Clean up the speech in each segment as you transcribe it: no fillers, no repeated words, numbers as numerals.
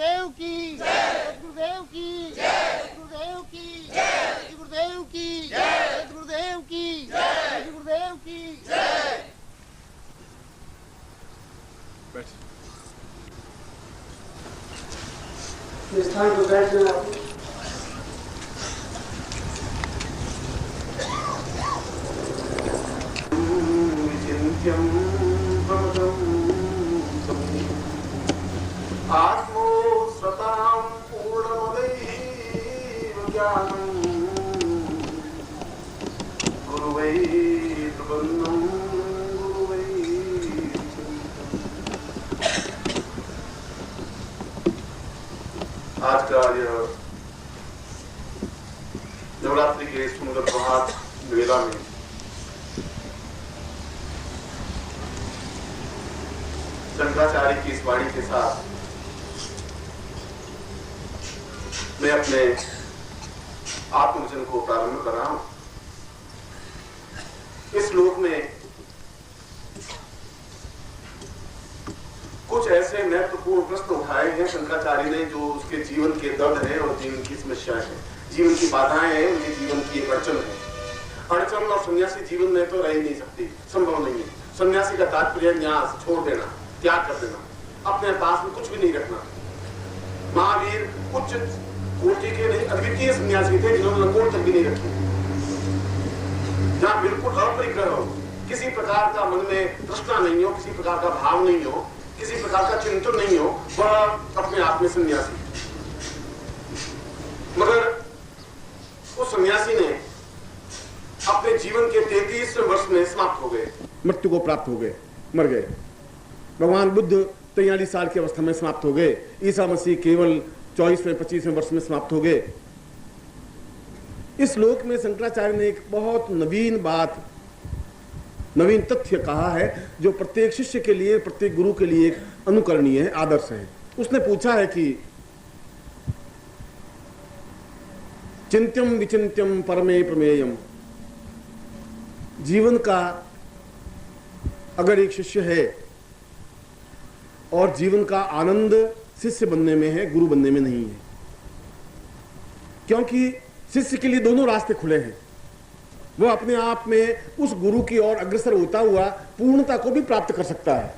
गुरुदेव की जय, गुरुदेव की जय, गुरुदेव की जय, गुरुदेव की जय, गुरुदेव की जय, गुरुदेव की जय। स्थान पर बैठ जाए आप। आत्मो स्वतां पूर्णमदैः ज्ञानं गुरुवैः प्रपन्नं गुरुवैः। आज का यह नवरात्रि के सुंदर प्रभात वेला में शंकराचार्य की इस वाणी के साथ मैं अपने आत्मवचन को प्रारंभ कर रहा हूं। इस श्लोक में कुछ ऐसे महत्वपूर्ण प्रश्न उठाए हैं शंकराचार्य ने, जो उसके जीवन के दर्द है और जीवन की समस्याएं हैं, जीवन की बाधाएं हैं, उनके जीवन की एक अड़चन है। अड़चन और सन्यासी जीवन में तो रह ही नहीं सकती, संभव नहीं है। सन्यासी का तात्पर्य न्यास, छोड़ देना, त्याग कर देना, अपने पास में कुछ भी नहीं रखना। महावीर उच्च कोटि के नहीं, अद्वितीय सन्यासी थे जिन्होंने लंगोट तक भी नहीं रखी। जहां बिल्कुल अपरिग्रह हो, किसी प्रकार का मन में तृष्णा नहीं हो, किसी प्रकार का भाव नहीं हो, किसी प्रकार का चिंतन नहीं हो, वह अपने आप में सन्यासी। मगर उस सन्यासी ने अपने जीवन के 33वें वर्ष में समाप्त हो गए, मृत्यु को प्राप्त हो गए, मर गए। भगवान बुद्ध 43 साल की अवस्था में समाप्त हो गए। ईसा मसीह केवल 24वें-25वें वर्ष में समाप्त हो गए। इस श्लोक में शंकराचार्य ने एक बहुत नवीन बात, नवीन तथ्य कहा है, जो प्रत्येक शिष्य के लिए, प्रत्येक गुरु के लिए एक अनुकरणीय है, आदर्श है। उसने पूछा है कि चिंत्यम विचिंत्यम परमे प्रमेयम, जीवन का अगर एक शिष्य है और जीवन का आनंद शिष्य बनने में है, गुरु बनने में नहीं है। क्योंकि शिष्य के लिए दोनों रास्ते खुले हैं। वह अपने आप में उस गुरु की ओर अग्रसर होता हुआ पूर्णता को भी प्राप्त कर सकता है।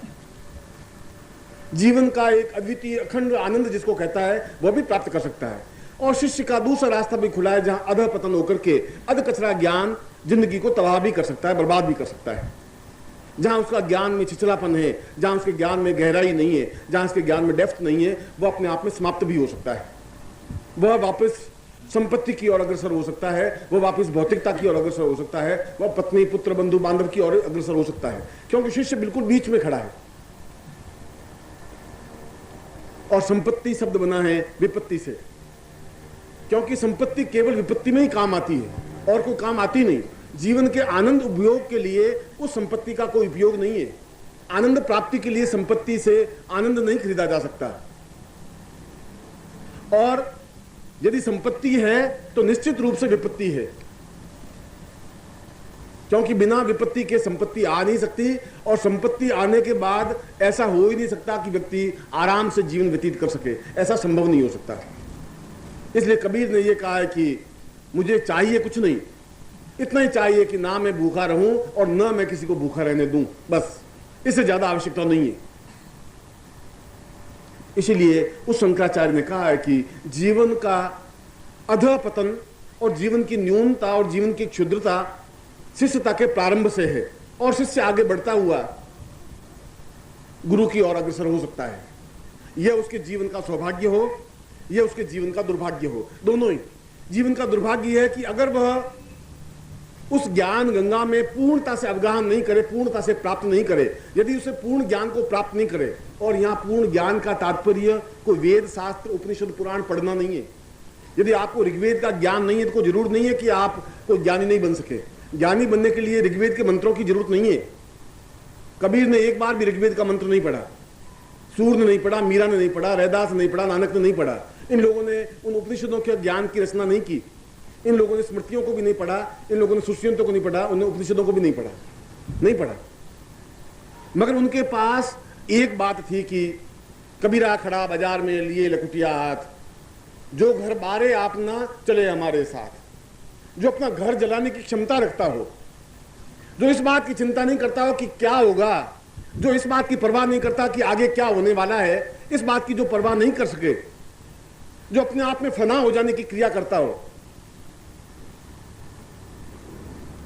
जीवन का एक अद्वितीय अखंड आनंद जिसको कहता है, वह भी प्राप्त कर सकता है। और शिष्य का दूसरा रास्ता भी खुला है, जहां अध पतन होकर के अध कचरा ज्ञान जिंदगी को तबाह भी कर सकता है, बर्बाद भी कर सकता है। जहां उसका ज्ञान में छिछलापन है, जहां उसके ज्ञान में गहराई नहीं है, जहां उसके ज्ञान में डेप्थ नहीं है, वह अपने आप में समाप्त भी हो सकता है। वह वापस संपत्ति की ओर अग्रसर हो सकता है, वह वापस भौतिकता की ओर अग्रसर हो सकता है, वह पत्नी पुत्र बंधु बांधव की ओर अग्रसर हो सकता है। क्योंकि शिष्य बिल्कुल बीच में खड़ा है। और संपत्ति शब्द बना है विपत्ति से, क्योंकि संपत्ति केवल विपत्ति में ही काम आती है और कोई काम आती नहीं। जीवन के आनंद उपयोग के लिए उस संपत्ति का कोई उपयोग नहीं है। आनंद प्राप्ति के लिए संपत्ति से आनंद नहीं खरीदा जा सकता। और यदि संपत्ति है तो निश्चित रूप से विपत्ति है, क्योंकि बिना विपत्ति के संपत्ति आ नहीं सकती। और संपत्ति आने के बाद ऐसा हो ही नहीं सकता कि व्यक्ति आराम से जीवन व्यतीत कर सके, ऐसा संभव नहीं हो सकता। इसलिए कबीर ने यह कहा है कि मुझे चाहिए कुछ नहीं, इतना ही चाहिए कि ना मैं भूखा रहूं और ना मैं किसी को भूखा रहने दूं, बस, इससे ज्यादा आवश्यकता नहीं है। इसीलिए उस शंकराचार्य ने कहा है कि जीवन का अधपतन और जीवन की न्यूनता और जीवन की क्षुद्रता शिष्यता के प्रारंभ से है, और शिष्य आगे बढ़ता हुआ गुरु की ओर अग्रसर हो सकता है। यह उसके जीवन का सौभाग्य हो, यह उसके जीवन का दुर्भाग्य हो, दोनों ही। जीवन का दुर्भाग्य है कि अगर वह उस ज्ञान गंगा में पूर्णता से अवगाहन नहीं करे, पूर्णता से प्राप्त नहीं करे, यदि उसे पूर्ण ज्ञान को प्राप्त नहीं करे, और यहाँ पूर्ण ज्ञान का तात्पर्य कोई वेद शास्त्र उपनिषद पुराण पढ़ना नहीं है। यदि आपको ऋग्वेद का ज्ञान नहीं है तो जरूर नहीं है कि आप कोई ज्ञानी नहीं बन सके। ज्ञानी बनने के लिए ऋग्वेद के मंत्रों की जरूरत नहीं है। कबीर ने एक बार भी ऋग्वेद का मंत्र नहीं पढ़ा, सूर ने नहीं पढ़ा, मीरा ने नहीं पढ़ा, रैदास ने नहीं पढ़ा, नानक ने नहीं पढ़ा। इन लोगों ने उन उपनिषदों के ज्ञान की रचना नहीं की। इन लोगों ने स्मृतियों को भी नहीं पढ़ा, इन लोगों ने सुश्रियंतों को नहीं पढ़ा, उन्हें उपनिषदों को भी नहीं पढ़ा। मगर उनके पास एक बात थी कि कबीरा खड़ा बाजार में लिए लकुटिया हाथ, जो घर बारे आपना चले हमारे साथ, जो अपना घर जलाने की क्षमता रखता हो, जो इस बात की चिंता नहीं करता हो कि क्या होगा, जो इस बात की परवाह नहीं करता कि आगे क्या होने वाला है, इस बात की जो परवाह नहीं कर सके, जो अपने आप में फना हो जाने की क्रिया करता हो,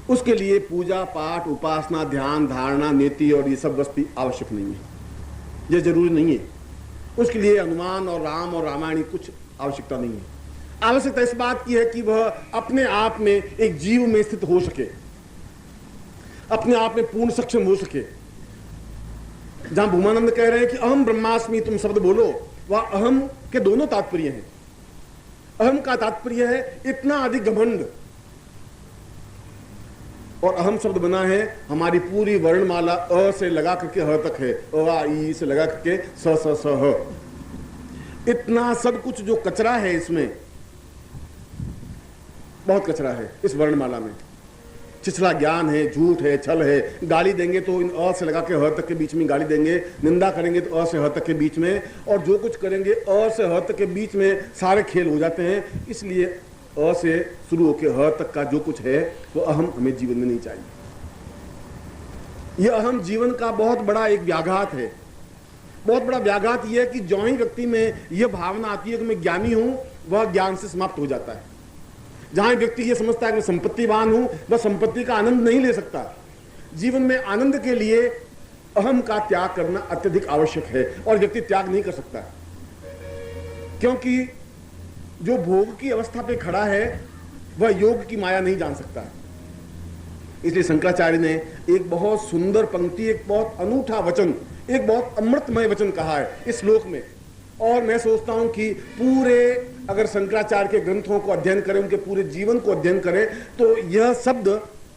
उसके लिए पूजा पाठ उपासना ध्यान धारणा नीति और ये सब वस्तु आवश्यक नहीं है, ये जरूरी नहीं है। उसके लिए हनुमान और राम और रामायण कुछ आवश्यकता नहीं है। आवश्यकता इस बात की है कि वह अपने आप में एक जीव में स्थित हो सके, अपने आप में पूर्ण सक्षम हो सके। जहां भूमानंद कह रहे हैं कि अहम ब्रह्मास्मि तुम शब्द बोलो, वह अहम के दोनों तात्पर्य हैं। अहम का तात्पर्य है इतना अधिक घमंड, और अहम शब्द बना है हमारी पूरी वर्णमाला अ से लगा करके ह तक है, अ आ ई से लगा करके स स स ह। इतना सब कुछ जो कचरा है इसमें, बहुत कचरा है इस वर्णमाला में। छिछला ज्ञान है, झूठ है, छल है। गाली देंगे तो इन अ से लगा के ह तक के बीच में गाली देंगे, निंदा करेंगे तो अ से ह तक के बीच में, और जो कुछ करेंगे अ से ह तक के बीच में सारे खेल हो जाते हैं। इसलिए अ से शुरू होकर ह तक का जो कुछ है वो अहम हमें जीवन में नहीं चाहिए। यह अहम जीवन का बहुत बड़ा एक व्याघात है। बहुत बड़ा व्याघात यह है कि जो ही व्यक्ति में यह भावना आती है कि मैं ज्ञानी हूं, वह ज्ञान से समाप्त हो जाता है। जहां व्यक्ति ये समझता है कि मैं संपत्तिवान हूं, वह संपत्ति का आनंद नहीं ले सकता। जीवन में आनंद के लिए अहम का त्याग करना अत्यधिक आवश्यक है, और व्यक्ति त्याग नहीं कर सकता, क्योंकि जो भोग की अवस्था पे खड़ा है वह योग की माया नहीं जान सकता। इसलिए शंकराचार्य ने एक बहुत सुंदर पंक्ति, एक बहुत अनूठा वचन, एक बहुत अमृतमय वचन कहा है इस श्लोक में। और मैं सोचता हूं कि पूरे अगर शंकराचार्य के ग्रंथों को अध्ययन करें, उनके पूरे जीवन को अध्ययन करें, तो यह शब्द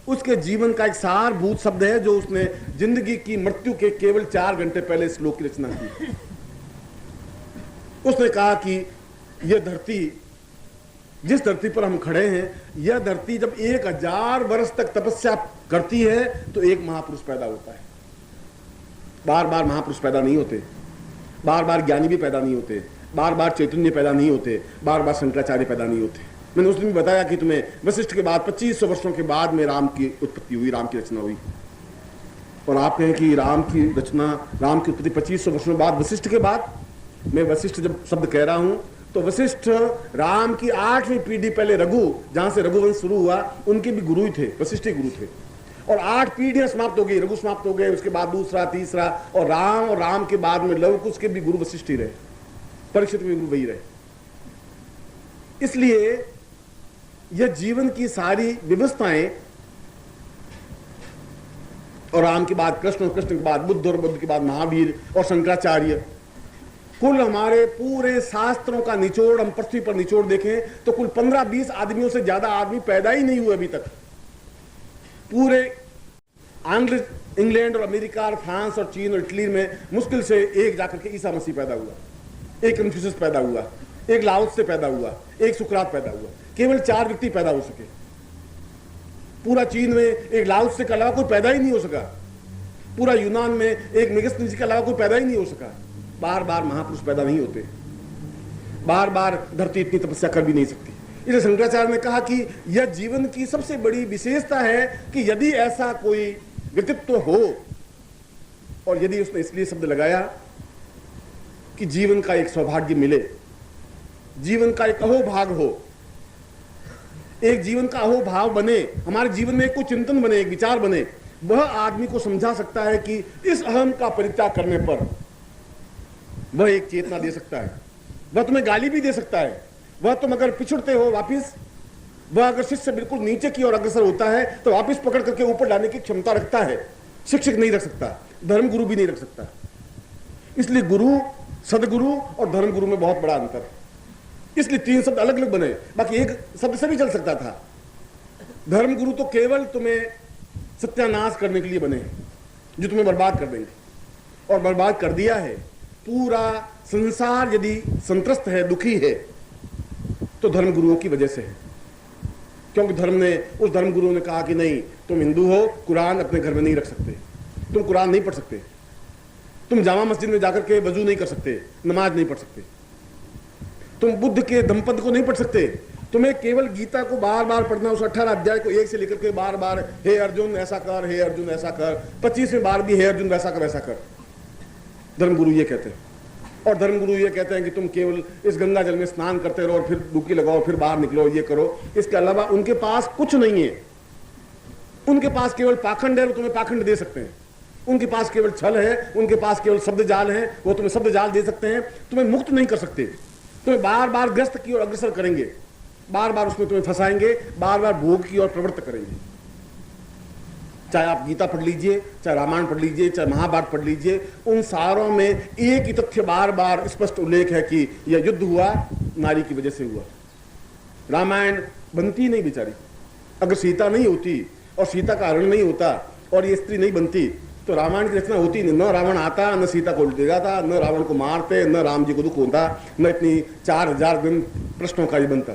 उसके जीवन का एक सारभूत शब्द है, जो उसने जिंदगी की मृत्यु के केवल 4 घंटे पहले इस श्लोक की रचना की। उसने कहा कि यह धरती, जिस धरती पर हम खड़े हैं, यह धरती जब 1000 वर्ष तक तपस्या करती है तो एक महापुरुष पैदा होता है। बार बार महापुरुष पैदा नहीं होते, बार बार ज्ञानी भी पैदा नहीं होते, बार बार चैतन्य पैदा नहीं होते, बार बार शंकराचार्य पैदा नहीं होते। मैंने उस दिन बताया कि तुम्हें वशिष्ठ के बाद 2500 वर्षों के बाद में राम की उत्पत्ति हुई, राम की रचना हुई। और आप कहें कि राम की रचना, राम की उत्पत्ति 2500 वर्षों बाद, वशिष्ठ के बाद। मैं वशिष्ठ जब शब्द कह रहा हूं तो वशिष्ठ राम की 8वीं पीढ़ी पहले, रघु, जहां से रघुवंश शुरू हुआ, उनके भी गुरु ही थे, वशिष्ठ ही गुरु थे। और 8 पीढ़ियां समाप्त हो गई, रघु समाप्त हो गए, उसके बाद दूसरा, तीसरा, और राम के बाद में लव कुश के भी गुरु वशिष्ठ ही रहे, परीक्षित भी गुरु वही रहे। इसलिए यह जीवन की सारी व्यवस्थाएं, और राम के बाद कृष्ण, और कृष्ण के बाद बुद्ध, और बुद्ध के बाद महावीर और शंकराचार्य, कुल हमारे पूरे शास्त्रों का निचोड़ हम पृथ्वी पर निचोड़ देखें तो कुल 15-20 आदमियों से ज्यादा आदमी पैदा ही नहीं हुए अभी तक। पूरे इंग्लैंड और अमेरिका और फ्रांस और चीन और इटली में मुश्किल से एक जाकर के ईसा मसीह पैदा हुआ, एक कन्फ्यूशियस पैदा हुआ, एक लाओत्से से पैदा हुआ, एक सुकरात पैदा हुआ। केवल 4 व्यक्ति पैदा हो सके। पूरा चीन में एक लाओत्से के अलावा कोई पैदा ही नहीं हो सका। पूरा यूनान में एक मेगस्थनीज के अलावा कोई पैदा ही नहीं हो सका। बार बार महापुरुष पैदा नहीं होते, बार बार धरती इतनी तपस्या कर भी नहीं सकती। इसलिए शंकराचार्य ने कहा कि यह जीवन की सबसे बड़ी विशेषता है कि यदि ऐसा कोई व्यक्तित्व हो, और यदि उसने इसलिए शब्द लगाया कि जीवन का एक सौभाग्य मिले, जीवन का एक अहोभाग हो, एक जीवन का अहोभाव बने, हमारे जीवन में कोई चिंतन बने, एक विचार बने, वह आदमी को समझा सकता है कि इस अहम का परित्याग करने पर वह एक चेतना दे सकता है। वह तुम्हें गाली भी दे सकता है। वह तुम अगर पिछड़ते हो वापिस, वह अगर शिष्य बिल्कुल नीचे की ओर अग्रसर होता है तो वापिस पकड़ करके ऊपर लाने की क्षमता रखता है। शिक्षक नहीं रख सकता, धर्म गुरु भी नहीं रख सकता। इसलिए गुरु, सदगुरु और धर्म गुरु में बहुत बड़ा अंतर है। इसलिए 3 शब्द अलग अलग बने, बाकी एक शब्द से भी चल सकता था। धर्म गुरु तो केवल तुम्हें सत्यानाश करने के लिए बने, जो तुम्हें बर्बाद कर देंगे, और बर्बाद कर दिया है। पूरा संसार यदि संत्रस्त है, दुखी है, तो धर्म गुरुओं की वजह से है। क्योंकि उस धर्म गुरुओं ने कहा कि नहीं, तुम हिंदू हो, कुरान अपने घर में नहीं रख सकते, तुम कुरान नहीं पढ़ सकते, तुम जामा मस्जिद में जाकर के वजू नहीं कर सकते, नमाज नहीं पढ़ सकते, तुम बुद्ध के धम्मपद को नहीं पढ़ सकते। तुम्हें केवल गीता को बार बार पढ़ना, उस 18 अध्याय को एक से लेकर के बार बार हे अर्जुन ऐसा कर, हे अर्जुन ऐसा कर, 25वें बार भी हे अर्जुन वैसा कर वैसा कर। धर्मगुरु ये कहते हैं। और धर्मगुरु ये कहते हैं कि तुम केवल इस गंगा जल में स्नान करते रहो और फिर डुबकी लगाओ, फिर बाहर निकलो, ये करो। इसके अलावा उनके पास कुछ नहीं है। उनके पास केवल पाखंड है, वो तुम्हें पाखंड दे सकते हैं। उनके पास केवल छल है, उनके पास केवल शब्द जाल है, वो तुम्हें शब्द जाल दे सकते हैं, तुम्हें मुक्त नहीं कर सकते। तुम्हें बार बार ग्रस्त की ओर अग्रसर करेंगे, बार बार उसमें तुम्हें फंसाएंगे, बार बार भोग की ओर प्रवृत्त करेंगे। चाहे आप गीता पढ़ लीजिए, चाहे रामायण पढ़ लीजिए, चाहे महाभारत पढ़ लीजिए, उन सारों में एक ही तथ्य बार बार स्पष्ट उल्लेख है कि यह युद्ध हुआ नारी की वजह से हुआ। रामायण बनती नहीं बेचारी। अगर सीता नहीं होती और सीता का हरण नहीं होता और ये स्त्री नहीं बनती तो रामायण की रचना होती नहीं। न रावण आता, न सीता को उल्टेगा था, न रावण को मारते, न राम जी को दुख होता, न इतनी 4000 दिन प्रश्नों का ये बनता।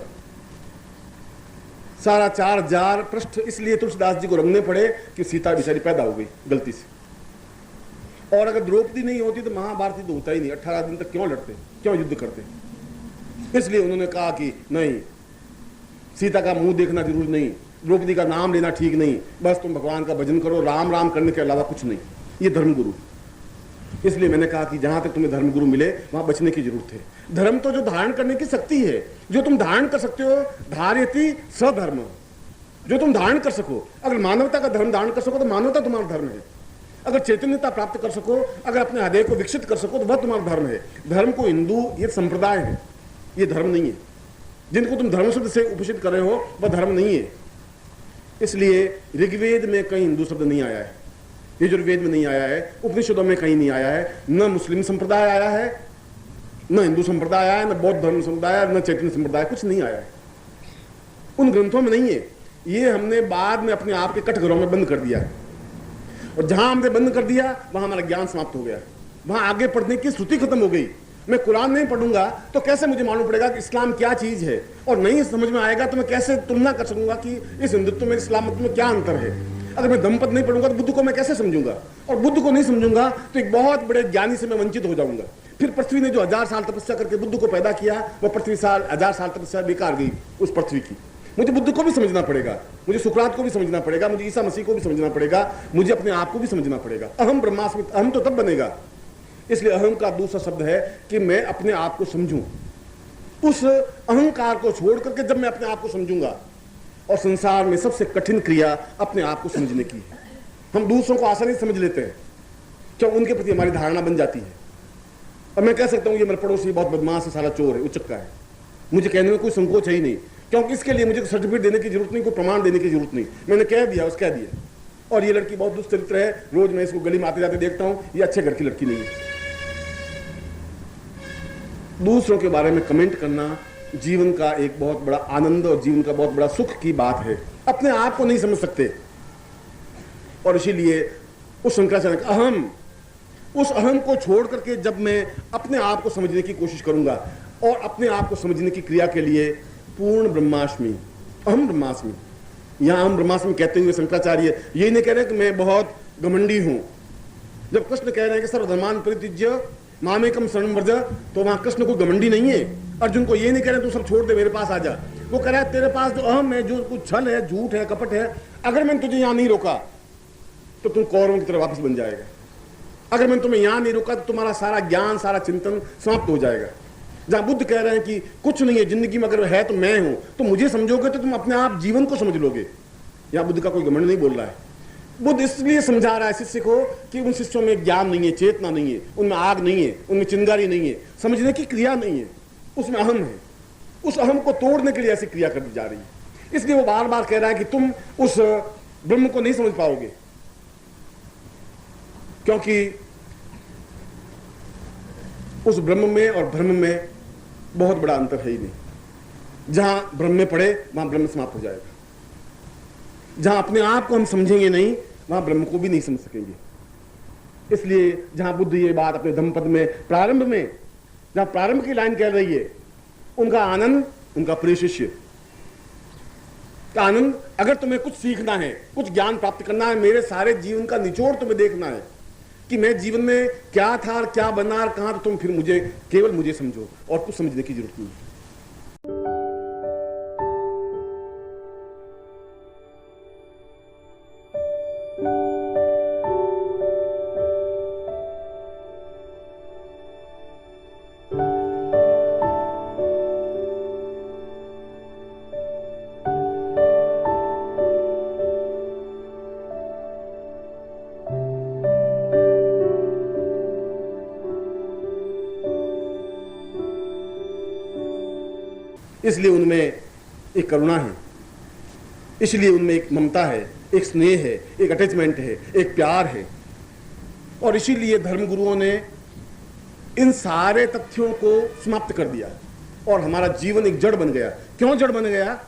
सारा 4000 पृष्ठ इसलिए तुलसीदास जी को रंगने पड़े कि सीता बेचारी पैदा हो गई गलती से। और अगर द्रौपदी नहीं होती तो महाभारत तो होता ही नहीं। 18 दिन तक क्यों लड़ते, क्यों युद्ध करते? इसलिए उन्होंने कहा कि नहीं, सीता का मुंह देखना जरूरी नहीं, द्रौपदी का नाम लेना ठीक नहीं, बस तुम भगवान का भजन करो, राम राम करने के अलावा कुछ नहीं। ये धर्मगुरु। इसलिए मैंने कहा कि जहां तक तुम्हें धर्मगुरु मिले वहां बचने की जरूरत है। धर्म तो जो धारण करने की शक्ति है, जो तुम धारण कर सकते हो, धार्यति सधर्म, जो तुम धारण कर सको। अगर मानवता का धर्म धारण कर सको तो मानवता तुम्हारा धर्म है। अगर चैतन्यता प्राप्त कर सको, अगर अपने हृदय को विकसित कर सको तो वह तुम्हारा धर्म है। धर्म को हिंदू ये संप्रदाय है, ये धर्म नहीं है। जिनको तुम धर्म शब्द से उपस्थित कर रहे हो वह धर्म नहीं है। इसलिए ऋग्वेद में कहीं हिंदू शब्द नहीं आया है, यजुर्वेद में नहीं आया है, उपनिषदों में कहीं नहीं आया है, न मुस्लिम संप्रदाय आया है, न हिंदू संप्रदाय आया है, न बौद्ध धर्म संप्रदाय, न चैतन्य संप्रदाय, कुछ नहीं आया है। उन ग्रंथों में नहीं है। ये हमने बाद में अपने आप के कटघरों में बंद कर दिया है। और जहां हमने बंद कर दिया वहां हमारा ज्ञान समाप्त हो गया, वहां आगे पढ़ने की श्रुति खत्म हो गई। मैं कुरान नहीं पढ़ूंगा तो कैसे मुझे मालूम पड़ेगा कि इस्लाम क्या चीज है? और नहीं समझ में आएगा तो मैं कैसे तुलना कर सकूंगा कि इस हिंदुत्व में इस्लाम में क्या अंतर है? अगर मैं धम्मपद नहीं पढ़ूंगा तो बुद्ध को मैं कैसे समझूंगा? और बुद्ध को नहीं समझूंगा तो एक बहुत बड़े ज्ञानी से मैं वंचित हो जाऊंगा। फिर पृथ्वी ने जो 1000 साल तपस्या करके बुद्ध को पैदा किया, वह पृथ्वी 1000 साल तपस्या बेकार गई उस पृथ्वी की। मुझे बुद्ध को भी समझना पड़ेगा, मुझे सुकरात को भी समझना पड़ेगा, मुझे ईसा मसीह को भी समझना पड़ेगा, मुझे अपने आप को भी समझना पड़ेगा। अहम ब्रह्मास्मि, अहम तो तब बनेगा। इसलिए अहम का दूसरा शब्द है कि मैं अपने आप को समझूं। उस अहंकार को छोड़ करके जब मैं अपने आप को समझूंगा, और संसार में सबसे कठिन क्रिया अपने आप को समझने की है। हम दूसरों को आसानी से समझ लेते हैं, क्यों? उनके प्रति हमारी धारणा बन जाती है। और मैं कह सकता हूं ये मेरा पड़ोसी बहुत बदमाश है, साला चोर है, उचक्का है, मुझे कहने में कोई संकोच है ही नहीं, क्योंकि इसके लिए मुझे सर्टिफिकेट देने की जरूरत नहीं, कोई प्रमाण देने की जरूरत नहीं। मैंने कह दिया, कह दिया। और ये लड़की बहुत दुष्चरित्र है, रोज मैं इसको गली में आते जाते देखता हूं, ये अच्छे घर की लड़की नहीं है। दूसरों के बारे में कमेंट करना जीवन का एक बहुत बड़ा आनंद और जीवन का बहुत बड़ा सुख की बात है। अपने आप को नहीं समझ सकते, और इसीलिए उस शंकराचार्य अहम, उस अहम को छोड़ करके जब मैं अपने आप को समझने की कोशिश करूंगा, और अपने आप को समझने की क्रिया के लिए पूर्ण ब्रह्मास्मि, अहम ब्रह्मास्मि, यहां अहम ब्रह्मास्मि कहते हुए शंकराचार्य ये नहीं कह रहे कि मैं बहुत घमंडी हूं। जब कृष्ण कह रहे हैं कि सर्वधर्मान परित्यज्य मामेकम शरणं व्रज, तो वहां कृष्ण को घमंडी नहीं है। अर्जुन को ये नहीं कह रहे तू सब छोड़ दे, मेरे पास आ जा। वो कह रहा है तेरे पास जो अहम है, जो कुछ छल है, झूठ है, कपट है, अगर मैंने तुझे यहां नहीं रोका तो तुम कौरवों की तरह वापस बन जाएगा। अगर मैंने तुम्हें यहां नहीं रोका तो तुम्हारा सारा ज्ञान, सारा चिंतन समाप्त हो जाएगा। जहां बुद्ध कह रहे हैं कि कुछ नहीं है जिंदगी में, अगर है तो मैं हूं, तो मुझे समझोगे तो तुम अपने आप जीवन को समझ लोगे। यहां बुद्ध का कोई घमंड नहीं बोल रहा है। बुद्ध इसलिए समझा रहा है शिष्य को कि उन शिष्यों में ज्ञान नहीं है, चेतना नहीं है, उनमें आग नहीं है, उनमें चिंगारी नहीं है, समझने की क्रिया नहीं है, उसमें अहम है। उस अहम को तोड़ने के लिए ऐसी क्रिया कर दी जा रही है। इसलिए वो बार बार कह रहा है कि तुम उस ब्रह्म को नहीं समझ पाओगे, क्योंकि उस ब्रह्म में और भ्रम में बहुत बड़ा अंतर है ही नहीं। जहां ब्रह्म में पड़े वहां ब्रह्म समाप्त हो जाएगा। जहां अपने आप को हम समझेंगे नहीं वहां ब्रह्म को भी नहीं समझ सकेंगे। इसलिए जहां बुद्ध ये बात अपने धम्मपद में प्रारंभ में, जहां प्रारंभ की लाइन कह रही है, उनका आनंद, उनका प्रिय शिष्य का आनंद, अगर तुम्हें कुछ सीखना है, कुछ ज्ञान प्राप्त करना है, मेरे सारे जीवन का निचोड़ तुम्हें देखना है, कि मैं जीवन में क्या था और क्या बना और कहां, तो तुम फिर मुझे, केवल मुझे समझो और कुछ समझने की जरूरत नहीं। इसलिए उनमें एक करुणा है, इसलिए उनमें एक ममता है, एक स्नेह है, एक अटैचमेंट है, एक प्यार है। और इसीलिए धर्मगुरुओं ने इन सारे तथ्यों को समाप्त कर दिया और हमारा जीवन एक जड़ बन गया। क्यों जड़ बन गया?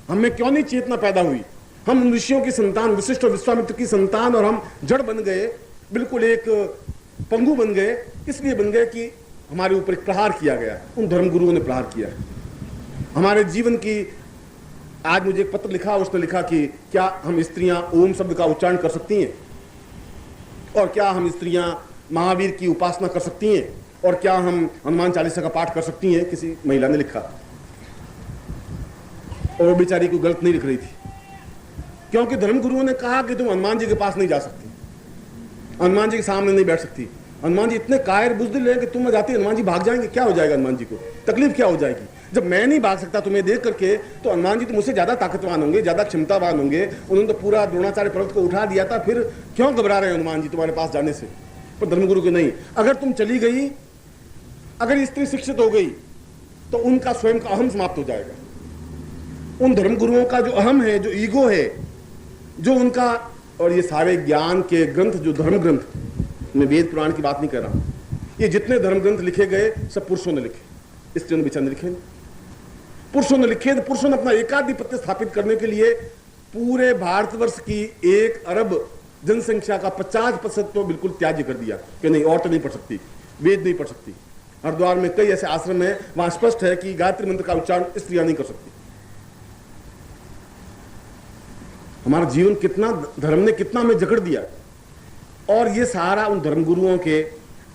हमें क्यों नहीं चेतना पैदा हुई? हम ऋषियों की संतान, वशिष्ठ और विश्वामित्र की संतान, और हम जड़ बन गए, बिल्कुल एक पंगु बन गए। इसलिए बन गए कि हमारे ऊपर एक प्रहार किया गया, उन धर्मगुरुओं ने प्रहार किया। हमारे जीवन की, आज मुझे एक पत्र लिखा, उसने लिखा कि क्या हम स्त्रियां ओम शब्द का उच्चारण कर सकती हैं, और क्या हम स्त्रियां महावीर की उपासना कर सकती हैं, और क्या हम हनुमान चालीसा का पाठ कर सकती हैं। किसी महिला ने लिखा, और वो बेचारी को गलत नहीं लिख रही थी, क्योंकि धर्मगुरुओं ने कहा कि तुम हनुमान जी के पास नहीं जा सकती, हनुमान जी के सामने नहीं बैठ सकती। हनुमान जी इतने कायर बुज़दिल हैं कि तुम जाती, हनुमान जी भाग जाएंगे, क्या हो जाएगा हनुमान जी को, तकलीफ क्या हो जाएगी? जब मैं नहीं भाग सकता तुम्हें देख करके, तो हनुमान जी तो मुझसे ज्यादा ताकतवान होंगे, ज्यादा क्षमतावान होंगे। उन्होंने तो पूरा द्रोणाचार्य पर्वत को उठा दिया था, फिर क्यों घबरा रहे हैं हनुमान जी तुम्हारे पास जाने से? पर धर्मगुरु के नहीं, अगर तुम चली गई, अगर स्त्री शिक्षित हो गई, तो उनका स्वयं का अहम समाप्त हो जाएगा। उन धर्मगुरुओं का जो अहम है, जो ईगो है, जो उनका, और ये सारे ज्ञान के ग्रंथ, जो धर्म ग्रंथ, मैं वेद पुराण की बात नहीं कर रहा हूं, ये जितने धर्म ग्रंथ लिखे गए सब पुरुषों ने लिखे, स्त्रियों ने बेचारे लिखे, पुरुषों ने लिखे। तो पुरुषों ने अपना एकाधिपत्य स्थापित करने के लिए पूरे भारतवर्ष की 1 अरब जनसंख्या का 50% तो बिल्कुल त्याज्य कर दिया कि नहीं, औरत नहीं पढ़ सकती, वेद नहीं पढ़ सकती। हरिद्वार में कई ऐसे आश्रम है, वहां स्पष्ट है कि गायत्री मंत्र का उच्चारण स्त्रियां नहीं कर सकती। हमारा जीवन कितना, धर्म ने कितना हमें जकड़ दिया, और ये सारा उन धर्मगुरुओं के,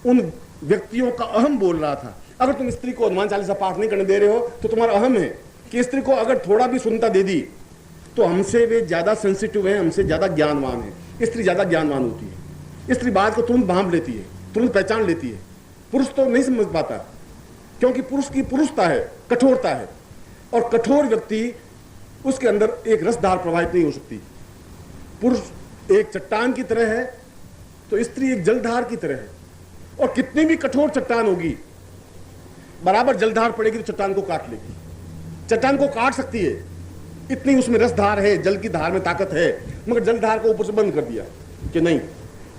उन व्यक्तियों का अहम बोल रहा था। अगर तुम स्त्री को हनुमान चालीसा पाठ नहीं करने दे रहे हो, तो तुम्हारा अहम है कि स्त्री को अगर थोड़ा भी सुनता दे दी, तो हमसे वे ज्यादा सेंसिटिव है, हमसे ज्यादा ज्ञानवान है। स्त्री ज्यादा ज्ञानवान होती है, स्त्री बात को तुरंत भांप लेती है, तुरंत पहचान लेती है। पुरुष तो नहीं समझ पाता, क्योंकि पुरुष की पुरुषता है, कठोरता है, और कठोर व्यक्ति, उसके अंदर एक रसधार प्रवाहित नहीं हो सकती। पुरुष एक चट्टान की तरह है, तो स्त्री एक जलधार की तरह है, और कितनी भी कठोर चट्टान होगी, बराबर जलधार पड़ेगी तो चट्टान को काट लेगी। चट्टान को काट सकती है, इतनी उसमें रसधार है, जल की धार में ताकत है, मगर जलधार को ऊपर से बंद कर दिया कि नहीं,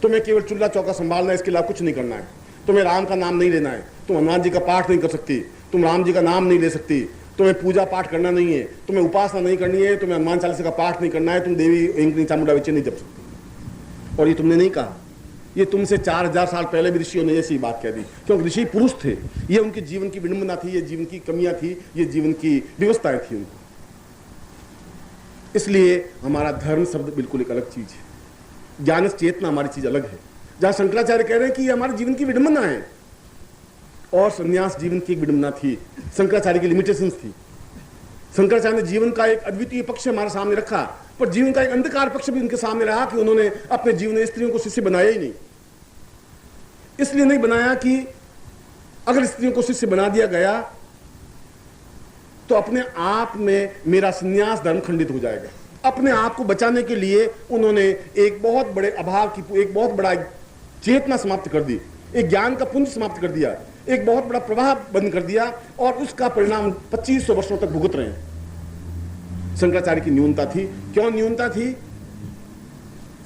तुम्हें केवल चूल्हा चौका संभालना है, इसके अलावा कुछ नहीं करना है। तुम्हें राम का नाम नहीं लेना है, तुम हनुमान जी का पाठ नहीं कर सकती, तुम राम जी का नाम नहीं ले सकती, तुम्हें पूजा पाठ करना नहीं है, तुम्हें उपासना नहीं करनी है, तुम्हें हनुमान चालीसा का पाठ नहीं करना है, तुम देवी इंद्रनी चामुंडा विचे नहीं जप सकती। और ये तुमने नहीं कहा, ये तुमसे 4000 साल पहले भी ऋषियों ने ऐसी बात कह दी, क्योंकि ऋषि पुरुष थे। ये उनके जीवन की विडंबना थी, ये जीवन की कमियां थी, ये जीवन की व्यवस्थाएं थी उनको। इसलिए हमारा धर्म शब्द बिल्कुल एक अलग चीज है, ज्ञान चेतना हमारी चीज अलग है। जहां शंकराचार्य कह रहे हैं कि ये हमारे जीवन की विडंबना है, और संन्यास जीवन की एक विडंबना थी, शंकराचार्य की लिमिटेशंस थी। शंकराचार्य ने जीवन का एक अद्वितीय पक्ष हमारे सामने रखा, पर जीवन का एक अंधकार पक्ष भी उनके सामने रहा कि उन्होंने अपने जीवन में स्त्रियों को शिष्य बनाया ही नहीं। इसलिए नहीं बनाया कि अगर स्त्रियों को शिष्य बना दिया गया तो अपने आप में मेरा संन्यास धर्म खंडित हो जाएगा। अपने आप को बचाने के लिए उन्होंने एक बहुत बड़े अभाव की, एक बहुत बड़ा चेतना समाप्त कर दी, एक ज्ञान का पुंज समाप्त कर दिया, एक बहुत बड़ा प्रवाह बंद कर दिया, और उसका परिणाम 2500 वर्षों तक भुगत रहे हैं। शंकराचार्य की न्यूनता थी। क्यों न्यूनता थी?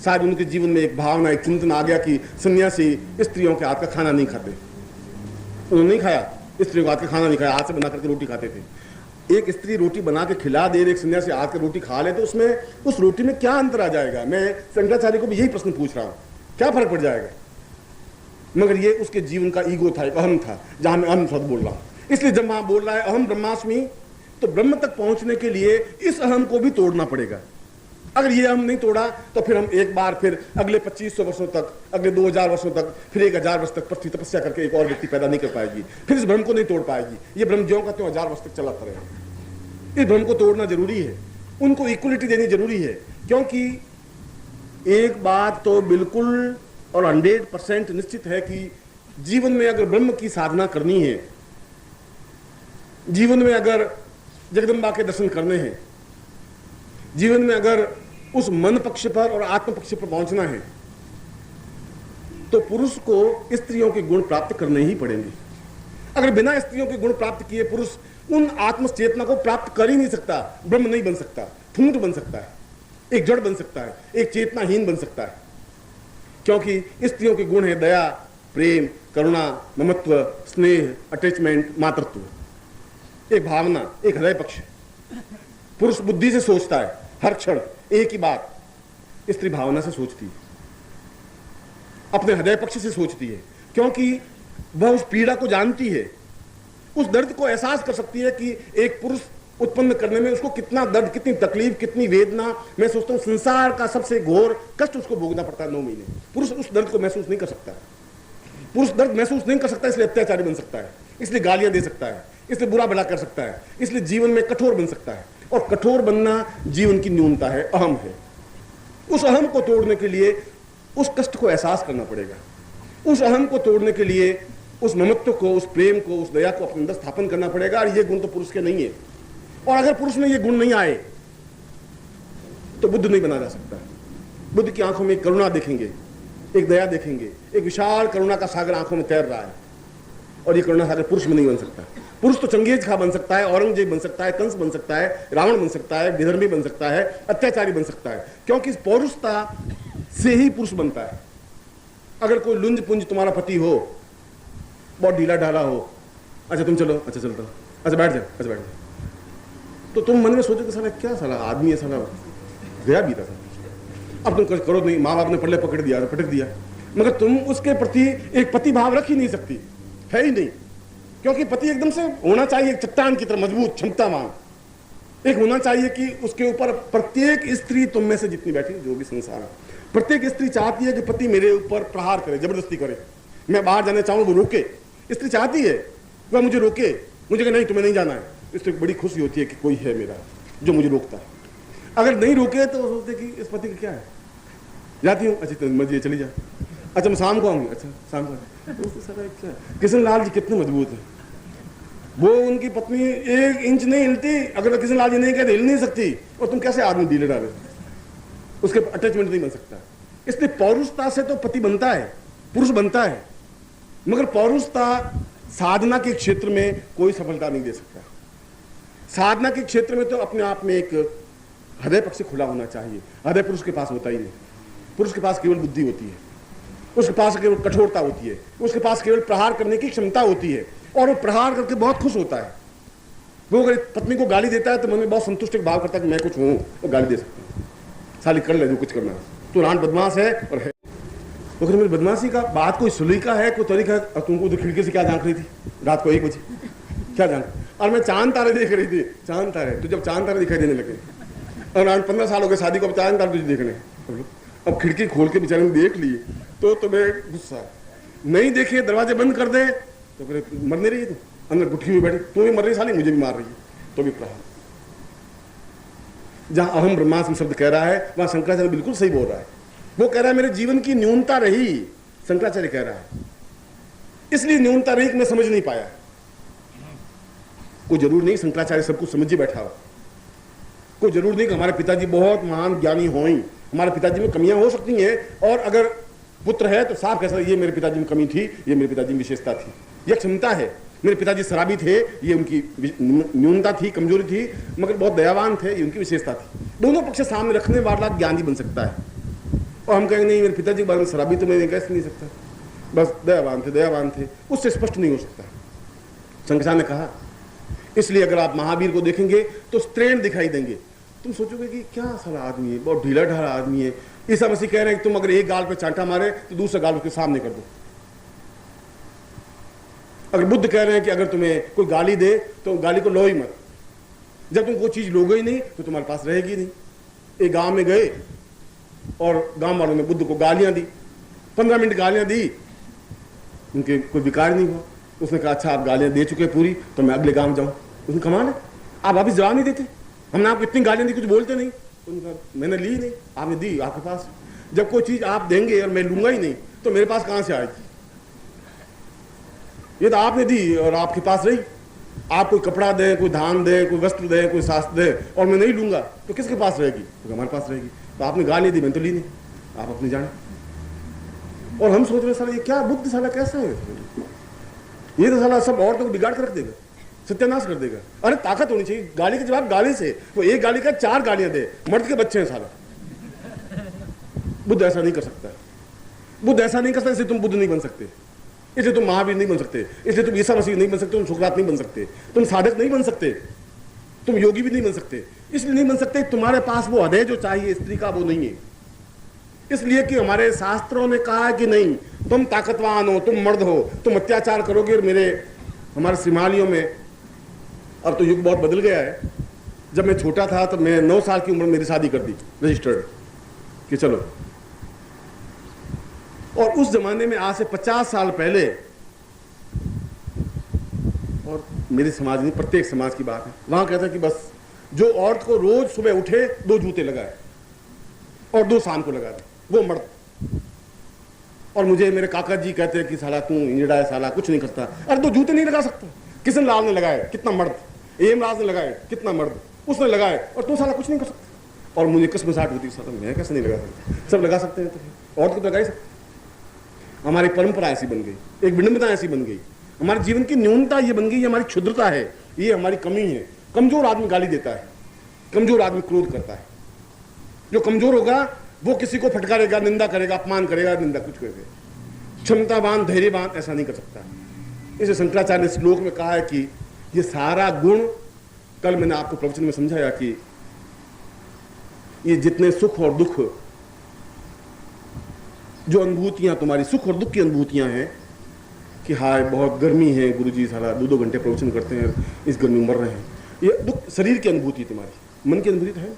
शायद उनके जीवन में एक भावना, एक चिंतन आ गया कि सन्यासी स्त्रियों के हाथ का खाना नहीं खाते। उन्होंने नहीं खाया, स्त्रियों के हाथ का खाना नहीं खाया, हाथ से बना करके रोटी खाते थे। एक स्त्री रोटी बना के खिला दे, एक सन्यासी हाथ की रोटी खा ले, तो उसमें, उस रोटी में क्या अंतर आ जाएगा? मैं शंकराचार्य को भी यही प्रश्न पूछ रहा हूं, क्या फर्क पड़ जाएगा? मगर ये उसके जीवन का ईगो था, एक अहम था, जहां मैं अहम शब्द बोल रहा हूं। इसलिए जब वहां बोल रहा है अहम ब्रह्मास्मि, तो ब्रह्म तक पहुंचने के लिए इस अहम को भी तोड़ना पड़ेगा। अगर ये हम नहीं तोड़ा तो फिर हम एक बार फिर अगले 2500 वर्षों तक, अगले 2000 वर्षों तक, फिर 1000 वर्ष तक पृथ्वी तपस्या करके एक और व्यक्ति पैदा नहीं कर पाएगी, फिर इस भ्रम को नहीं तोड़ पाएगी। ये भ्रम ज्यों का त्यों 1000 वर्ष तक चलाता रहेगा। इस भ्रम को तोड़ना जरूरी है, उनको इक्वलिटी देनी जरूरी है, क्योंकि एक बात तो बिल्कुल और 100% निश्चित है कि जीवन में अगर ब्रह्म की साधना करनी है, जीवन में अगर जगदम्बा के दर्शन करने हैं, जीवन में अगर उस मन पक्ष पर और आत्म पक्ष पर पहुंचना है, तो पुरुष को स्त्रियों के गुण प्राप्त करने ही पड़ेंगे। अगर बिना स्त्रियों के गुण प्राप्त किए पुरुष उन आत्म चेतना को प्राप्त कर ही नहीं सकता, ब्रह्म नहीं बन सकता, फूंट बन सकता है, एक जड़ बन सकता है, एक चेतनाहीन बन सकता है। क्योंकि स्त्रियों के गुण है दया, प्रेम, करुणा, ममत्व, स्नेह, अटैचमेंट, मातृत्व, एक भावना, एक हृदय पक्ष। पुरुष बुद्धि से सोचता है हर क्षण एक ही बात, स्त्री भावना से सोचती है, अपने हृदय पक्ष से सोचती है, क्योंकि वह उस पीड़ा को जानती है, उस दर्द को एहसास कर सकती है कि एक पुरुष उत्पन्न करने में उसको कितना दर्द, कितनी तकलीफ, कितनी वेदना। मैं सोचता हूं संसार का सबसे घोर कष्ट उसको भोगना पड़ता है 9 महीने। पुरुष उस दर्द को महसूस नहीं कर सकता, पुरुष दर्द महसूस नहीं कर सकता, इसलिए अत्याचारी बन सकता है, इसलिए गालियां दे सकता है, इसलिए बुरा भला कर सकता है, इसलिए जीवन में कठोर बन सकता है। और कठोर बनना जीवन की न्यूनता है, अहम है। उस अहम को तोड़ने के लिए उस कष्ट को एहसास करना पड़ेगा, उस अहम को तोड़ने के लिए उस ममत्व को, उस प्रेम को, उस दया को अपने अंदर स्थापन करना पड़ेगा। और ये गुण तो पुरुष के नहीं है, और अगर पुरुष में ये गुण नहीं आए तो बुद्ध नहीं बना जा सकता। बुद्ध की आंखों में एक करुणा देखेंगे, एक दया देखेंगे, एक विशाल करुणा का सागर आंखों में तैर रहा है, और ये करुणा सागर पुरुष में नहीं बन सकता। पुरुष तो चंगेज खा बन सकता है, औरंगजेब बन सकता है, कंस बन सकता है, रावण बन सकता है, विधर्मी बन सकता है, अत्याचारी बन सकता है, क्योंकि इस पौरुषता से ही पुरुष बनता है। अगर कोई लुंज पुंज तुम्हारा पति हो, बहुत ढीला ढाला हो, अच्छा तुम चलो, अच्छा चलता, अच्छा बैठ जाओ, अच्छा बैठ जाओ, तो तुम मन में सोचो कि साला क्या साला आदमी है, साला गया बीता था, अब तुम करो नहीं, माँ बाप ने पल्ले पकड़ दिया, पटक दिया, मगर तुम उसके प्रति एक पति भाव रख ही नहीं सकती, है ही नहीं। क्योंकि पति एकदम से होना चाहिए एक चट्टान की तरह मजबूत, क्षमतावान, एक होना चाहिए कि उसके ऊपर प्रत्येक स्त्री, तुम में से जितनी बैठी जो भी संसार है, प्रत्येक स्त्री चाहती है कि पति मेरे ऊपर प्रहार करे, जबरदस्ती करे, मैं बाहर जाना चाहूँ वो रोके। स्त्री चाहती है वह मुझे रोके, मुझे कहे नहीं तुम्हें नहीं जाना है, इससे बड़ी खुशी होती है कि कोई है मेरा जो मुझे रोकता है। अगर नहीं रोके तो सोचते कि इस पति का क्या है, जाती हूँ, अच्छा मर्जी चली जा, अच्छा मैं शाम को आऊँगी, अच्छा शाम को। क्या किशन लाल जी कितने मजबूत है, वो उनकी पत्नी 1 इंच नहीं हिलती, अगर किशन लाल जी नहीं कहते हिल नहीं सकती, और तुम कैसे आदमी ढीले डाले, उसके अटैचमेंट नहीं बन सकता। इसलिए पौरुषता से तो पति बनता है, पुरुष बनता है, मगर पौरुषता साधना के क्षेत्र में कोई सफलता नहीं दे सकता। साधना के क्षेत्र में तो अपने आप में एक हृदय पक्ष खुला होना चाहिए। हृदय पुरुष के पास होता ही नहीं, पुरुष के पास केवल बुद्धि होती है, उसके पास केवल कठोरता होती है, उसके पास केवल प्रहार करने की क्षमता होती है, और वो प्रहार करके बहुत खुश होता है। वो अगर पत्नी को गाली देता है तो मन में बहुत संतुष्ट भाव करता है कि मैं कुछ हूँ तो गाली दे सकता हूँ, साली कर ले जो कुछ करना है, तो रान बदमाश है और है। तो मेरी बदमाशी का बात कोई सलीका है, कोई तरीका है। और तुमको उधर खिड़की से क्या झांक रही थी रात को 1 बजे, क्या झांक, और मैं चांद तारे देख रही थी, चांद तारे, तो जब चांद तारे दिखाई देने लगे, और 15 साल हो गए शादी को, अब चांद तारे तुझे देखने, अब खिड़की खोल के बेचारे ने देख लिए तो तुम्हें गुस्सा, नहीं देखे दरवाजे बंद कर दे तो फिर मर नहीं रही, तू अंदर गुटकी में बैठी, तू भी मर रही साली, मुझे भी मार रही है, तो भी प्रहार। जहां अहम ब्रह्मास्म शब्द कह रहा है वहां शंकराचार्य बिल्कुल सही बोल रहा है। वो कह रहा है मेरे जीवन की न्यूनता रही, शंकराचार्य कह रहा है, इसलिए न्यूनता रही कि मैं समझ नहीं पाया। कोई जरूर नहीं शंकराचार्य सब कुछ समझ ही बैठा हो, कोई जरूर नहीं कि हमारे पिताजी बहुत महान ज्ञानी हो, हमारे पिताजी में कमियां हो सकती हैं, और अगर पुत्र है तो साफ कह सकता ये मेरे पिताजी में कमी थी, ये मेरे पिताजी में विशेषता थी, यह क्षमता है। मेरे पिताजी शराबी थे, ये उनकी न्यूनता थी, कमजोरी थी, मगर बहुत दयावान थे, ये उनकी विशेषता थी। दोनों पक्ष सामने रखने वाला ज्ञानी बन सकता है। और हम कहेंगे नहीं मेरे पिताजी के बारे में शराबी तो मैं कह नहीं सकता, बस दयावान थे, उससे स्पष्ट नहीं हो सकता। शंकराचार्य ने कहा इसलिए अगर आप महावीर को देखेंगे तो स्त्रीण दिखाई देंगे, तुम सोचोगे कि क्या साला आदमी है, बहुत ढीला ढाला आदमी है। ईसा मसीह कह रहे हैं कि तुम अगर एक गाल पे चांटा मारे तो दूसरा गाल उसके सामने कर दो। अगर बुद्ध कह रहे हैं कि अगर तुम्हें कोई गाली दे तो गाली को लो ही मत, जब तुम कोई चीज लोगे ही नहीं तो तुम्हारे पास रहेगी नहीं। एक गांव में गए और गांव वालों ने बुद्ध को गालियां दी, 15 मिनट गालियां दी, उनके कोई विकार नहीं हुआ। उसने कहा अच्छा आप गालियां दे चुके पूरी, तो मैं अगले गांव जाऊं। उसने कमाल है, आप अभी जवाब नहीं देते, हमने आपको इतनी गालियां दी कुछ बोलते नहीं। उन्होंने कहा मैंने ली नहीं, आपने दी, आपके पास। जब कोई चीज आप देंगे और मैं लूंगा ही नहीं तो मेरे पास कहां से आएगी? ये तो आपने दी और आपके पास रही। आप कोई कपड़ा दें, कोई धान दें, कोई वस्त्र दें, कोई शास्त्र दें और मैं नहीं लूंगा तो किसके पास रहेगी? तो हमारे पास रहेगी। तो आपने गाली दी, मैंने तो ली नहीं, आप अपनी जाने। और हम सोच रहे साला ये क्या बुद्ध साला कैसा है, ये तो साला सब औरतों को बिगाड़ कर रख देगा, सत्यानाश कर देगा। अरे ताकत होनी चाहिए, गाली के जवाब गाली से। वो एक गाली का 4 गालियां दे, मर्द के बच्चे हैं साला। बुद्ध ऐसा नहीं कर सकता, बुद्ध ऐसा नहीं कर सकता। इसलिए तुम बुद्ध नहीं बन सकते, इसलिए तुम महावीर नहीं बन सकते, इसलिए तुम ईसा मसीह नहीं बन सकते, तुम सुकरात नहीं बन सकते, तुम साधक नहीं बन सकते, तुम योगी भी नहीं बन सकते। इसलिए नहीं बन सकते तुम्हारे पास वो हृदय जो चाहिए स्त्री का वो नहीं है। इसलिए कि हमारे शास्त्रों ने कहा है कि नहीं, तुम ताकतवान हो, तुम मर्द हो, तुम अत्याचार करोगे। और हमारे श्रीमालियों में अब तो युग बहुत बदल गया है। जब मैं छोटा था तब मैं 9 साल की उम्र में मेरी शादी कर दी, रजिस्टर्ड कि चलो। और उस जमाने में आज से 50 साल पहले, और मेरे समाज नहीं प्रत्येक समाज की बात है, वहां कहता है कि बस जो औरत को रोज सुबह उठे 2 जूते लगाए और 2 शाम को लगा दे, वो मर्द। और मुझे मेरे काका जी कहते हैं कि साला तू इंजड़ा है, साला कुछ नहीं करता। अरे 2 जूते नहीं लगा सकता, किशन लाल ने लगाए, कितना मर्द, एमराज ने लगाए, कितना मर्द, उसने लगाए, और तू साला कुछ नहीं कर सकता। और मुझे कसमसाहट होती, साला मैं कैसे नहीं लगा सकता, सब लगा सकते हैं, तो औरत को लगा ही सकते। हमारी परंपरा ऐसी बन गई, एक विडंबना ऐसी बन गई, हमारे जीवन की न्यूनता ये बन गई, हमारी क्षुद्रता है, ये हमारी कमी है। कमजोर आदमी गाली देता है, कमजोर आदमी क्रोध करता है। जो कमजोर होगा वो किसी को फटकारेगा, निंदा करेगा, अपमान करेगा, निंदा कुछ करेगा। क्षमतावान, धैर्यवान ऐसा नहीं कर सकता। इसे शंकराचार्य ने श्लोक में कहा है कि ये सारा गुण, कल मैंने आपको प्रवचन में समझाया कि ये जितने सुख और दुख, जो अनुभूतियां तुम्हारी सुख और दुख की अनुभूतियां हैं कि हाय बहुत गर्मी है, गुरुजी सारा 2-2 घंटे प्रवचन करते हैं, इस गर्मी में मर रहे हैं, ये दुख शरीर की अनुभूति तुम्हारी, मन की अनुभूति तो है।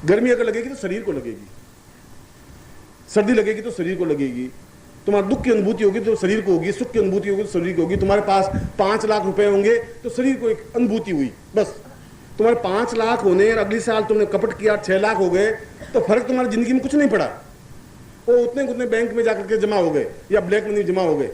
गर्मी अगर लगेगी तो शरीर को लगेगी, सर्दी लगेगी तो शरीर को लगेगी। तुम्हारा दुख की अनुभूति होगी तो शरीर को होगी, सुख की अनुभूति होगी तो शरीर को होगी। तुम्हारे पास 5 लाख रुपए होंगे तो शरीर को एक अनुभूति हुई, बस। तुम्हारे 5 लाख होने और अगले साल तुमने कपट किया 6 लाख हो गए तो फर्क तुम्हारी जिंदगी में कुछ नहीं पड़ा। वो उतने बैंक में जाकर के जमा हो गए या ब्लैक मनी जमा हो गए।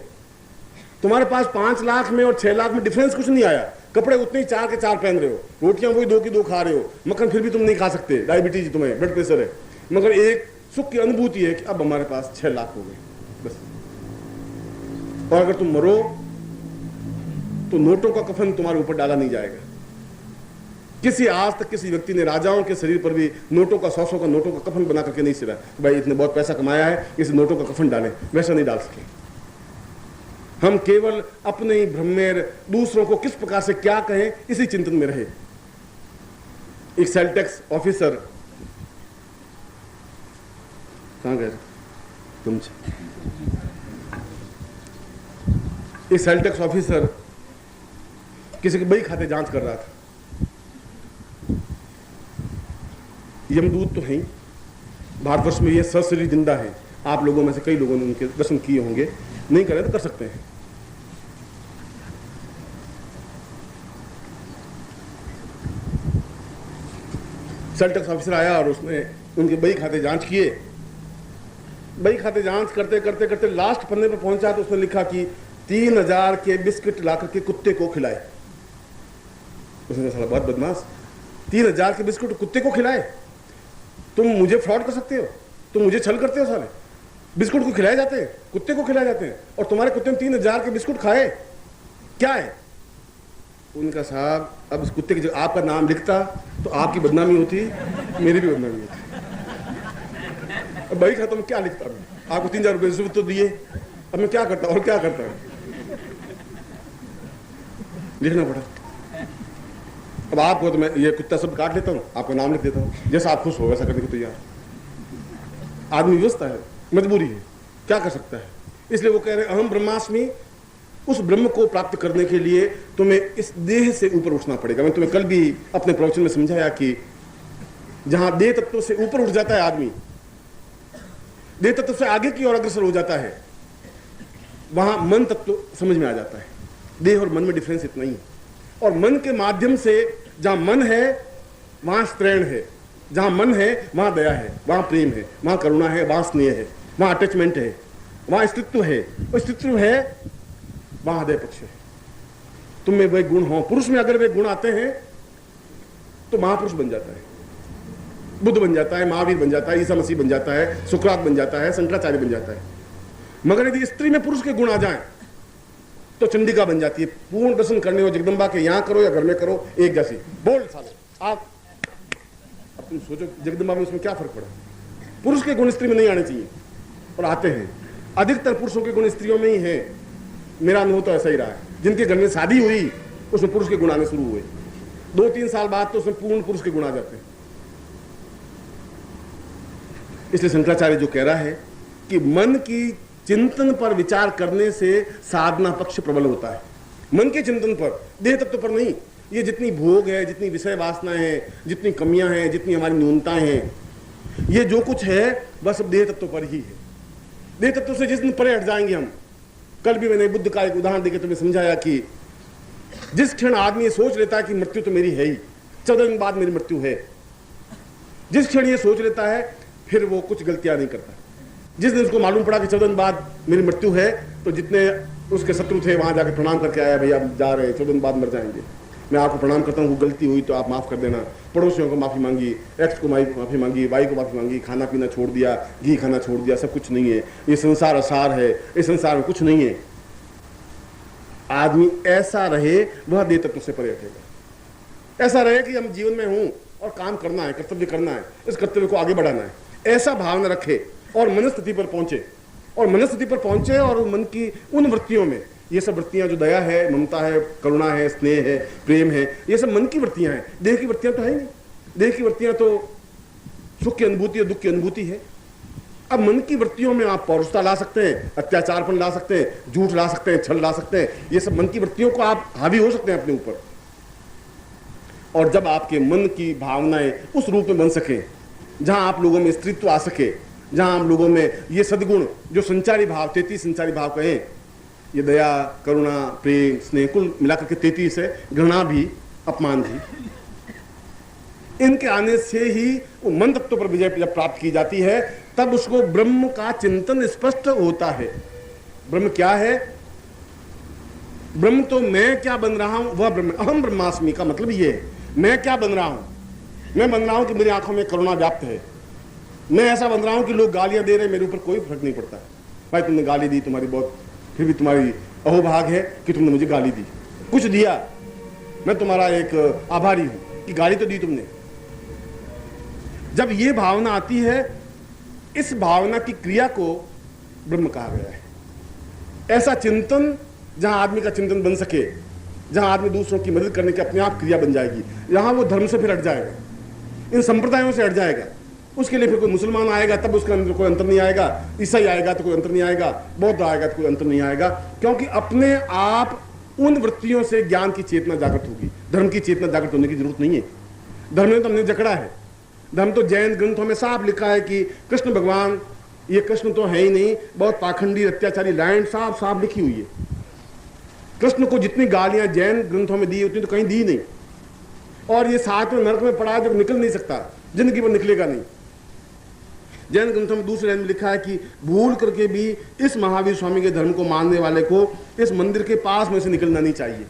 तुम्हारे पास 5 लाख में और 6 लाख में डिफरेंस कुछ नहीं आया। कपड़े उतने ही 4 के 4 पहन रहे हो, रोटियां वही 2 की 2 खा रहे हो, मक्खन फिर भी तुम नहीं खा सकते, डायबिटीज तुम्हें, ब्लड प्रेशर है, मगर एक सुख की अनुभूति है कि अब हमारे पास 6 लाख हो गए, बस। और अगर तुम मरो तो नोटों का कफन तुम्हारे ऊपर डाला नहीं जाएगा। किसी आज तक किसी व्यक्ति ने राजाओं के शरीर पर भी नोटों का 100 का नोटों का कफन बना करके नहीं सिरा, भाई इतने बहुत पैसा कमाया है इस नोटों का कफन डालें, वैसा नहीं डाल सके। हम केवल अपने ही भ्रम में दूसरों को किस प्रकार से क्या कहें इसी चिंतन में रहे। एक सेल टैक्स ऑफिसर, कहां गए तुम? एक सेल टैक्स ऑफिसर किसी के बही खाते जांच कर रहा था। यमदूत तो हैं, भारतवर्ष में ये सशरीर जिंदा है। आप लोगों में से कई लोगों ने उनके दर्शन किए होंगे, नहीं करें तो कर सकते हैं। सेल टैक्स ऑफिसर आया और उसने उनके बही खाते जांच किए। बही खाते जांच करते करते करते लास्ट पन्ने पर पहुंचा तो उसने लिखा कि 3000 के बिस्किट लाकर के कुत्ते को खिलाए। उसने कहा बहुत बदमाश, 3000 के बिस्कुट कुत्ते को खिलाए? तुम मुझे फ्रॉड कर सकते हो, तुम मुझे छल करते हो साले। बिस्कुट को खिलाए जाते हैं, कुत्ते को खिलाए जाते हैं, और तुम्हारे कुत्ते ने 3000 के बिस्कुट खाए, क्या है? उनका साहब अब इस कुत्ते की जगह आपका नाम लिखता तो आपकी बदनामी होती, मेरी भी बदनामी होती। अब भाई खाता मैं क्या लिखता, मैं आपको 3000 रुपये रिश्वत तो दिए, अब मैं क्या करता और क्या करता है, लिखना पड़ा। अब आपको तो मैं ये कुत्ता सब काट लेता हूँ, आपका नाम लिख देता हूँ, जैसा आप खुश हो वैसा करने को तैयार। आदमी व्यवस्था है, मजबूरी है, क्या कर सकता है। इसलिए वो कह रहे अहम ब्रह्मास्मि, उस ब्रह्म को प्राप्त करने के लिए तुम्हें इस देह से ऊपर उठना पड़ेगा। मैं तुम्हें कल भी अपने प्रवचन में समझाया कि जहां देह तत्व से ऊपर उठ जाता है आदमी, देह तत्व से आगे की ओर अग्रसर हो जाता है, वहां मन तत्व समझ में आ जाता है। देह और मन में डिफरेंस इतना ही है। और मन के माध्यम से, जहां मन है वहां स्त्रैण है, जहां मन है वहां दया है, वहां प्रेम है, वहां करुणा है, वहां स्नेह है, वहां अटैचमेंट है, वहां अस्तित्व है। अस्तित्व है वहां हृदय पक्ष है। तुम में वे गुण हो, पुरुष में अगर वे गुण आते हैं तो महापुरुष बन जाता है, बुद्ध बन जाता है, महावीर बन जाता है, ईसा मसीह बन जाता है, सुकरात बन जाता है, शंकराचार्य बन जाता है। मगर यदि स्त्री में पुरुष के गुण आ जाएं तो चंडिका बन जाती है। पूर्ण दर्शन करने हो जगदम्बा के, यहां करो या घर में करो, एक जैसी। बोल साले आप, अब तुम सोचो जगदम्बा में उसमें क्या फर्क पड़ा। पुरुष के गुण स्त्री में नहीं आने चाहिए और आते हैं। अधिकतर पुरुषों के गुण स्त्रियों में ही है। मेरा अनुभव तो ऐसा ही रहा है। जिनके घर में शादी हुई उसमें पुरुष के गुण आने शुरू हुए, 2-3 साल बाद तो उसमें पूर्ण पुरुष के गुण आ जाते हैं। इसलिए शंकराचार्य जो कह रहा है कि मन की चिंतन पर विचार करने से साधना पक्ष प्रबल होता है। मन के चिंतन पर, देह तत्व पर नहीं। ये जितनी भोग है, जितनी विषय वासनाएं हैं, जितनी कमियां हैं, जितनी हमारी न्यूनताएं हैं, ये जो कुछ है वह सब देह तत्व पर ही है। देह तत्व से जिस दिन परे हट जाएंगे हम। कल भी मैंने बुद्ध का एक उदाहरण देकर तुम्हें समझाया कि जिस क्षण आदमी ये सोच लेता है कि मृत्यु तो मेरी है ही, 14 दिन बाद मेरी मृत्यु है, जिस क्षण ये सोच लेता है फिर वो कुछ गलतियां नहीं करता। जिस दिन उसको मालूम पड़ा कि 14 दिन बाद मेरी मृत्यु है तो जितने उसके शत्रु थे वहां जाकर प्रणाम करके आया, भैया आप जा रहे हैं, 14 दिन बाद मर जाएंगे, मैं आपको प्रणाम करता हूँ, गलती हुई तो आप माफ कर देना। पड़ोसियों को माफी मांगी, एक्स को माफी मांगी, वाई को माफी मांगी, खाना पीना छोड़ दिया, घी खाना छोड़ दिया, सब कुछ नहीं है, ये संसार असार है, इस संसार में कुछ नहीं है। आदमी ऐसा रहे वह देह तत्व से परे हटेगा। ऐसा रहे कि हम जीवन में हूं और काम करना है, कर्तव्य करना है, इस कर्तव्य को आगे बढ़ाना है, ऐसा भावना रखे और मनस्थिति पर पहुंचे। और मनस्थिति पर पहुंचे और मन की उन वृत्तियों में, ये सब वृत्तियां जो दया है, ममता है, करुणा है, स्नेह है, प्रेम है, ये सब मन की वृत्तियां हैं। देह की वृत्तियां तो है ही नहीं। देह की वृत्तियां तो सुख की अनुभूति और दुख की अनुभूति है। अब मन की वृत्तियों में आप पौरुषता ला सकते हैं, अत्याचारपन ला सकते हैं, झूठ ला सकते हैं, छल ला सकते हैं। ये सब मन की वृत्तियों को आप हावी हो सकते हैं अपने ऊपर। और जब आपके मन की भावनाएं उस रूप में बन सके जहां आप लोगों में स्त्रीत्व आ सके, जहां आप लोगों में ये सद्गुण जो संचारी भाव, 33 संचारी भाव कहें, ये दया, करुणा, प्रेम, स्नेह, कुल मिलाकर के 33 है, घृणा भी, अपमान भी, इनके आने से ही वो मन तत्व पर विजय जब प्राप्त की जाती है तब उसको ब्रह्म का चिंतन स्पष्ट होता है। ब्रह्म क्या है? ब्रह्म तो मैं क्या बन रहा हूं वह ब्रह्म। अहम ब्रह्मास्मि का मतलब ये है, मैं क्या बन रहा हूं? मैं बन रहा हूं कि मेरी आंखों में करुणा व्याप्त है। मैं ऐसा बन रहा हूं कि लोग गालियां दे रहे हैं, मेरे ऊपर कोई फर्क नहीं पड़ता। भाई तुमने गाली दी, तुम्हारी बहुत, फिर भी तुम्हारी अहोभाग है कि तुमने मुझे गाली दी, कुछ दिया, मैं तुम्हारा एक आभारी हूं कि गाली तो दी तुमने। जब ये भावना आती है, इस भावना की क्रिया को ब्रह्म कहा गया है। ऐसा चिंतन जहां आदमी का चिंतन बन सके, जहां आदमी दूसरों की मदद करने की अपने आप क्रिया बन जाएगी, यहां वो धर्म से फिर हट जाएगा, इन संप्रदायों से हट जाएगा। उसके लिए फिर कोई मुसलमान आएगा तब उसके अंदर कोई अंतर नहीं आएगा, ईसाई आएगा तो कोई अंतर नहीं आएगा, बौद्ध आएगा तो कोई अंतर नहीं आएगा, क्योंकि अपने आप उन वृत्तियों से ज्ञान की चेतना जागृत होगी। धर्म की चेतना जागृत होने की जरूरत नहीं है। धर्म ने तो हमने जकड़ा है। धर्म तो जैन ग्रंथों में साफ लिखा है कि कृष्ण भगवान, ये कृष्ण तो है ही नहीं, बहुत पाखंडी अत्याचारी लाइन साफ साफ लिखी हुई है। कृष्ण को जितनी गालियां जैन ग्रंथों में दी उतनी तो कहीं दी नहीं। और ये साथ में नरक में पड़ा है, जब निकल नहीं सकता, जिंदगी में निकलेगा नहीं। जैन ग्रंथों में दूसरे लाइन में लिखा है कि भूल करके भी इस महावीर स्वामी के धर्म को मानने वाले को इस मंदिर के पास में से निकलना नहीं चाहिए।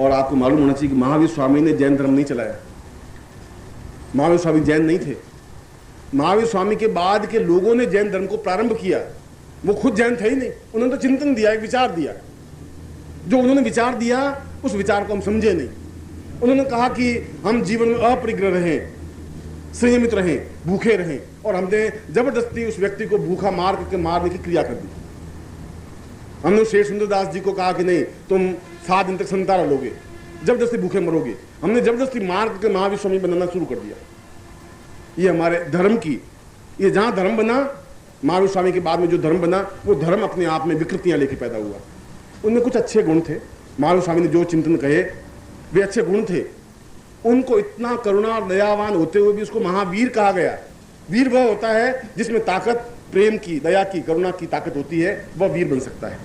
और आपको मालूम होना चाहिए कि महावीर स्वामी ने जैन धर्म नहीं चलाया। महावीर स्वामी जैन नहीं थे। महावीर स्वामी के बाद के लोगों ने जैन धर्म को प्रारंभ किया। वो खुद जैन थे ही नहीं, उन्होंने तो चिंतन दिया, एक विचार दिया। जो उन्होंने विचार दिया उस विचार को हम समझे नहीं। उन्होंने कहा कि हम जीवन में अपरिग्रह रहें, संयमित रहें, भूखे रहें, और हमने जबरदस्ती उस व्यक्ति को भूखा मार करके मारने की क्रिया कर दी। हमने शेर सुंदरदास जी को कहा कि नहीं, तुम 7 दिन तक संतारा लोगे, जबरदस्ती भूखे मरोगे। हमने जबरदस्ती मार करके महावीर स्वामी बनाना शुरू कर दिया। ये हमारे धर्म की, ये जहां धर्म बना, महावीर स्वामी के बाद में जो धर्म बना, वो धर्म अपने आप में विकृतियां लेके पैदा हुआ। उनमें कुछ अच्छे गुण थे। महावीर स्वामी ने जो चिंतन कहे वे अच्छे गुण थे, उनको इतना करुणा और दयावान होते हुए भी उसको महावीर कहा गया। वीर वह होता है जिसमें ताकत प्रेम की, दया की, करुणा की ताकत होती है, वह वीर बन सकता है।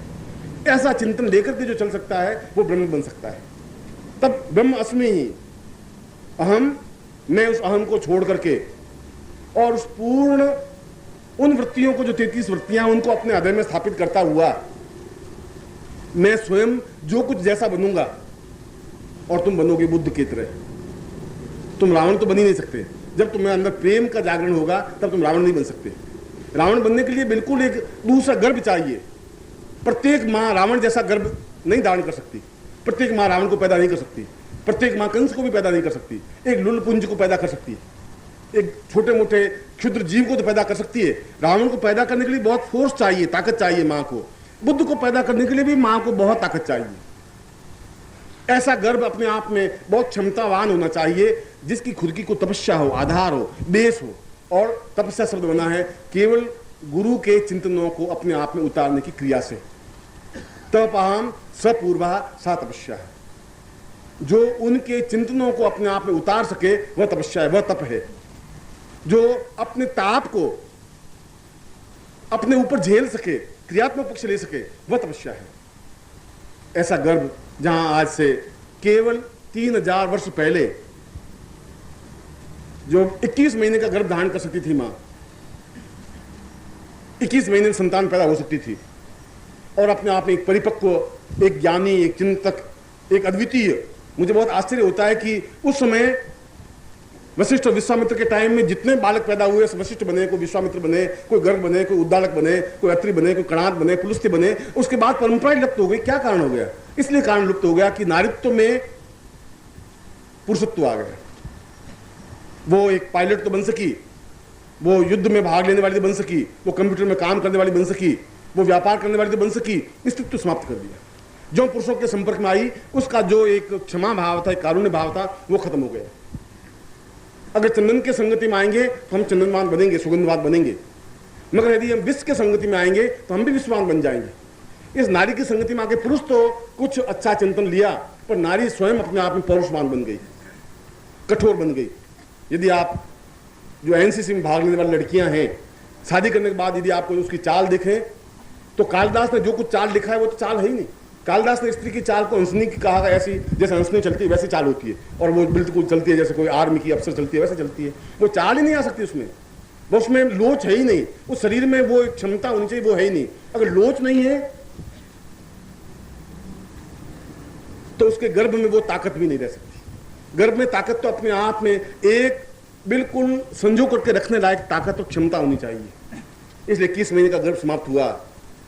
ऐसा चिंतन लेकर के जो चल सकता है वो ब्रह्म बन सकता है। तब ब्रह्म अस्मि ही अहम, मैं उस अहम को छोड़ करके और उस पूर्ण उन वृत्तियों को जो 33 वृत्तियां उनको अपने हृदय में स्थापित करता हुआ मैं स्वयं जो कुछ जैसा बनूंगा और तुम बनोगे बुद्ध की तरह। तुम रावण तो बन ही नहीं सकते। जब तुम्हें अंदर प्रेम का जागरण होगा तब तुम रावण नहीं बन सकते। रावण बनने के लिए बिल्कुल एक दूसरा गर्भ चाहिए। प्रत्येक माँ रावण जैसा गर्भ नहीं धारण कर सकती, प्रत्येक माँ रावण को पैदा नहीं कर सकती, प्रत्येक माँ कंस को भी पैदा नहीं कर सकती। एक लुलपुंज को पैदा कर सकती है, एक छोटे मोटे क्षुद्र जीव को तो पैदा कर सकती है। रावण को पैदा करने के लिए बहुत फोर्स चाहिए, ताकत चाहिए माँ को। बुद्ध को पैदा करने के लिए भी माँ को बहुत ताकत चाहिए। ऐसा गर्भ अपने आप में बहुत क्षमतावान होना चाहिए, जिसकी खुद की कोई तपस्या हो, आधार हो, बेस हो। और तपस्या शब्द बना है केवल गुरु के चिंतनों को अपने आप में उतारने की क्रिया से। तपहम सपूर्वा सा तपस्या है। जो उनके चिंतनों को अपने आप में उतार सके वह तपस्या है, वह तप है। जो अपने ताप को अपने ऊपर झेल सके, क्रियात्मक पक्ष ले सके, वह तपस्या है। ऐसा गर्भ जहां आज से केवल 3000 वर्ष पहले जो 21 महीने का गर्भ धारण कर सकती थी मां, 21 महीने में संतान पैदा हो सकती थी और अपने आप में एक परिपक्व, एक ज्ञानी, एक चिंतक, एक अद्वितीय। मुझे बहुत आश्चर्य होता है कि उस समय वशिष्ठ और विश्वामित्र के टाइम में जितने बालक पैदा हुए, वशिष्ठ बने, कोई विश्वामित्र बने, कोई गर्ग बने, कोई उद्दालक बने, कोई अत्रि बने, कोई कणाद बने, पुलस्त्य बने, उसके बाद परंपरा लुप्त हो गई। क्या कारण हो गया? इसलिए कारण लुप्त हो गया कि नारीत्व में पुरुषत्व आ गया। वो एक पायलट तो बन सकी, वो युद्ध में भाग लेने वाली तो बन सकी, वो कंप्यूटर में काम करने वाली बन सकी, वो व्यापार करने वाली तो बन सकी, स्थित्व समाप्त कर दिया। जो पुरुषों के संपर्क में आई उसका जो एक क्षमा भाव था, एक कारुण्य भाव था, वो खत्म हो गया। अगर चंदन के संगति में आएंगे तो हम चंदनवान बनेंगे, सुगंधवाद बनेंगे, मगर यदि हम विश्व के संगति में आएंगे तो हम भी विश्ववान बन जाएंगे। इस नारी की संगति में आके पुरुष तो कुछ अच्छा चिंतन लिया, पर नारी स्वयं अपने आप में पौरुषवान बन गई, कठोर बन गई। यदि आप जो एनसीसी में भाग लेने वाली लड़कियां हैं, शादी करने के बाद यदि आपको उसकी चाल देखें तो कालिदास ने जो कुछ चाल लिखा है वो तो चाल है ही नहीं। कालिदास ने स्त्री की चाल को हंसनी की कहा, ऐसी जैसे हंसनी चलती है वैसी चाल होती है, और वो बिल्कुल चलती है जैसे कोई आर्मी की अफसर चलती है वैसे चलती है। वो चाल ही नहीं आ सकती उसमें, वो उसमें लोच है ही नहीं। उस शरीर में वो एक क्षमता होनी चाहिए, वो है ही नहीं। अगर लोच नहीं है तो उसके गर्भ में वो ताकत भी नहीं रह सकती। गर्भ में ताकत तो अपने आप में एक बिल्कुल संजो करके रखने लायक ताकत और क्षमता होनी चाहिए। इसलिए 21 महीने का गर्भ समाप्त हुआ,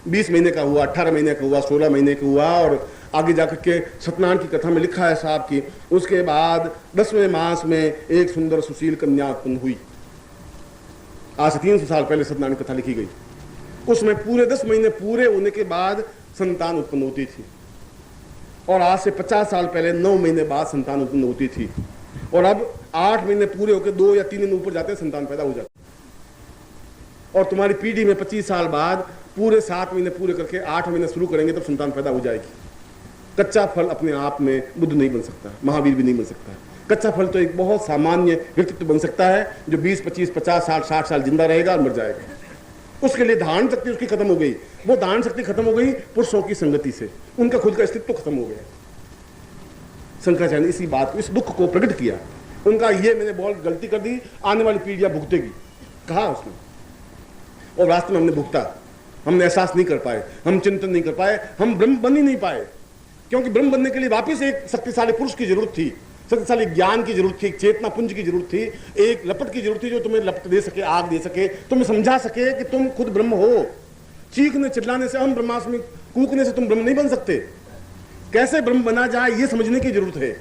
20 महीने का हुआ, 18 महीने का हुआ, 16 महीने का हुआ, और आगे जाकर के सत्यनारायण की कथा में लिखा है साहब की उसके बाद 10वें मास में एक सुंदर सुशील कन्या उत्पन्न हुई। आज से 300 साल पहले सत्यनारायण की कथा लिखी गई। उसमें पूरे 10 महीने पूरे होने के बाद संतान उत्पन्न होती थी, और आज से 50 साल पहले 9 महीने बाद संतान उत्पन्न होती थी, और अब 8 महीने पूरे होकर 2 या 3 दिन ऊपर जाते हैं संतान पैदा हो जाती। और तुम्हारी पीढ़ी में 25 साल बाद पूरे 7 महीने पूरे करके 8 महीने शुरू करेंगे तब संतान पैदा हो जाएगी। कच्चा फल अपने आप में बुद्ध नहीं बन सकता, महावीर भी नहीं बन सकता। कच्चा फल तो एक बहुत सामान्य व्यक्तित्व बन सकता है जो 20, 25, 50 साल 60 साल जिंदा रहेगा और मर जाएगा। उसके लिए धारण शक्ति उसकी खत्म हो गई। वो धारण शक्ति खत्म हो गई पुरुषों की संगति से, उनका खुद का अस्तित्व खत्म हो गया। शंकराचार्य ने इसी बात को, इस दुख को प्रकट किया। उनका ये मैंने बहुत गलती कर दी, आने वाली पीढ़ियां भुगतेगी, कहा उसने, और वास्तव में हमने भुगता। हमने एहसास नहीं कर पाए, हम चिंतन नहीं कर पाए, हम ब्रह्म बन ही नहीं पाए। क्योंकि ब्रह्म बनने के लिए वापिस एक शक्तिशाली पुरुष की जरूरत थी, शक्तिशाली ज्ञान की जरूरत थी, एक चेतना पुंज की जरूरत थी, एक लपट की जरूरत थी जो तुम्हें लपट दे सके, आग दे सके, तुम्हें समझा सके कि तुम खुद ब्रह्म हो। चीखने चिल्लाने से, हम ब्रह्मास्मि कूकने से तुम ब्रह्म नहीं बन सकते। कैसे ब्रह्म बना जाए ये समझने की जरूरत है।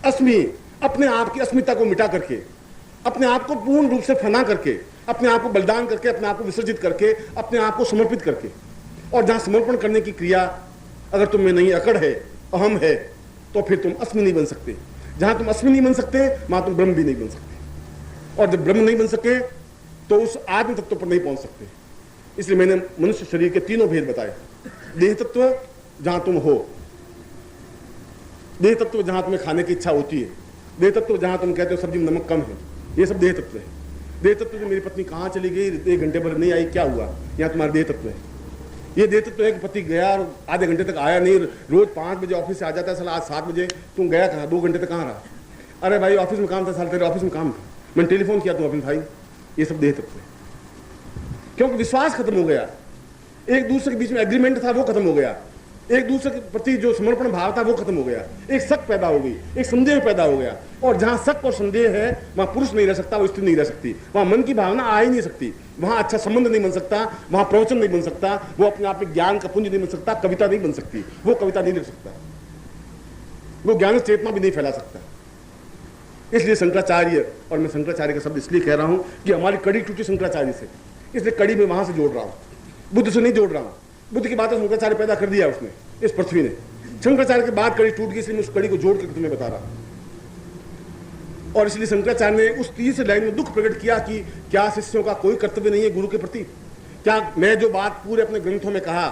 अस्मि, अपने आप की अस्मिता को मिटा करके, अपने आप को पूर्ण रूप से फना करके, अपने आप को बलिदान करके, अपने आप को विसर्जित करके, अपने आप को समर्पित करके। और जहां समर्पण करने की क्रिया अगर तुम में नहीं अकड़ है, अहम है, तो फिर तुम अस्मि नहीं बन सकते। जहां तुम अस्मि नहीं बन सकते वहां तुम ब्रह्म भी नहीं बन सकते, और जब ब्रह्म नहीं बन सके तो उस आत्म तत्व पर नहीं पहुंच सकते। इसलिए मैंने मनुष्य शरीर के तीनों भेद बताए। देह तत्व जहां तुम हो, देह तत्व जहां तुम्हें खाने की इच्छा होती है, देह तत्व जहां तुम कहते हो सब्जी में नमक कम है, ये सब देह तत्व है। देह तत्व जो मेरी पत्नी कहाँ चली गई, 1 घंटे भर नहीं आई, क्या हुआ, यहाँ तुम्हारा देह तत्व है। ये देह तत्व है कि पति गया और आधे घंटे तक आया नहीं, रोज 5 बजे ऑफिस से आ जाता है, साला आज 7 बजे, तुम गया कहाँ, 2 घंटे तक कहाँ रहा? अरे भाई ऑफिस में काम था, साल तेरे ऑफिस में काम था, मैंने टेलीफोन किया तुम ऑफिस भाई। ये सब देह तत्व है, क्योंकि विश्वास खत्म हो गया, एक दूसरे के बीच में एग्रीमेंट था वो खत्म हो गया, एक दूसरे के प्रति जो समर्पण भाव था वो खत्म हो गया, एक शक पैदा हो गई, एक संदेह पैदा हो गया। और जहां शक और संदेह है वहां पुरुष नहीं रह सकता, वो स्त्री नहीं रह सकती, वहां मन की भावना आ ही नहीं सकती, वहां अच्छा संबंध नहीं बन सकता, वहां प्रवचन नहीं बन सकता, वो अपने आप में ज्ञान का पुंज नहीं बन सकता, कविता नहीं बन सकती, वो कविता नहीं लिख सकता, वो ज्ञान चेतना भी नहीं फैला सकता। इसलिए शंकराचार्य, और मैं शंकराचार्य का शब्द इसलिए कह रहा हूं कि हमारी कड़ी टूटी शंकराचार्य से, इसलिए कड़ी में वहां से जोड़ रहा हूं, बुद्ध से नहीं जोड़ रहा हूं। बुद्ध की बातें शंकराचार्य पैदा कर दिया उसने, इस पृथ्वी ने। शंकराचार्य के बाद कड़ी टूट गई, इसलिए मैं उस कड़ी को जोड़ कर तुम्हें बता रहा हूं। और इसलिए शंकराचार्य ने उस 30 लाइन में दुख प्रकट किया कि क्या शिष्यों का कोई कर्तव्य नहीं है गुरु के प्रति? क्या मैं जो बात पूरे अपने ग्रंथों में कहा,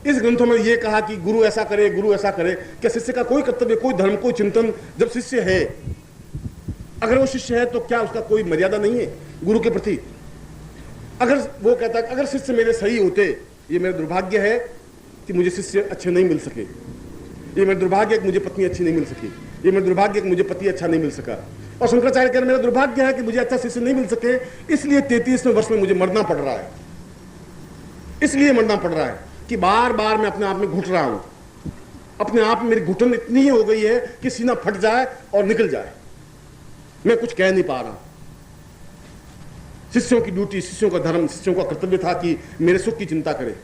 इस ग्रंथों में यह कहा कि गुरु ऐसा करे, गुरु ऐसा करे, क्या शिष्य का कोई कर्तव्य, कोई धर्म, कोई चिंतन, जब शिष्य है, अगर वो शिष्य है तो क्या उसका कोई मर्यादा नहीं है गुरु के प्रति? अगर वो कहता है अगर शिष्य मेरे सही होते, ये मेरा दुर्भाग्य है कि मुझे शिष्य अच्छे नहीं मिल सके, ये मेरा दुर्भाग्य है कि मुझे पत्नी अच्छी नहीं मिल सकी, ये मेरा दुर्भाग्य है कि मुझे पति अच्छा नहीं मिल सका। और शंकराचार्य कह रहे मेरा दुर्भाग्य है कि मुझे अच्छा शिष्य नहीं मिल सके, इसलिए 33वें वर्ष में मुझे मरना पड़ रहा है, इसलिए मरना पड़ रहा है कि बार बार मैं अपने आप में घुट रहा हूं, अपने आप में मेरी घुटन इतनी ही हो गई है कि सीना फट जाए और निकल जाए, मैं कुछ कह नहीं पा रहा। शिष्यों की ड्यूटी, शिष्यों का धर्म, शिष्यों का कर्तव्य था कि मेरे सुख की चिंता करे।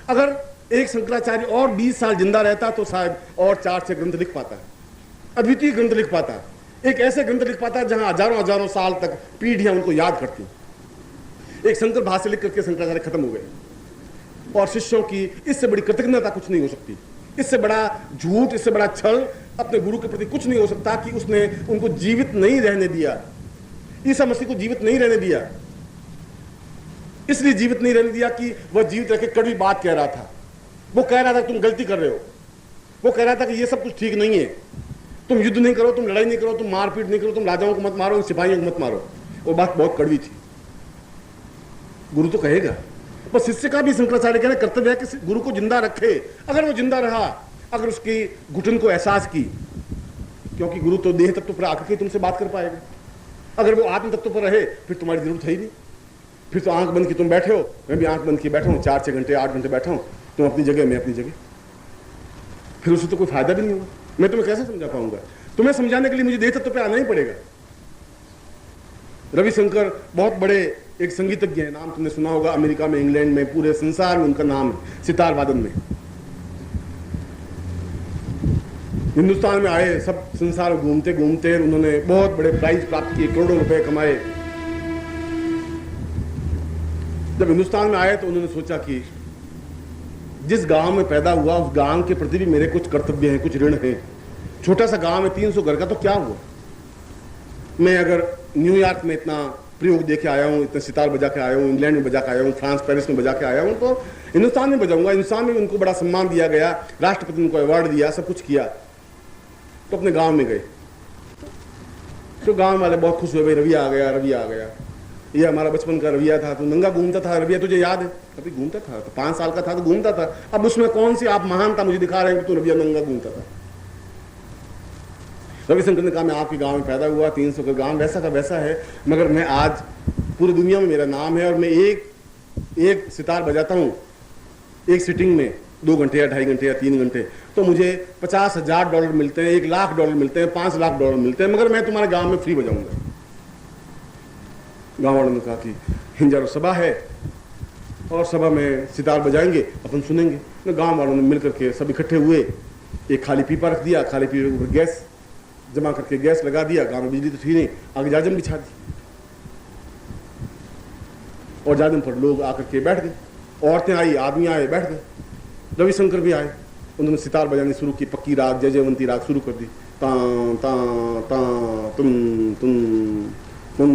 अगर एक शंकराचार्य और 20 साल जिंदा रहता तो शायद और 4-6 ग्रंथ लिख पाता है, अद्वितीय ग्रंथ लिख पाता है, एक ऐसे ग्रंथ लिख पाता है जहां हजारों हजारों साल तक पीढ़ियां उनको याद करती। एक शंकर भाष्य लिख करके शंकराचार्य खत्म हो गए। और शिष्यों की इससे बड़ी कृतज्ञता कुछ नहीं हो सकती, इससे बड़ा झूठ, इससे बड़ा छल अपने गुरु के प्रति कुछ नहीं हो सकता कि उसने उनको जीवित नहीं रहने दिया, ईसा मसीह को जीवित नहीं रहने दिया। इसलिए जीवित नहीं रहने दिया कि वह जीवित रह के कड़वी बात कह रहा था। वो कह रहा था तुम गलती कर रहे हो, वो कह रहा था कि ये सब कुछ ठीक नहीं है, तुम युद्ध नहीं करो, तुम लड़ाई नहीं करो, तुम मारपीट नहीं करो, तुम राजाओं को मत मारो, सिपाहियों को मत मारो। वो बात बहुत कड़वी थी। गुरु तो कहेगा, बस शिष्य का भी शंकराचार्य कहना कर्तव्य है कि गुरु को जिंदा रखे। अगर वो जिंदा रहा, अगर उसकी घुटन को एहसास की, क्योंकि गुरु तो देह तत्व पर आकर के तुमसे बात कर पाएगा, अगर वो आत्म तत्व पर रहे फिर तुम्हारी जरूरत है ही नहीं। फिर तो आंख बंद की तुम बैठे हो, मैं भी आंख बंद की बैठा हूँ, 4-6 घंटे 8 घंटे बैठा हूँ, तुम अपनी जगह, मैं अपनी जगह, फिर उससे तो कोई फायदा भी नहीं होगा। मैं तुम्हें कैसे समझा पाऊंगा? तुम्हें समझाने के लिए मुझे देह तत्व पे आना ही पड़ेगा। रविशंकर बहुत बड़े एक संगीतज्ञ है, नाम तुमने सुना होगा, अमेरिका में, इंग्लैंड में, पूरे संसार में उनका नाम है, सितार वादन में। हिंदुस्तान में आए, सब संसार घूमते घूमते उन्होंने बहुत बड़े प्राइज प्राप्त किए, करोड़ों रुपए कमाए। जब हिंदुस्तान में आए तो उन्होंने सोचा कि जिस गांव में पैदा हुआ उस गांव के प्रति भी मेरे कुछ कर्तव्य हैं, कुछ ऋण हैं। छोटा सा गांव है, 300 घर का, तो क्या हुआ? मैं अगर न्यूयॉर्क में इतना प्रयोग देके आया हूँ, इतने सितार बजा के आया हूँ, इंग्लैंड में बजा के आया हूँ, फ्रांस पेरिस में बजा के आया हूँ, तो हिंदुस्तान में बजाऊंगा। हिंदुस्तान में उनको बड़ा सम्मान दिया गया, राष्ट्रपति ने उनको अवार्ड दिया, सब कुछ किया। तो अपने गांव में गए तो गांव वाले बहुत खुश हुए, भाई रविया आ गया, रविया आ गया, ये हमारा बचपन का रविया था, तू नंगा घूमता था, रविया तुझे याद है? अभी घूमता था, तो 5 साल का था तो घूमता था। अब उसमें कौन सी आप महानता मुझे दिखा रहे हैं कि तू रविया नंगा घूमता था? रविशंकर ने कहा मैं आपके गांव में पैदा हुआ, 300 का गांव, वैसा का वैसा है, मगर मैं आज पूरी दुनिया में मेरा नाम है और मैं एक सितार बजाता हूँ एक सिटिंग में 2 घंटे या 2.5 घंटे या 3 घंटे, तो मुझे $50,000 मिलते हैं, $1,00,000 मिलते हैं, $5,00,000 मिलते हैं, मगर मैं तुम्हारे गांव में फ्री बजाऊंगा। गांव वालों ने कहा कि हिंजारो सभा है और सभा में सितार बजाएंगे, अपन सुनेंगे। तो गांव वालों ने मिलकर के सब इकट्ठे हुए, एक खाली पीपा रख दिया, खाली पीपे के ऊपर गैस जमा करके गैस लगा दिया, गांव में बिजली तो थी नहीं, आगे जाजम बिछा दी और जाजम पर लोग आकर के बैठ गए, औरतें आई, आदमी आए, बैठ गए। रविशंकर भी आए, उन्होंने सितार बजानी शुरू की, पक्की राग, जय जयवंती राग शुरू कर दी, ता ता ता तुम तुम तुम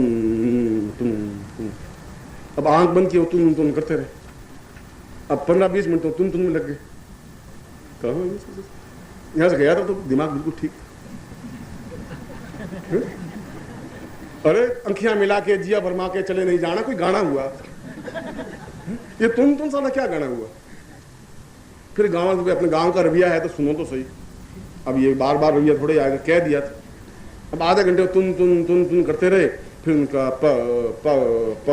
तुम तुम। अब आंख बंद की, तुम करते रहे। अब 15-20 मिनट तो तुम में लग गए। यहाँ से गया था तो दिमाग बिल्कुल ठीक। अरे अंखियां मिला के जिया भरमा के चले नहीं जाना कोई गाना हुआ? ये तुम साला क्या गाना हुआ? फिर गाँव अपने गांव का रवैया है तो सुनो तो सही। अब ये बार बार रवैया थोड़े आएगा, कह दिया था। अब आधे घंटे तुन करते रहे, फिर उनका प प प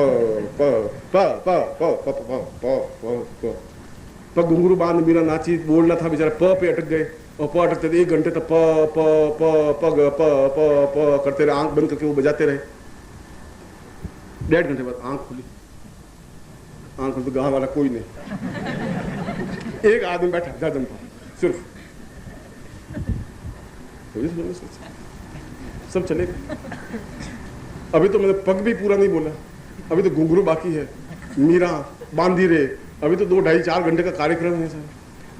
प प प प प प प घुंघरू बांध मीरा नाची, बोलना था बेचारा प पे अटक गए, और प अटकते थे 1 घंटे तक प प प प ग प प प करते रहे, आंख बंद करके वो बजाते रहे। 1.5 घंटे बाद आंख खुली, आंख खुली तो गाँव वाला कोई नहीं, एक आदमी बैठा जाजम पर सिर्फ, सब चले गए। अभी तो मैंने पग भी पूरा नहीं बोला, अभी तो घुंघरू बाकी है, मीरा बांधी रे, अभी तो 2, 2.5, 4 घंटे का कार्यक्रम है सर।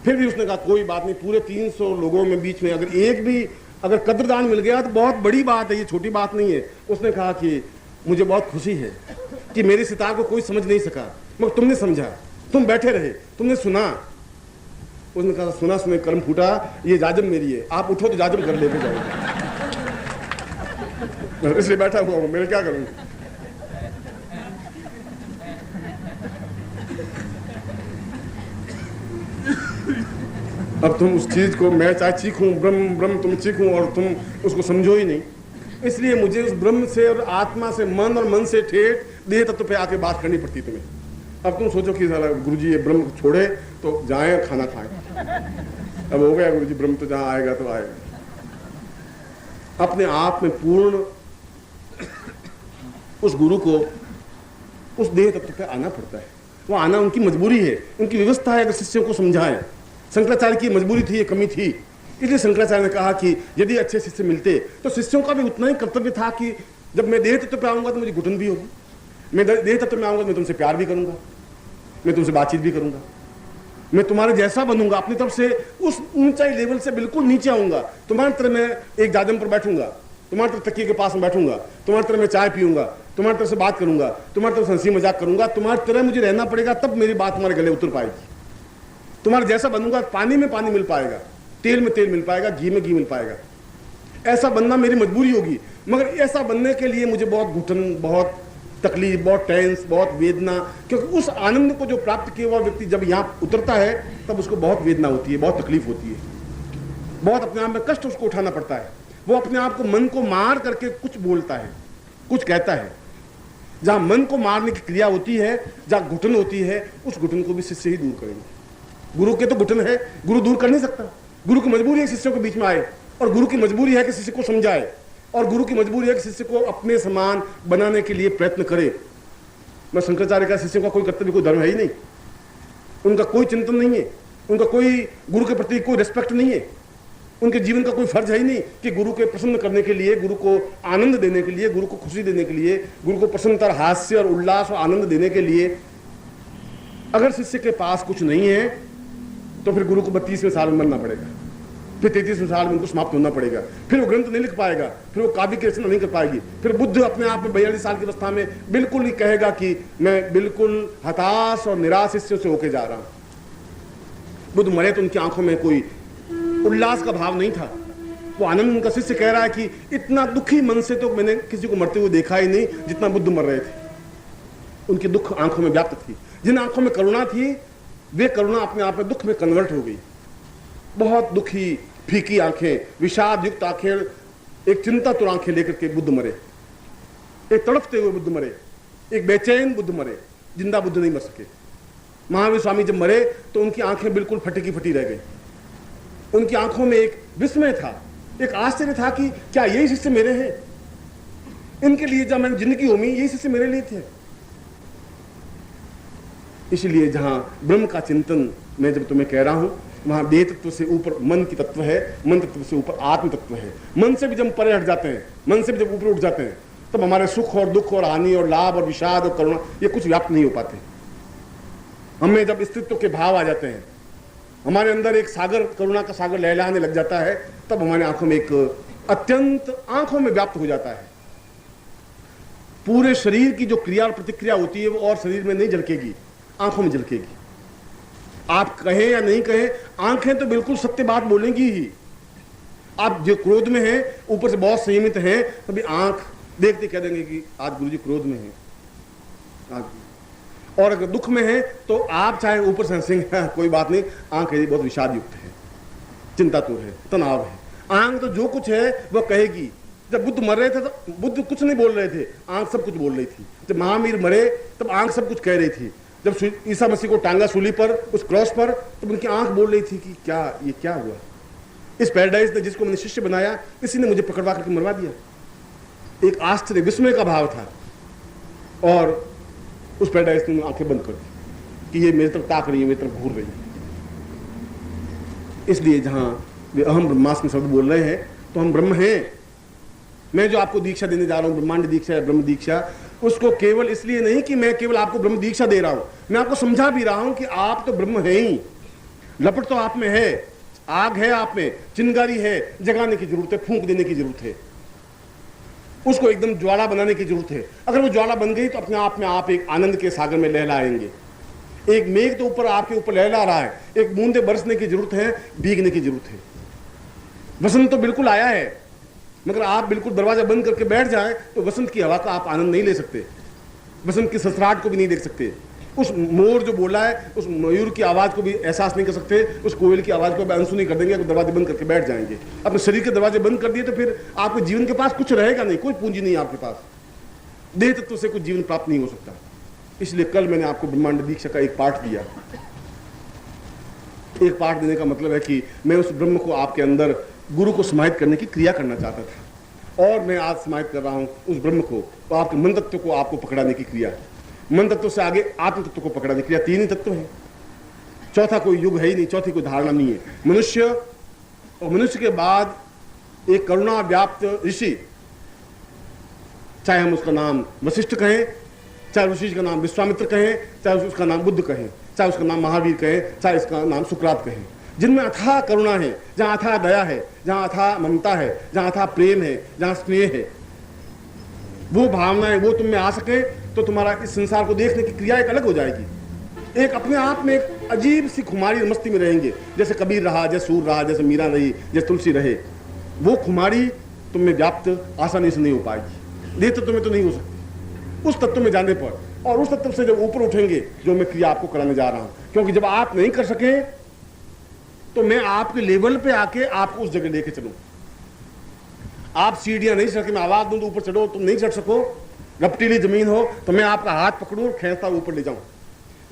फिर भी उसने कहा कोई बात नहीं, पूरे 300 लोगों में बीच में अगर एक भी अगर कद्रदान मिल गया तो बहुत बड़ी बात है, ये छोटी बात नहीं है। उसने कहा कि मुझे बहुत खुशी है कि मेरी सितार को कोई समझ नहीं सका, मगर तुमने समझा, तुम बैठे रहे, तुमने सुना। उसने कहा सुना सुने कर्म फूटा, ये जाजम मेरी है, आप उठो तो जाजम कर लेके जाओ। इसलिए बैठा हुआ हूं, मैं क्या करूं? अब तुम उस चीज को, मैं चाहे चीखूं ब्रह्म ब्रह्म, तुम चीखूं और तुम उसको समझो ही नहीं। इसलिए मुझे उस ब्रह्म से और आत्मा से, मन और मन से ठेठ देह तत्व पे आके बात करनी पड़ती तुम्हें। अब तुम सोचो कि गुरुजी ये ब्रह्म छोड़े तो जाएं खाना खाएं, अब हो गया गुरुजी, ब्रह्म तो जहां आएगा तो आएगा। अपने आप में पूर्ण उस गुरु को उस देह तत्व पे आना पड़ता है, वो आना उनकी मजबूरी है, उनकी व्यवस्था है। अगर शिष्यों को समझाएं, शंकराचार्य की मजबूरी थी, ये कमी थी, इसलिए शंकराचार्य ने कहा कि यदि अच्छे शिष्य मिलते तो शिष्यों का भी उतना ही कर्तव्य था कि जब मैं देह तत्व पे आऊंगा तो मुझे घुटन भी होगी, मैं देह तत्व में आऊंगा तो मैं तुमसे प्यार भी करूंगा, मैं तुमसे बातचीत भी करूंगा, मैं तुम्हारे जैसा बनूंगा, अपनी तरफ से उस ऊंचाई लेवल से बिल्कुल नीचे आऊंगा। तुम्हारी तरह मैं एक जाजम पर बैठूंगा, तुम्हारी तरह तकिए के पास में बैठूंगा, तुम्हारी तरह मैं चाय पीऊंगा, तुम्हारी तरह से बात करूंगा, तुम्हारी तरफ से हंसी मजाक करूंगा, तुम्हारी तरह मुझे रहना पड़ेगा, तब मेरी बात तुम्हारे गले उतर पाएगी। तुम्हारे जैसा बनूंगा, पानी में पानी मिल पाएगा, तेल में तेल मिल पाएगा, घी में घी मिल पाएगा। ऐसा बनना मेरी मजबूरी होगी, मगर ऐसा बनने के लिए मुझे बहुत घुटन, बहुत तकलीफ, बहुत टेंस, बहुत वेदना, क्योंकि उस आनंद को जो प्राप्त किया हुआ व्यक्ति जब यहाँ उतरता है तब उसको बहुत वेदना होती है, बहुत तकलीफ होती है, बहुत अपने आप में कष्ट उसको उठाना पड़ता है। वो अपने आप को, मन को मार करके कुछ बोलता है, कुछ कहता है। जहां मन को मारने की क्रिया होती है, जहां घुटन होती है, उस घुटन को भी शिष्य ही दूर करेंगे। गुरु के तो घुटन है, गुरु दूर कर नहीं सकता। गुरु की मजबूरी है शिष्यों के बीच में आए, और गुरु की मजबूरी है कि शिष्य को समझाए, और गुरु की मजबूरी है कि शिष्य को अपने समान बनाने के लिए प्रयत्न करे। मैं शंकराचार्य का शिष्यों का कोई कर्तव्य, कोई धर्म है ही नहीं, उनका कोई चिंतन नहीं है, उनका कोई गुरु के प्रति कोई रिस्पेक्ट नहीं है, उनके जीवन का कोई फर्ज है ही नहीं कि गुरु के प्रसन्न करने के लिए, गुरु को आनंद देने के लिए, गुरु को खुशी देने के लिए, गुरु को प्रसन्नता, हास्य और उल्लास और आनंद देने के लिए अगर शिष्य के पास कुछ नहीं है तो फिर गुरु को 32वें साल में मरना पड़ेगा, फिर 33वें साल में उनको समाप्त होना पड़ेगा, फिर वो ग्रंथ नहीं लिख पाएगा, फिर वो काव्य की रचना नहीं कर पाएगी। फिर बुद्ध अपने आप में 42 साल की अवस्था में बिल्कुल ही कहेगा कि मैं बिल्कुल हताश और निराश शिष्यों से होके जा रहा हूं। बुद्ध मरे तो उनकी आंखों में कोई उल्लास का भाव नहीं था, वो आनंद। उनका शिष्य कह रहा है कि इतना दुखी मन से तो मैंने किसी को मरते हुए देखा ही नहीं जितना बुद्ध मर रहे थे। उनकी दुख आंखों में व्याप्त थी। जिन आंखों में करुणा थी, वे करुणा अपने आप में दुख में कन्वर्ट हो गई। बहुत दुखी, फीकी आंखें, विषाद युक्त आंखें, एक चिंतातुर आंखें लेकर के बुद्ध मरे, एक तड़पते हुए बुद्ध मरे, एक बेचैन बुद्ध मरे, जिंदा बुद्ध नहीं मर सके। महावीर स्वामी जब मरे तो उनकी आंखें बिल्कुल फटी की फटी रह गई। उनकी आंखों में एक विस्मय था, एक आश्चर्य था कि क्या यही शिष्य मेरे हैं, इनके लिए जब मैंने जिंदगी होमी यही शिष्य मेरे लिए थे। इसलिए जहां ब्रह्म का चिंतन मैं जब तुम्हें कह रहा हूं, वहां देह तत्व से ऊपर मन की तत्व है, मन तत्व से ऊपर आत्म तत्व है। मन से भी जब परे हट जाते हैं, मन से भी जब ऊपर उठ जाते हैं, तब हमारे सुख और दुख और हानि और लाभ और विषाद और करुणा ये कुछ व्याप्त नहीं हो पाते। हमें जब अस्तित्व के भाव आ जाते हैं, हमारे अंदर एक सागर, करुणा का सागर लहलाने लग जाता है, तब हमारे आंखों में एक अत्यंत आंखों में व्याप्त हो जाता है। पूरे शरीर की जो क्रिया और प्रतिक्रिया होती है वो और शरीर में नहीं झलकेगी, आंखों में झलकेगी। आप कहें या नहीं कहें, आंखें तो बिल्कुल सत्य बात बोलेंगी ही। आप जो क्रोध में हैं, ऊपर से बहुत संयमित हैं, तभी आंख देखते कह देंगे कि आज गुरुजी क्रोध में हैं आज। और अगर दुख में है तो आप चाहे ऊपर से हंसेंगे, कोई बात नहीं, आंख है बहुत विषाद युक्त है, चिंतातुर है, तनाव है। आंख तो जो कुछ है वह कहेगी। जब बुद्ध मर रहे थे तो बुद्ध कुछ नहीं बोल रहे थे, आंख सब कुछ बोल रही थी। जब महावीर मरे तब आंख सब कुछ कह रही थी। जब ईसा मसीह को टांगा सूली पर, उस क्रॉस पर, तब उनकी आंख बोल रही थी कि क्या ये क्या हुआ। इस पैराडाइज ने जिसको मैंने शिष्य बनाया, इसी ने मुझे पकड़वा करके मरवा दिया। एक आश्चर्य विस्मय का भाव था, और उस पैराडाइज ने आंखें बंद कर दी कि ये मेरी तरफ ताक रही है, मेरी तरफ घूर रही है। इसलिए जहां वे अहम ब्रह्मास्मि शब्द बोल रहे हैं तो हम ब्रह्म हैं। मैं जो आपको दीक्षा देने जा रहा हूं, ब्रह्मांड दीक्षा या ब्रह्म दीक्षा, उसको केवल इसलिए नहीं कि मैं केवल आपको ब्रह्म दीक्षा दे रहा हूं, मैं आपको समझा भी रहा हूं कि आप तो ब्रह्म है ही। लपट तो आप में है, आग है आप में, चिंगारी है, जगाने की जरूरत है, फूंक देने की जरूरत है, उसको एकदम ज्वाला बनाने की जरूरत है। अगर वो ज्वाला बन गई तो अपने आप में आप एक आनंद के सागर में लहलाएंगे। एक मेघ तो ऊपर आपके ऊपर लहला रहा है, एक बूंदे बरसने की जरूरत है, भीगने की जरूरत है। वसंत तो बिल्कुल आया है, मगर आप बिल्कुल दरवाजा बंद करके बैठ जाएं तो वसंत की हवा का आप आनंद नहीं ले सकते, वसंत की ससराहट को भी नहीं देख सकते, उस मोर जो बोला है उस मयूर की आवाज को भी एहसास नहीं कर सकते, उस कोयल की आवाज को भी अनसुनी कर देंगे अगर दरवाजे बंद करके बैठ जाएंगे। अपने शरीर के दरवाजे बंद कर दिए तो फिर आपके जीवन के पास कुछ रहेगा नहीं, कोई पूंजी नहीं आपके पास, देह तत्व से कुछ जीवन प्राप्त नहीं हो सकता। इसलिए कल मैंने आपको ब्रह्मांड दीक्षा का एक पाठ दिया। एक पाठ देने का मतलब है कि मैं उस ब्रह्म को आपके अंदर गुरु को समाहित करने की क्रिया करना चाहता था, और मैं आज समाहित कर रहा हूं उस ब्रह्म को, तो आपके मन तत्व को आपको पकड़ाने की क्रिया। मन तत्व से आगे आत्म तत्व को पकड़ाने की क्रिया। तीन ही तत्व है, चौथा कोई युग है ही नहीं, चौथी कोई धारणा नहीं है। मनुष्य, और मनुष्य के बाद एक करुणा व्याप्त ऋषि, चाहे हम उसका नाम वशिष्ठ कहें, चाहे ऋषि का नाम विश्वामित्र कहें, चाहे उसका नाम बुद्ध कहें, चाहे उसका नाम महावीर कहें, चाहे इसका नाम सुकरात कहें, जिनमें अथाह करुणा है, जहां अथाह दया है, जहां अथाह ममता है, जहां अथाह प्रेम है, जहां स्नेह है, वो भावनाएं वो तुम में आ सके तो तुम्हारा इस संसार को देखने की क्रिया एक अलग हो जाएगी। एक अपने आप में एक अजीब सी खुमारी मस्ती में रहेंगे, जैसे कबीर रहा, जैसे सूर रहा, जैसे मीरा रही, जैसे तुलसी रहे। वो खुमारी तुम में व्याप्त आसानी से नहीं हो पाएगी, देह तत्व में तो नहीं हो सकती। उस तत्व में जाने पर, और उस तत्व से जब ऊपर उठेंगे, जो मैं क्रिया आपको कराने जा रहा हूं, क्योंकि जब आप नहीं कर सके तो मैं आपके लेवल पे आके आपको उस जगह लेके चलूं। आप सीढ़ियां नहीं चढ़ सके, मैं आवाज दूं तो ऊपर चढ़ो, तुम नहीं चढ़ सको, रपटीली जमीन हो तो मैं आपका हाथ पकड़ूं और खींचता ऊपर ले जाऊं,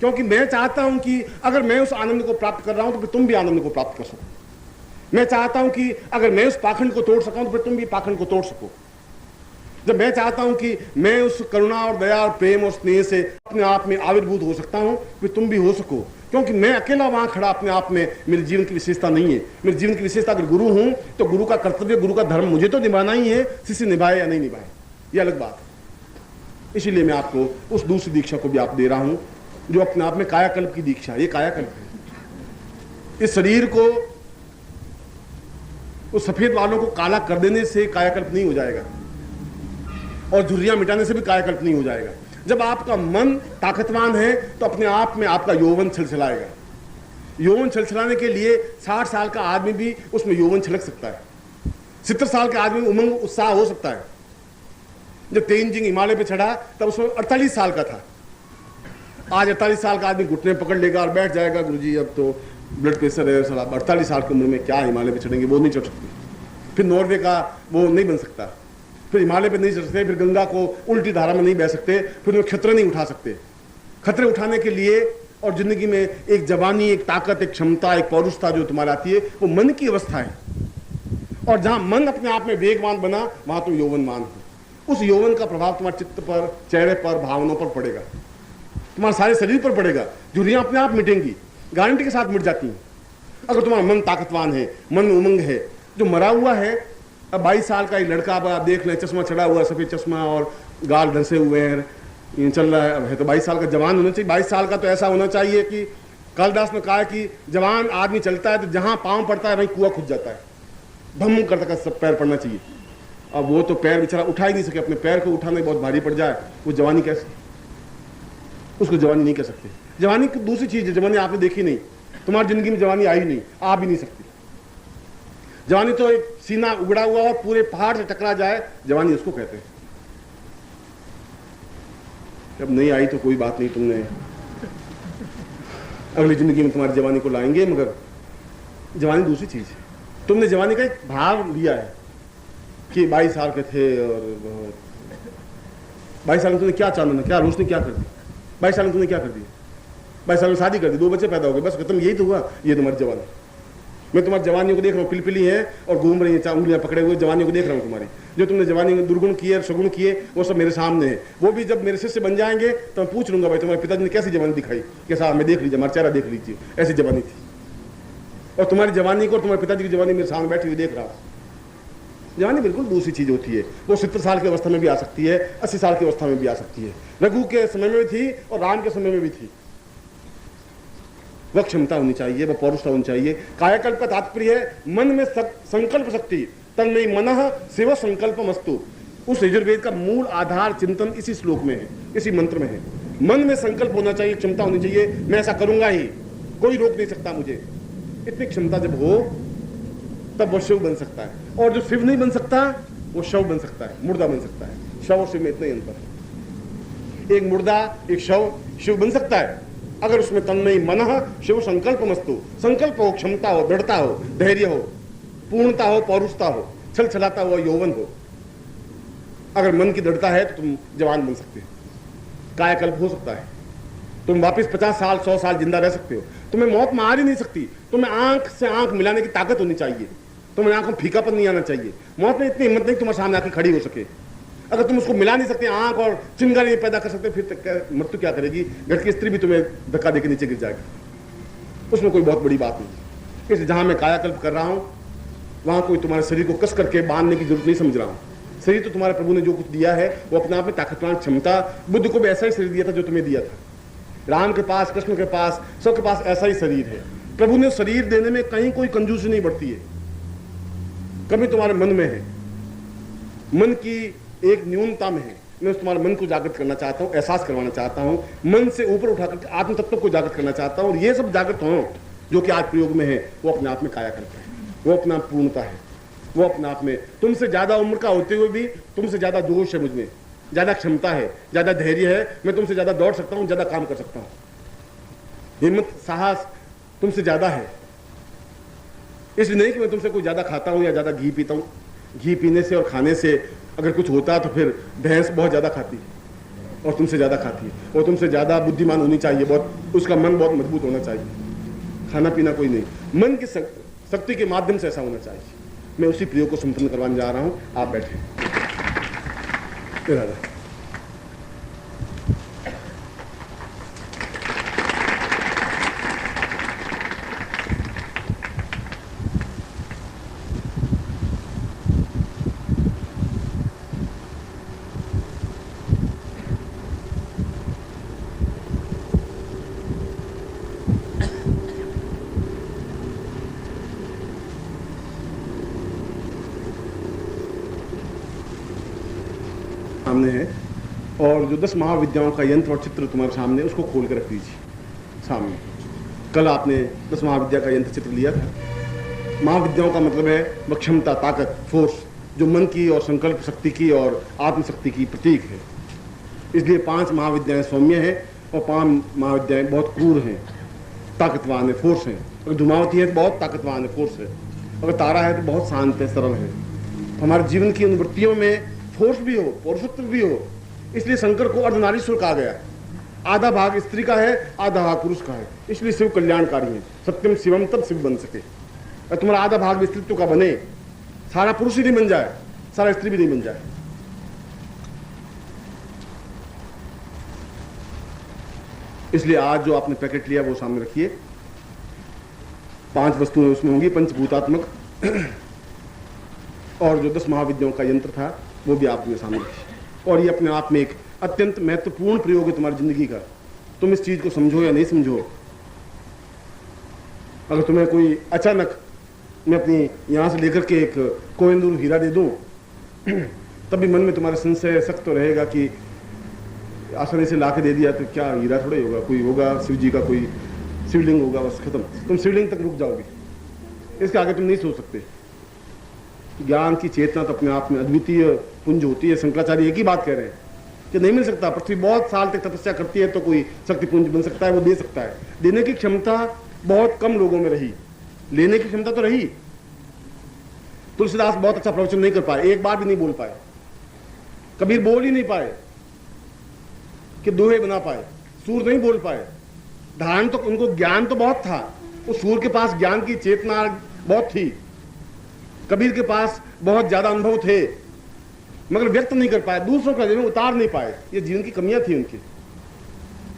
क्योंकि मैं चाहता हूं कि अगर मैं उस आनंद को प्राप्त कर रहा हूं तो फिर तुम भी आनंद को प्राप्त कर सको। मैं चाहता हूं कि अगर मैं उस पाखंड को तोड़ सका तो फिर तुम भी पाखंड को तोड़ सको। जब मैं चाहता हूं कि मैं उस करुणा और दया और प्रेम और स्नेह से अपने आप में आविर्भूत हो सकता हूं, फिर तुम भी हो सको, क्योंकि मैं अकेला वहां खड़ा अपने आप में मेरे जीवन की विशेषता नहीं है। मेरे जीवन की विशेषता अगर गुरु हूं तो गुरु का कर्तव्य, गुरु का धर्म मुझे तो निभाना ही है, शिष्य निभाए या नहीं निभाए ये अलग बात है। इसीलिए मैं आपको उस दूसरी दीक्षा को भी आप दे रहा हूं, जो अपने आप में कायाकल्प की दीक्षा। ये कायाकल्प है। इस शरीर को उस सफेद बालों को काला कर देने से कायाकल्प नहीं हो जाएगा, और झुर्रियां मिटाने से भी कायाकल्प नहीं हो जाएगा। जब आपका मन ताकतवान है तो अपने आप में आपका यौवन छलछलाएगा। यौवन छलछलाने के लिए 60 साल का आदमी भी उसमें यौवन छलक सकता है, 70 साल के आदमी में उमंग उत्साह हो सकता है। जब तेंजिंग हिमालय पे चढ़ा तब उसमें 48 साल का था। आज 48 साल का आदमी घुटने पकड़ लेगा और बैठ जाएगा, गुरुजी अब तो ब्लड प्रेशर है सर, 48 साल की उम्र में क्या हिमालय पे चढ़ेंगे, वो नहीं चढ़ सकते। फिर नॉर्वे का वो नहीं बन सकता, फिर हिमालय पे नहीं चढ़ सकते, फिर गंगा को उल्टी धारा में नहीं बह सकते, फिर वो खतरे नहीं उठा सकते। खतरे उठाने के लिए और जिंदगी में एक जवानी, एक ताकत, एक क्षमता, एक पौरुषता जो तुम्हारे आती है, वो मन की अवस्था है। और जहां मन अपने आप में वेगवान बना वहां तुम यौवनवान हो। उस यौवन का प्रभाव तुम्हारे चित्त पर, चेहरे पर, भावनाओं पर पड़ेगा, तुम्हारे सारे शरीर पर पड़ेगा। झुर्रियां अपने आप मिटेंगी, गारंटी के साथ मिट जाती हैं अगर तुम्हारा मन ताकतवान है, मन में उमंग है। जो मरा हुआ है, अब 22 साल का एक लड़का, अब आप देख लें, चश्मा चढ़ा हुआ, सफेद चश्मा और गाल धंसे हुए हैं, चल रहा है तो 22 साल का जवान होना चाहिए। 22 साल का तो ऐसा होना चाहिए कि कालिदास ने कहा कि जवान आदमी चलता है तो जहां पांव पड़ता है वहीं कुआं खुद जाता है, धम करता सब पैर पड़ना चाहिए। अब वो तो पैर बेचारा उठा ही नहीं सके, अपने पैर को उठाने बहुत भारी पड़ जाए, वो जवानी कैसे, उसको जवानी नहीं कह सकते। जवानी दूसरी चीज है, जवानी आपने देखी नहीं, तुम्हारी जिंदगी में जवानी आई नहीं, आ भी नहीं सकती। जवानी तो एक सीना उगड़ा हुआ और पूरे पहाड़ से टकरा जाए, जवानी उसको कहते हैं। जब नहीं आई तो कोई बात नहीं, तुमने अगली जिंदगी में तुम्हारी जवानी को लाएंगे, मगर जवानी दूसरी चीज है। तुमने जवानी का एक भाव लिया है कि 22 साल के थे और 22 साल में तुमने क्या चांदना, क्या रोशनी क्या कर दी, 22 साल में तुमने क्या कर दिया, 22 साल में शादी कर दी, 2 बच्चे पैदा हो गए, बस खत्म, यही तो हुआ। ये तुम्हारी जवानी। मैं तुम्हारी जवानियों को देख रहा हूँ, पिलपिली है और घूम रही है, 4 उंगलियां पकड़े हुए, जवानियों को देख रहा हूँ तुम्हारी। जो तुमने जवानी में दुर्गुण किए, सगुण किए, वो सब मेरे सामने है। वो भी जब मेरे शिष्य बन जाएंगे तो मैं पूछ लूंगा, भाई तुम्हारे पिताजी ने कैसी जवानी दिखाई, कैसा, हमें देख लीजिए, हमारा चेहरा देख लीजिए, ऐसी जवानी थी। और तुम्हारी जवानी को, तुम्हारे पिताजी की जवानी मेरे सामने बैठी हुई देख रहा हूँ। जवानी बिल्कुल दूसरी चीज होती है। वो 70 साल की अवस्था में भी आ सकती है, 80 साल की अवस्था में भी आ सकती है। रघु के समय में भी थी और राम के समय में भी थी। वह क्षमता होनी चाहिए, वह पौरुषता होनी चाहिए। कायाकल्प का तात्पर्य है मन में संकल्प शक्ति, तन्मयि मनः शिव संकल्पमस्तु। उस यजुर्वेद का मूल आधार चिंतन इसी श्लोक में है, इसी मंत्र में है। मन में संकल्प होना चाहिए, क्षमता होनी चाहिए, मैं ऐसा करूंगा ही, कोई रोक नहीं सकता मुझे। इतनी क्षमता जब हो तब वो शिव बन सकता है। और जो शिव नहीं बन सकता वो शव बन सकता है, मुर्दा बन सकता है। शव और शिव में इतना ही अंतर है। एक मुर्दा, एक शव शिव बन सकता है अगर उसमें तन्मयि मनः शिव संकल्पमस्तु, संकल्प हो, क्षमता हो, दृढ़ता हो, धैर्य हो, पूर्णता हो, पौरुषता हो, छल छलाता हुआ यौवन हो। अगर मन की दृढ़ता है तो तुम जवान बन सकते हो, कायाकल्प हो सकता है, तुम वापस 50 साल 100 साल जिंदा रह सकते हो। तुम्हें मौत मार ही नहीं सकती, तुम्हें आंख से आंख मिलाने की ताकत होनी चाहिए, तुम्हें आंखों में फीकापन नहीं आना चाहिए। मौत में इतनी हिम्मत नहीं तुम्हारे सामने आके खड़ी हो सके। अगर तुम उसको मिला नहीं सकते, आंख और चिंगारी नहीं पैदा कर सकते, फिर मृत्यु क्या करेगी? घर की स्त्री भी तुम्हें धक्का देकर नीचे गिर जाएगी, उसमें कोई बहुत बड़ी बात नहीं। इसलिए जहां मैं कायाकल्प कर रहा हूं वहां कोई तुम्हारे शरीर को कस करके बांधने की जरूरत नहीं समझ रहा हूं। शरीर तो तुम्हारे प्रभु ने जो कुछ दिया है वो अपने आप में ताकतवान क्षमता, बुद्ध को भी ऐसा ही शरीर दिया था जो तुम्हें दिया था। राम के पास, कृष्ण के पास, सबके पास ऐसा ही शरीर है। प्रभु ने शरीर देने में कहीं कोई कंजूसी नहीं बढ़ती है, कभी तुम्हारे मन में है, मन की एक न्यूनता में है। मैं तुम्हारे मन को जागृत करना चाहता हूँ, एहसास करवाना चाहता हूँ, मन से ऊपर उठाकर आत्म तत्व को जागृत करना चाहता हूँ। और ये सब जागृत हो जो कि आज प्रयोग में है, वो अपने आप में काया करता है, वो अपना पूर्णता है, वो अपने आप में तुमसे ज्यादा उम्र का होते हुए भी तुमसे ज्यादा जोश है, मुझमें ज्यादा क्षमता है, ज्यादा धैर्य है, मैं तुमसे ज्यादा दौड़ सकता हूँ, ज्यादा काम कर सकता हूँ, हिम्मत साहस तुमसे ज्यादा है। इसलिए नहीं कि मैं तुमसे कोई ज्यादा खाता हूँ या ज्यादा घी पीता हूँ। घी पीने से और खाने से अगर कुछ होता तो फिर भैंस बहुत ज्यादा खाती है और तुमसे ज्यादा खाती है, और तुमसे ज्यादा बुद्धिमान होनी चाहिए, बहुत उसका मन बहुत मजबूत होना चाहिए। खाना पीना कोई नहीं, मन की शक्ति के माध्यम से ऐसा होना चाहिए। मैं उसी प्रयोग को संपन्न करवाने जा रहा हूँ। आप बैठे। सामने है और जो 10 महाविद्याओं का यंत्र और चित्र तुम्हारे सामने, उसको खोल कर रख दीजिए सामने। कल आपने 10 महाविद्या का यंत्र चित्र लिया था। महाविद्याओं का मतलब है वह क्षमता, ताकत, फोर्स, जो मन की और संकल्प शक्ति की और आत्मशक्ति की प्रतीक है। इसलिए 5 महाविद्याएं सौम्य हैं और 5 महाविद्याएं बहुत क्रूर हैं, ताकतवान है, फोर्स है। अगर धूमावती है तो बहुत ताकतवान है, फोर्स है। अगर तारा है तो बहुत शांत है, सरल है। हमारे जीवन की अनुवृत्तियों में फोर्स भी हो, पौरुषत्व भी हो। इसलिए शंकर को अर्धनारीश्वर कहा गया। आधा भाग स्त्री का है, आधा भाग पुरुष का है, इसलिए शिव कल्याणकारी है। सत्यम शिवम तब शिव बन सके। और तुम्हारा आधा भाग स्त्रीत्व का बने, सारा पुरुष ही नहीं बन जाए, सारा स्त्री भी नहीं बन जाए। इसलिए आज जो आपने पैकेट लिया वो सामने रखिए। 5 वस्तुएं उसमें होंगी पंचभूतात्मक, और जो 10 महाविद्याओं का यंत्र था वो भी आपके सामने रखिए। और ये अपने आप में एक अत्यंत महत्वपूर्ण प्रयोग है तुम्हारी जिंदगी का। तुम इस चीज को समझो या नहीं समझो। अगर तुम्हें कोई अचानक मैं अपनी यहां से लेकर के एक कोहिनूर हीरा दे दूं तभी मन में तुम्हारा संशय सख्त तो रहेगा कि आसानी से ला के दे दिया तो क्या हीरा थोड़ा ही होगा, कोई होगा शिव जी का कोई शिवलिंग होगा, बस खत्म। तुम शिवलिंग तक रुक जाओगे, इसके आगे तुम नहीं सोच सकते। ज्ञान की चेतना तो अपने आप में अद्वितीय पुंज होती है। शंकराचार्य एक ही बात कह रहे हैं कि नहीं मिल सकता। पृथ्वी बहुत साल तक तपस्या करती है तो कोई शक्ति पुंज बन सकता है, वो दे सकता है। देने की क्षमता बहुत कम लोगों में रही, लेने की क्षमता तो रही। तुलसीदास बहुत अच्छा प्रवचन नहीं कर पाए, एक बार भी नहीं बोल पाए। कबीर बोल ही नहीं पाए कि दोहे बना पाए, सूर नहीं बोल पाए। धारण तो उनको ज्ञान तो बहुत था, उस सूर के पास ज्ञान की चेतना बहुत थी, कबीर के पास बहुत ज्यादा अनुभव थे, मगर व्यक्त नहीं कर पाए, दूसरों के हृदय में उतार नहीं पाए। ये जीवन की कमियां थी उनकी।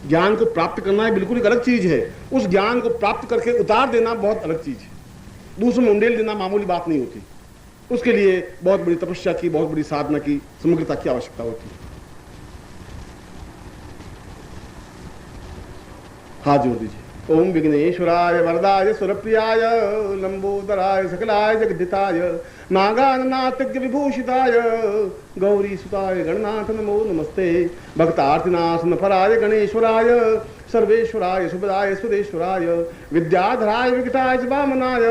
ज्ञान को प्राप्त करना है बिल्कुल एक अलग चीज है, उस ज्ञान को प्राप्त करके उतार देना बहुत अलग चीज है। दूसरों में उंडेल देना मामूली बात नहीं होती, उसके लिए बहुत बड़ी तपस्या की, बहुत बड़ी साधना की, समग्रता की आवश्यकता होती है। हाथ जोड़ दीजिए। ओम विघ्नेश्वराय वरदाय सुरप्रियाय लंबोदराय सकलाय जगदिताय नागाननाथज्ञ विभूषिताय गौरी सुताय गणनाथ नमो नमस्ते। भक्तार्थिनाशन फराय गणेश्वराय सर्वेश्वराय सुभदाय सुदेश्वराय विद्याधराय विकटाय च वामनाय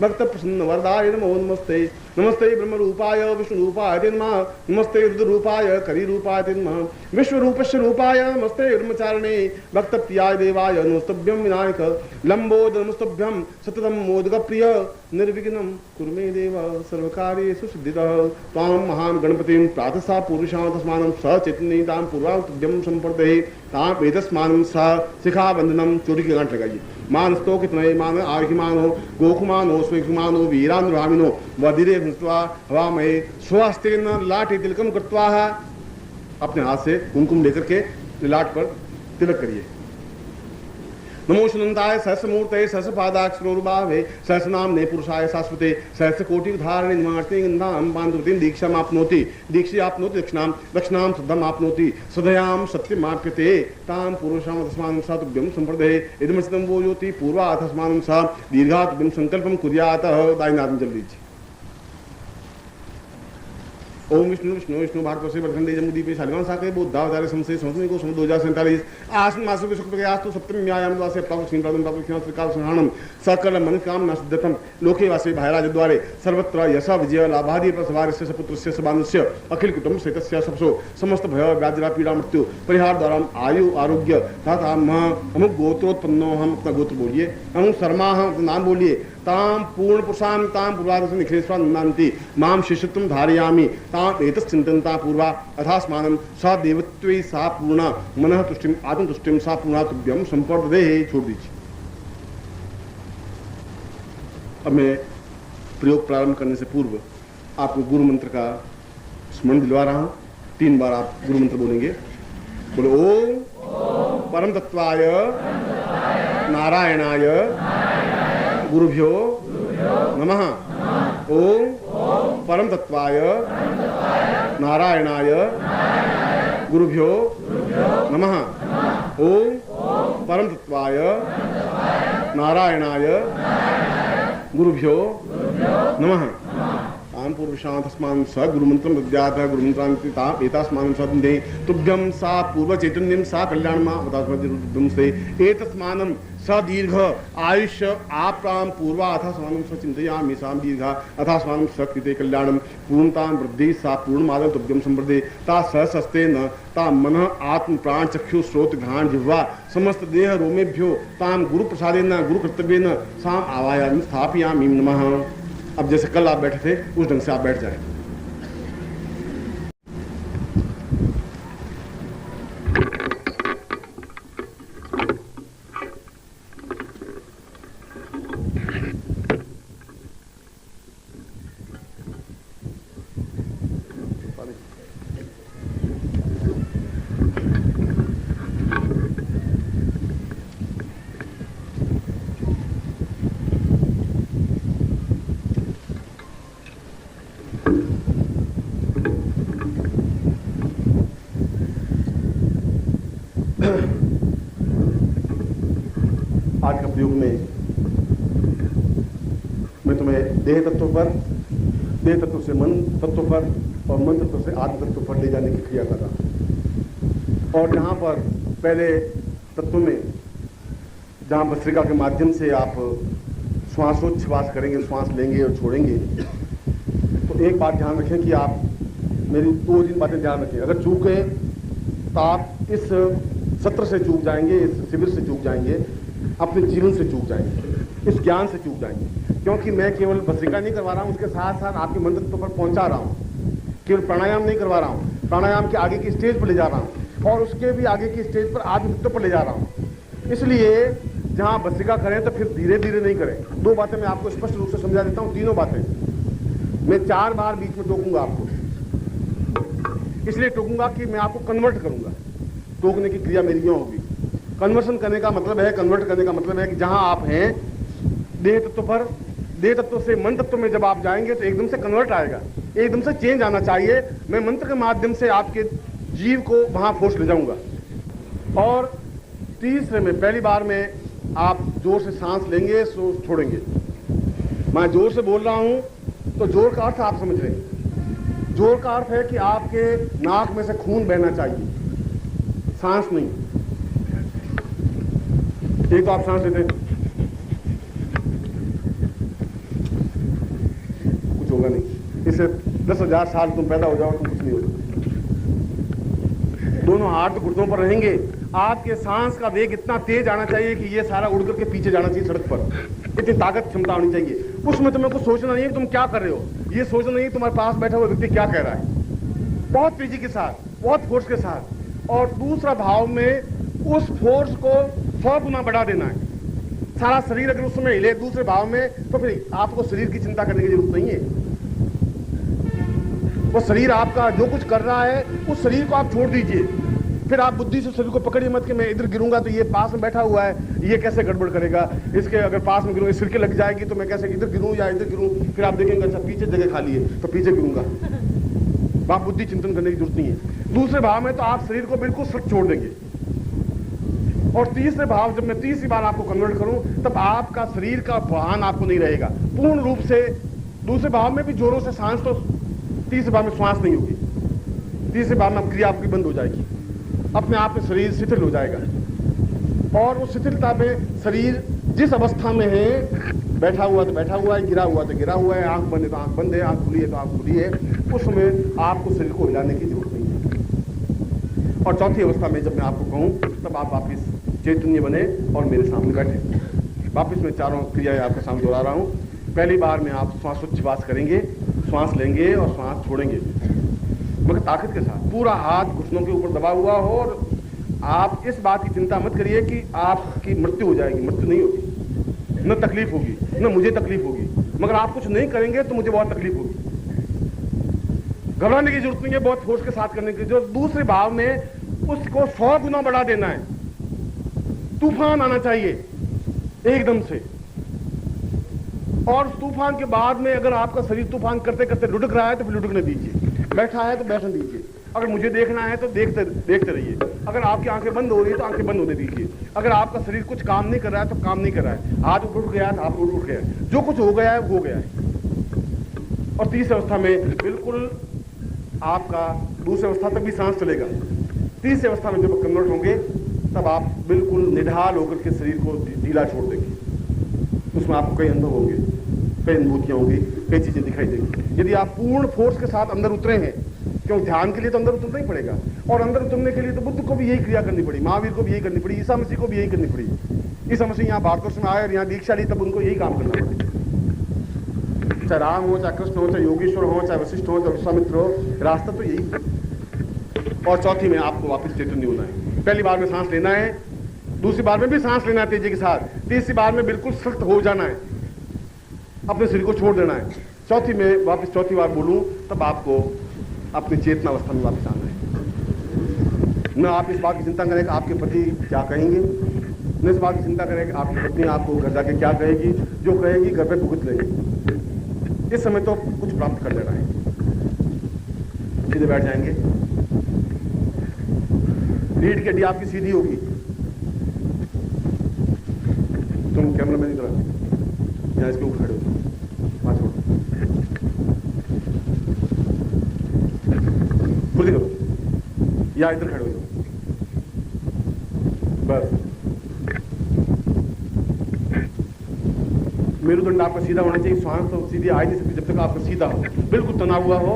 भक्त प्रसन्न वरदाय नमो नमस्ते। नमस्ते ब्रह्म रूपाय विष्णु रूपाय ते नमः। नमस्ते रुद्र रूपाय करी रूपाय ते नमः। विश्व रूपस्य रूपाय नमस्ते ब्रह्मचारिणे भक्त प्रियाय देवाय नमस्तभ्यं विनायक लंबोदर नमस्तभ्यं सततं मोदक प्रिय निर्विघ्नं कुरु मे देव सर्वकार्येषु सिद्धितः। त्वां महान् गणपतिं प्रातः पुरुषां तस्मानं सचेतनीतां पूर्वां तुभ्यं संपर्दये तां एतस्मानं सा शिखा बंधनम। चोटी की गांठ लगाइए। मानस्तो कितने मान आहिमानो गोखुमानो स्वेखुमानो वीरानुभामिनो वधिरे भुस्वा हवा में स्वस्तेन लाठी तिलकम कृत्वा। अपने हाथ से कुमकुम लेकर के लाट पर तिलक करिए। नमो सुनंदाय सहस्रमूर्तये सहस्रपादाक्षरोरुभावे सहस्रनाम्ने पुरुषाय शाश्वते सहस्रकोटिधारिणे निमार्ते गन्धां पान्धुतीं दीक्षाम् आप्नोति दीक्षे आप्नोति दक्षिणां दक्षिणां श्रद्धाम् आप्नोति श्रद्धयां सत्यमाप्यते तां पुरुषां तस्मानं सा तुभ्यं संप्रदये इदमस्तं वो ज्योति पूर्वा तस्मानं सा दीर्घा तुभ्यं संकल्पं कुर्यात्। दाहिनाथ जल लीजिए। ओम विष्णु विष्णु विष्णु भागवत से वर्धन जमुदीपे शालिवान साके बोधावतारे संशय संस्कृति को समुद्र 2047 आश्विन मास के शुक्ल प्रयास तो सप्तमी व्यायाम द्वासे प्राप्त क्षीण प्रादम प्राप्त क्षीण त्रिकाल संहारणम सकल मन कामना सिद्धतम लोके वासे भायराज द्वारे सर्वत्र यश विजय लाभादि प्रसवारस्य सपुत्रस्य सबानुस्य अखिल कुटुंब सहितस्य सबसो समस्त भय व्याधिरा पीड़ा मृत्यु परिहार द्वारा आयु आरोग्य तथा अमुक गोत्रोत्पन्नो। हम अपना गोत्र बोलिए। अमुक शर्मा हम अपना नाम बोलिए। ताम पूर्ण पुरुषां ताम पूर्वादर्श निखिलेश्वर नन्ति माम शिष्यत्वं धारयामि ताम एतश्चिन्तन्ता पूर्वा अथास्मानं सा देवत्वे सा पूर्णा मनः तुष्टिम आत्मतुष्टिम सा पूर्णा तुभ्यं संपर्दये। छोड़ दीजिए। अब मैं प्रयोग प्रारंभ करने से पूर्व आपको गुरु मंत्र का स्मरण दिलवा रहा हूं। 3 बार आप गुरु मंत्र बोलेंगे। बोलो ओम परम तत्वाय नारायणाय गुरुभ्यो नमः। ओम परम तत्वाय नारायणाय गुरुभ्यो नमः। ओम परम तत्वाय नारायणाय गुरुभ्यो नमः। तां पूर्वशां तस्मान् स गुरुमन्त्रं दद्यात् गुरुमन्त्रान्ति ताम् एतास्मानं सदन्ते तुभ्यं सा पूर्वचैतन्यं सा कल्याणमावतास्मद्युद्धं से एतस्मानं स दीर्घ आयुष्य आप्रां पूर्वा अथास्मानं स चिन्तयामि सां दीर्घा अथास्मानं स कृते कल्याणं पूर्णतां वृद्धि सा पूर्णमादं तुभ्यं संवर्धे ता सहस्तेन ता मनः आत्म प्राण चक्षु श्रोत घ्राण जिह्वा समस्त देह रोमेभ्यो तां गुरु प्रसादेन गुरु कर्तव्येन सां आवायामि स्थापयामि नमः। अब जैसे कल आप बैठे थे उस ढंग से आप बैठ जाएं। आज का प्रयोग में मैं तुम्हें देह तत्व पर, देह तत्व से मन तत्व पर और मन तत्व से आत्म तत्व पर ले जाने की क्रिया कर रहा हूं। और जहां पर पहले तत्व में जहां भस्त्रिका के माध्यम से आप श्वासोच्छ्वास करेंगे, श्वास लेंगे और छोड़ेंगे, तो तो एक बात ध्यान रखें कि आप मेरी 2-3 बातें ध्यान रखें। अगर चूक गए तो आप इस सत्र से चूक जाएंगे, इस शिविर से चूक जाएंगे, अपने जीवन से चूक जाएंगे, इस ज्ञान से चूक जाएंगे। क्योंकि मैं केवल भस्त्रिका नहीं करवा रहा हूँ, उसके साथ साथ आपके मंत्र पर पहुंचा रहा हूँ। केवल प्राणायाम नहीं करवा रहा हूँ, प्राणायाम के आगे की स्टेज पर ले जा रहा हूँ और उसके भी आगे की स्टेज पर आत्मतत्व पर ले जा रहा हूँ। इसलिए जहाँ भस्त्रिका करें तो फिर धीरे धीरे नहीं करें। 2 बातें मैं आपको स्पष्ट रूप से समझा देता हूँ, तीनों बातें मैं 4 बार बीच में टोकूंगा आपको। इसलिए टोकूंगा कि मैं आपको कन्वर्ट करूंगा। टोकने की क्रिया मेरी यूं होगी। कन्वर्सन करने का मतलब है, कन्वर्ट करने का मतलब है कि जहां आप हैं देह तत्व पर, देह तत्व से मन तत्व में जब आप जाएंगे तो एकदम से कन्वर्ट आएगा, एकदम से चेंज आना चाहिए। मैं मंत्र के माध्यम से आपके जीव को वहां फोर्स ले जाऊंगा। और तीसरे में, पहली बार में आप जोर से सांस लेंगे, छोड़ेंगे। मैं जोर से बोल रहा हूं तो जोर का अर्थ आप समझ रहे हैं। जोर का अर्थ है कि आपके नाक में से खून बहना चाहिए, सांस नहीं। एक तो आप सांस लेते हैं, कुछ होगा नहीं। इससे 10,000 साल तुम पैदा हो जाओ तो कुछ नहीं होगा। दोनों हाथ घुटनों पर रहेंगे। आपके सांस का वेग इतना तेज आना चाहिए कि ये सारा उड़ करके पीछे जाना चाहिए सड़क पर। इतनी ताकत क्षमता होनी चाहिए। उसमें तुम्हें कुछ सोचना नहीं है कि तुम क्या कर रहे हो, ये सोचना नहीं है तुम्हारे पास बैठा हुआ व्यक्ति क्या कह रहा है। बहुत तेजी के साथ, बहुत फोर्स के साथ। और दूसरा भाव में उस फोर्स को 100 गुना बढ़ा देना है। सारा शरीर अगर उस समय हिले दूसरे भाव में, तो फिर आपको शरीर की चिंता करने की जरूरत नहीं है। वो शरीर आपका जो कुछ कर रहा है, उस शरीर को आप छोड़ दीजिए। फिर आप बुद्धि से शरीर को पकड़िए मत कि मैं इधर गिरूंगा तो ये पास में बैठा हुआ है, ये कैसे गड़बड़ करेगा, इसके अगर पास में गिरूंगा सिर के लग जाएगी तो मैं कैसे इधर गिरूं या इधर गिरूं। फिर आप देखेंगे अच्छा पीछे जगह खाली है तो पीछे गिरूंगा। आप बुद्धि चिंतन करने की जरूरत नहीं है। दूसरे भाव में तो आप शरीर को बिल्कुल सख्त छोड़ देंगे। और तीसरे भाव, जब मैं तीसरी बार आपको कन्वर्ट करूं, तब आपका शरीर का भान आपको नहीं रहेगा पूर्ण रूप से। दूसरे भाव में भी जोरों से सांस, तो तीसरे भाव में श्वास नहीं होगी। तीसरे भाव में क्रिया आपकी बंद हो जाएगी, अपने आप में शरीर शिथिल हो जाएगा। और उस शिथिलता में शरीर जिस अवस्था में है, बैठा हुआ तो बैठा हुआ है, गिरा हुआ तो गिरा हुआ है, आंख बंद है तो आंख बंद है, आंख खुली है तो आंख खुली है, उस समय आपको शरीर को हिलाने की जरूरत नहीं है। और चौथी अवस्था में जब मैं आपको कहूं, तब आप वापिस चैतन्य बने और मेरे सामने बैठे। वापिस मैं चारों क्रियाएं आपके सामने दोहरा रहा हूं। पहली बार में आप श्वासोच्छ्वास करेंगे, श्वास लेंगे और श्वास छोड़ेंगे, मगर ताकत के साथ। पूरा हाथ घुटनों के ऊपर दबा हुआ हो और आप इस बात की चिंता मत करिए कि आपकी मृत्यु हो जाएगी। मृत्यु नहीं होगी, न तकलीफ होगी, न मुझे तकलीफ होगी। मगर आप कुछ नहीं करेंगे तो मुझे बहुत तकलीफ होगी। घबराने की जरूरत नहीं है, बहुत फोर्स के साथ करने की। जो दूसरे भाव में उसको 100 गुना बढ़ा देना है। तूफान आना चाहिए एकदम से। और तूफान के बाद में अगर आपका शरीर तूफान करते करते लुढ़क रहा है तो फिर लुढ़कने दीजिए, बैठा है तो बैठने दीजिए। अगर मुझे देखना है तो देखते रहिए। अगर आपकी आंखें बंद हो रही है तो आंखें बंद होने दीजिए। अगर आपका शरीर कुछ काम नहीं कर रहा है तो काम नहीं कर रहा है। हाथ उठ गया तो हाथ उठ गया है, जो कुछ हो गया है वो हो गया है। और तीसरी अवस्था में बिल्कुल आपका, दूसरी अवस्था तक भी सांस चलेगा। तीसरी अवस्था में जब कन्वर्ट होंगे तब आप बिल्कुल निढाल होकर के शरीर को ढीला छोड़ देंगे। उसमें आपको कई अनुभव होंगे, कई अनुभूतियां होंगी, कई चीजें दिखाई देंगी। यदि आप पूर्ण फोर्स के साथ अंदर उतरे हैं, क्योंकि ध्यान के लिए तो अंदर उतरना ही पड़ेगा। और अंदर उतरने के लिए तो बुद्ध को भी यही क्रिया करनी पड़ी, महावीर को भी यही करनी पड़ी, ईसा मसीह को भी यही करनी पड़ी। ईसा मसीह यहाँ भारतवर्ष में आए और यहाँ दीक्षा ली, तब उनको यही काम करना पड़ा। चाहे राम हो, चाहे कृष्ण हो, चाहे योगेश्वर हो, चाहे वशिष्ठ हो, चाहे विश्वामित्र हो, रास्ता तो यही है। और चौथी में आपको वापस चैतन्य होना है। पहली बार में सांस लेना है, दूसरी बार में भी सांस लेना है तेजी के साथ, तीसरी बार में बिल्कुल सख्त हो जाना है, अपने शरीर को छोड़ देना है। चौथी में वापस चौथी बार बोलूं तब आपको अपनी चेतना अवस्था में वापस आना है। न आप इस बात की चिंता करें कि आपके पति क्या कहेंगे, न इस बात की चिंता करें कि आपकी पत्नी आपको घर जाके क्या कहेगी। जो कहेगी घर पे भुगत लेंगे। इस समय तो कुछ प्राप्त कर लेना है। सीधे बैठ जाएंगे, रीढ़ की हड्डी आपकी सीधी होगी। तुम कैमरा मैन की तरह यहाँ इसके ऊपर खड़े हो, वहां छोड़ खुद करो, या इधर खड़े हो जाओ बस। मेरुदंड आपका सीधा होना चाहिए, श्वास तो सीधी आ नहीं सकती जब तक आपका सीधा हो, बिल्कुल तना हुआ हो।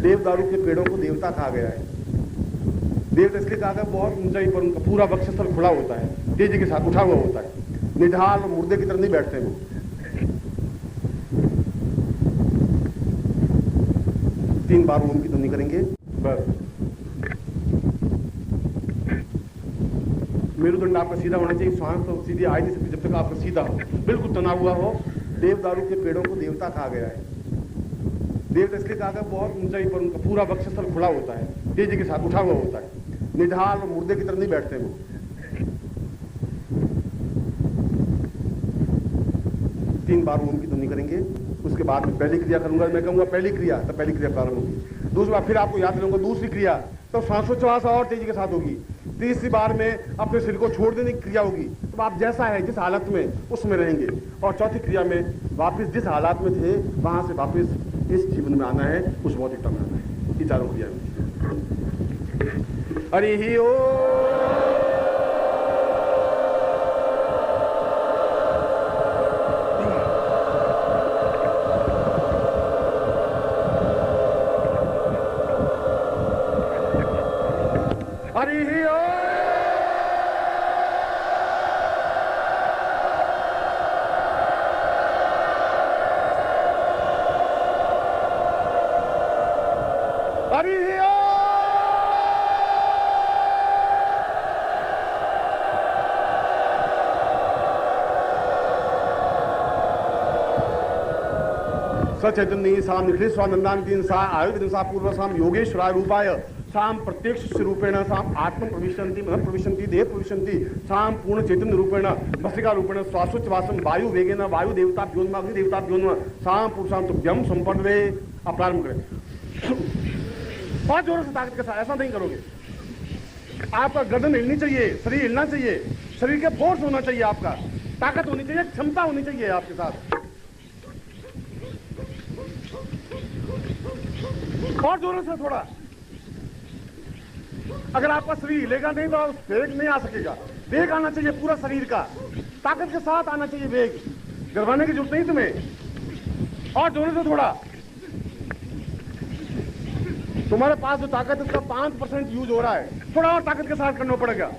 देवदारू के पेड़ों को देवता कहा गया है। देवता इसलिए कहा गया बहुत ऊंचाई पर उनका पूरा वक्षस्थल खुला होता है, तेजी के साथ उठा हुआ होता है, निढाल और मुर्दे की तरह नहीं बैठते वो। तीन बार ओम की ध्वनि करेंगे बस। मेरुदंड आपका सीधा होना चाहिए, श्वास तो सीधी आ नहीं सकती जब तक आपका सीधा हो, बिल्कुल तना हुआ हो। देवदारू के पेड़ों को देवता कहा गया है। देवता इसलिए कहा गया बहुत ऊंचाई पर उनका पूरा वक्षस्थल खुला होता है, तेजी के साथ उठा हुआ होता है, निढाल और मुर्दे की तरह नहीं बैठते वो। तीन बार ओम की ध्वनि करेंगे, उसके बाद में पहली क्रिया करूंगा, मैं कहूंगा पहली क्रिया, तब पहली क्रिया प्रारंभ होगी। दूसरी बार फिर आपको याद दिलाऊंगा दूसरी क्रिया, तो श्वासोच्छ्वास और तेजी के साथ होगी। तीसरी बार में अपने शरीर को छोड़ देने की क्रिया होगी, तो आप जैसा है जिस हालत में उसमें रहेंगे। और चौथी क्रिया में वापस जिस हालात में थे वहां से वापस इस जीवन में आना है, उस भौतिकता में आना है। ये चारों क्रिया में हरि ही ओ हरि ही ओ हरि ही ओ सचैतन्य साम निखिल स्वानंदान सा आयुध सा पूर्व साम योगेश्वराय रूपाय साम प्रत्यक्ष रूपेण साम आत्म प्रविशन्ति मन प्रविशन्ति देह प्रविशन्ति साम पूर्ण चैतन्य रूपेण भस्त्रिका रूपेण श्वासोच्छ्वासम वायु वेगेन वायु देवता व्योन्म अग्नि देवता व्योन्म साम पुरुषां तुभ्यम संपन्नवे। आप प्रारंभ करें बहुत जोरों से ताकत के साथ, ऐसा नहीं करोगे। आपका गर्दन हिलनी चाहिए, शरीर हिलना चाहिए, शरीर के फोर्स होना चाहिए, आपका ताकत होनी चाहिए, क्षमता होनी चाहिए आपके साथ। और जोरों से थोड़ा। अगर आपका शरीर हिलेगा नहीं तो वेग नहीं आ सकेगा। वेग आना चाहिए पूरा शरीर का, ताकत के साथ आना चाहिए वेग। गड़बड़ाने की जरूरत नहीं तुम्हें। और जोरों से थोड़ा। तुम्हारे पास जो ताकत है उसका 5% यूज हो रहा है, थोड़ा और ताकत के साथ करना पड़ेगा।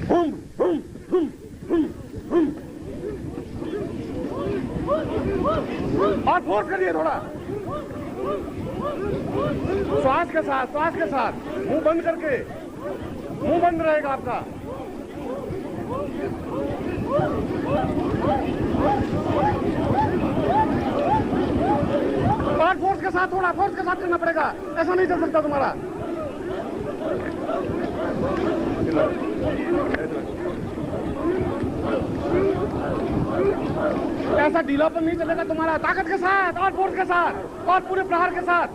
हुम हुम हुम हुम हुम। और फोर्स करिए थोड़ा, श्वास के साथ, श्वास के साथ। मुंह बंद करके, मुंह बंद रहेगा आपका। और फोर्स के साथ, थोड़ा फोर्स के साथ करना पड़ेगा, ऐसा नहीं चल सकता तुम्हारा। ऐसा ढीलापन नहीं चलेगा तुम्हारा। ताकत के साथ और फोर्स के साथ और पूरे प्रहार के साथ,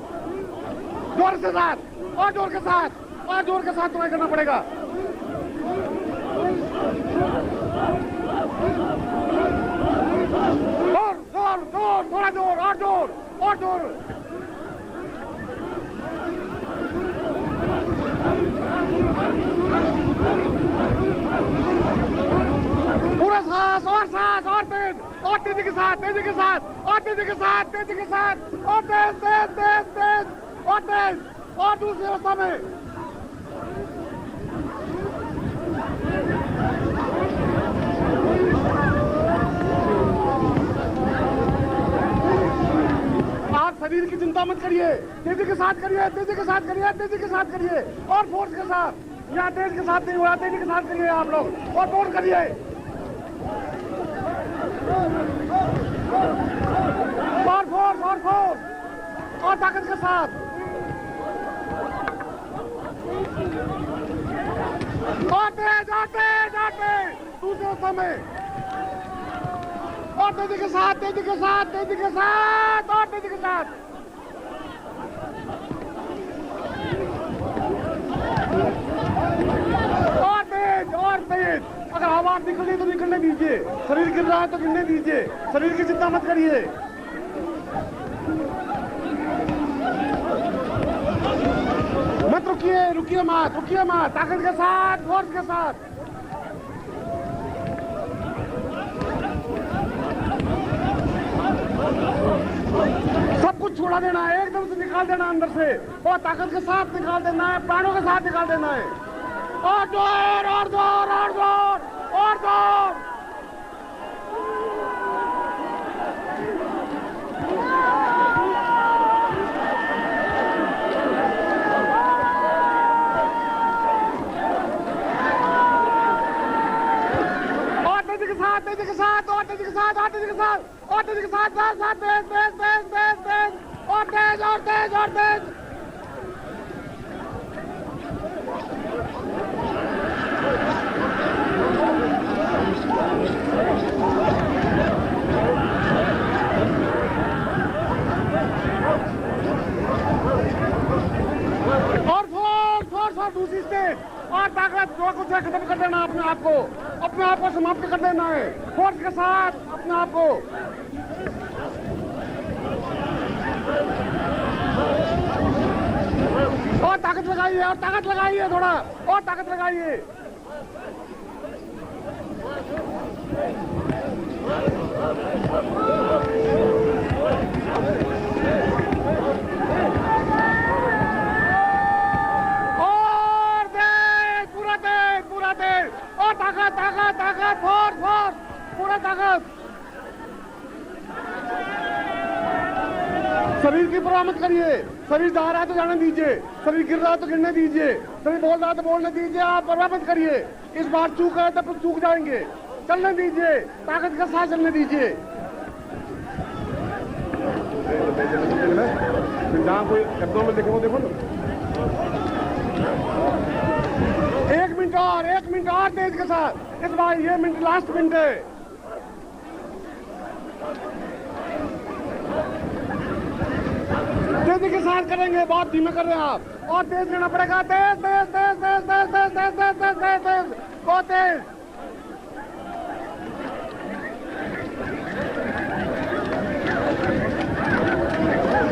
जोर के साथ और जोर के साथ और जोर के साथ तुम्हें करना पड़ेगा। जोर जोर जोर, थोड़ा जोर और जोर और जोर। पूरा सांस और तेज और तेजी के साथ, तेजी के साथ और तेजी के साथ, तेजी के साथ और तेज तेज तेज तेज और तेज और दूसरी अवस्था में। आप शरीर की चिंता मत करिए, तेजी के साथ करिए, तेजी के साथ करिए, तेजी के साथ करिए और फोर्स के साथ। यहाँ तेज के साथ नहीं हो रहा, तेजी के साथ करिए आप लोग और फोर्स करिए। और फोर्स और ताकत के साथ और तेज और तेज और तेज दूसरे समय और तेजी के साथ, तेजी के साथ, तेजी के साथ और तेजी के साथ। और तेज और तेज। अगर आवाज निकल रही तो निकलने दीजिए, शरीर गिर रहा है तो गिरने दीजिए, शरीर की चिंता मत करिए। मत रुकिए, रुकिए मत, रुकिए मत। ताकत के साथ, फोर्स के साथ। सब कुछ छोड़ा देना है, एकदम से निकाल देना अंदर से, और ताकत के साथ निकाल देना है, प्राणों के साथ निकाल देना है। और जोर, और जोर, और जोर, और जोर। तेजी के साथ, और तेजी के साथ, और तेजी के साथ, और तेजी के साथ, बस, बस, तेज, तेज, तेज, तेज, तेज, और तेज, और तेज, और तेज। और फोर्स, फोर्स, और दूसरी स्टेज, और ताकत जो कुछ है खत्म कर देना अपने आप को समाप्त कर देना है, फोर्स के साथ अपने आप को। और ताकत लगाइए, और ताकत लगाइए, थोड़ा और ताकत लगाइए। और ताकत, ताकत, ताकत, फोर्स, फोर्स, पूरा ताकत। शरीर की परवाह मत करिए, शरीर जा रहा है तो जाने दीजिए, शरीर गिर रहा है तो गिरने दीजिए, शरीर बोल रहा है तो बोलने दीजिए, आप परवाह मत करिए। इस बार चूक है तब तो चूक जाएंगे, चलने दीजिए, ताकत के साथ चलने दीजिए। जहाँ कोई एब्डोमेन देखे वो देखो ना। 1 मिनट और तेज के साथ। इस बार ये मिनट लास्ट मिनट है। तेजी के साथ करेंगे, बहुत धीमे कर रहे हैं आप, और तेज करना पड़ेगा, तेज, तेज, तेज, तेज, तेज, तेज, तेज, तेज, तेज, तेज, तेज, बहुत तेज।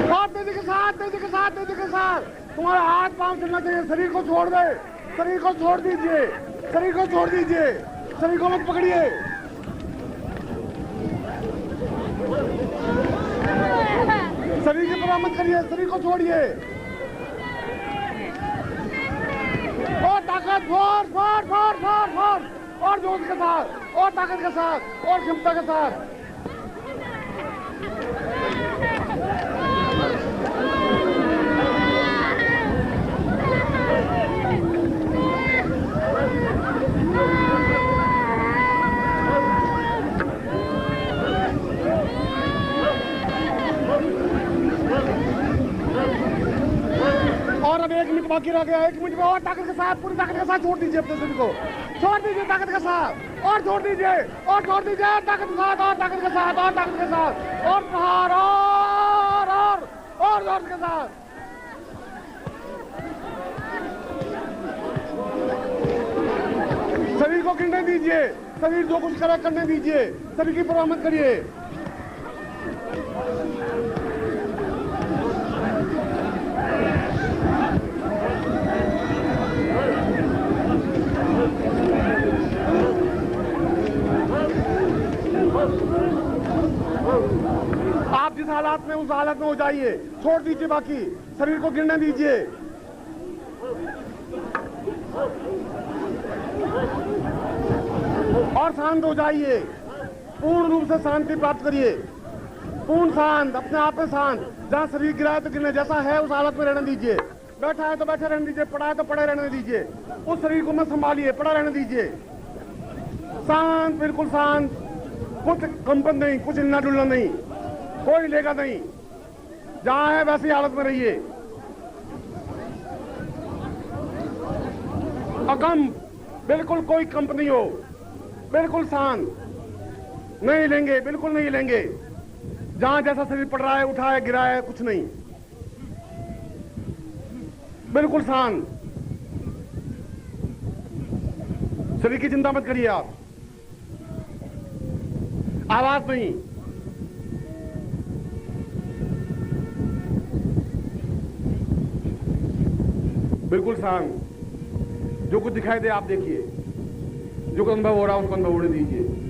बहुत तेजी के साथ, तेजी के साथ, तेजी के साथ। तुम्हारा हाथ पांव चलना चाहिए, शरीर को छोड़ दे, शरीर को छोड़ दीजिए, शरीर को छोड़ दीजिए, शरीर को मत पकड़िए। शरीर की परवाह मत करिए, शरीर को छोड़िए। और ताकत, force, force, force, force, force, और जोश के साथ, और ताकत के साथ, और क्षमता के साथ। और अब 1 मिनट बाकी रह गया, 1 मिनट में और ताकत के साथ, पूरी ताकत के साथ छोड़ दीजिए अपने शरीर को, छोड़ दीजिए ताकत के साथ, और छोड़ दीजिए, और छोड़ दीजिए, और ताकत के साथ, और ताकत के साथ, और ताकत के साथ, और प्रहार, और जोर के साथ। शरीर को गिरने दीजिए, शरीर जो कुछ करे करने दीजिए, शरीर की परवाह मत करिए। आप जिस हालात में उस हालत में हो जाइए, छोड़ दीजिए, बाकी शरीर को गिरने दीजिए। और शांत हो जाइए, पूर्ण रूप से शांति प्राप्त करिए, पूर्ण शांत, अपने आप में शांत। जहाँ शरीर गिरा है तो गिरने, जैसा है उस हालत में रहने दीजिए, बैठा है तो बैठे रहने दीजिए, पड़ा है तो पड़े रहने दीजिए, उस शरीर को मत संभालिए, पड़ा रहने दीजिए, शांत, बिल्कुल शांत, कुछ कंपन नहीं, कुछ हिलना डुलना नहीं, कोई लेगा नहीं, जहां है वैसी हालत में रहिए। अकंप, बिल्कुल कोई कंप नहीं हो, बिल्कुल शांत, नहीं लेंगे, बिल्कुल नहीं लेंगे। जहां जैसा शरीर पड़ रहा है, उठा है, गिरा है, कुछ नहीं, बिल्कुल शांत। शरीर की चिंता मत करिए आप, आवाज नहीं, बिल्कुल शांत। जो कुछ दिखाई दे आप देखिए, जो कुछ अनुभव हो रहा है उसको अनुभव होने दीजिए।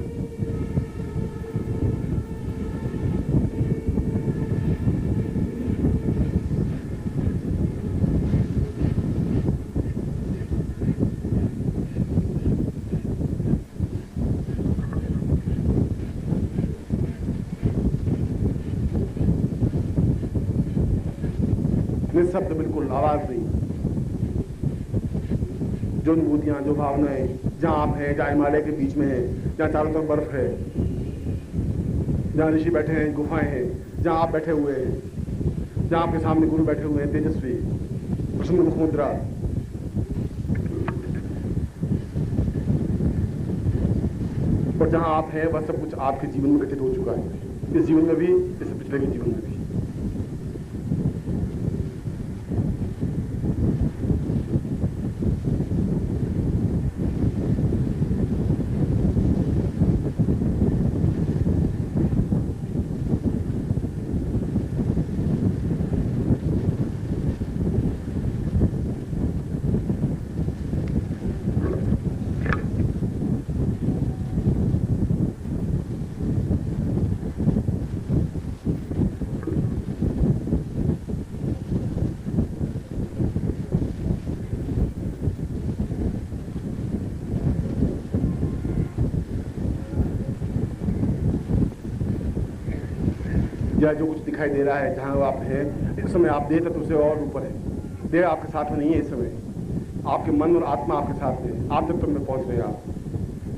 निःशब्द, बिल्कुल आवाज नहीं। जो अनुभूतियां, जो भावनाएं, जहां आप हैं, जहां हिमालय के बीच में हैं, जहां चारों तरफ बर्फ है, जहां ऋषि बैठे हैं, गुफाएं हैं, जहां आप बैठे हुए हैं, जहां आपके सामने गुरु बैठे हुए हैं, तेजस्वी प्रसन्न मुखमुद्रा, और जहां आप हैं वह सब कुछ आपके जीवन में घटित हो चुका है, इस जीवन में भी, इस पिछले के जीवन में भी। या जो कुछ दिखाई दे रहा है, जहां आप हैं इस समय, आप देह तत्व से और ऊपर है। देह आपके साथ में नहीं है इस समय, आपके मन और आत्मा आपके साथ में, आप तत्व में पहुंच रहे हैं आप,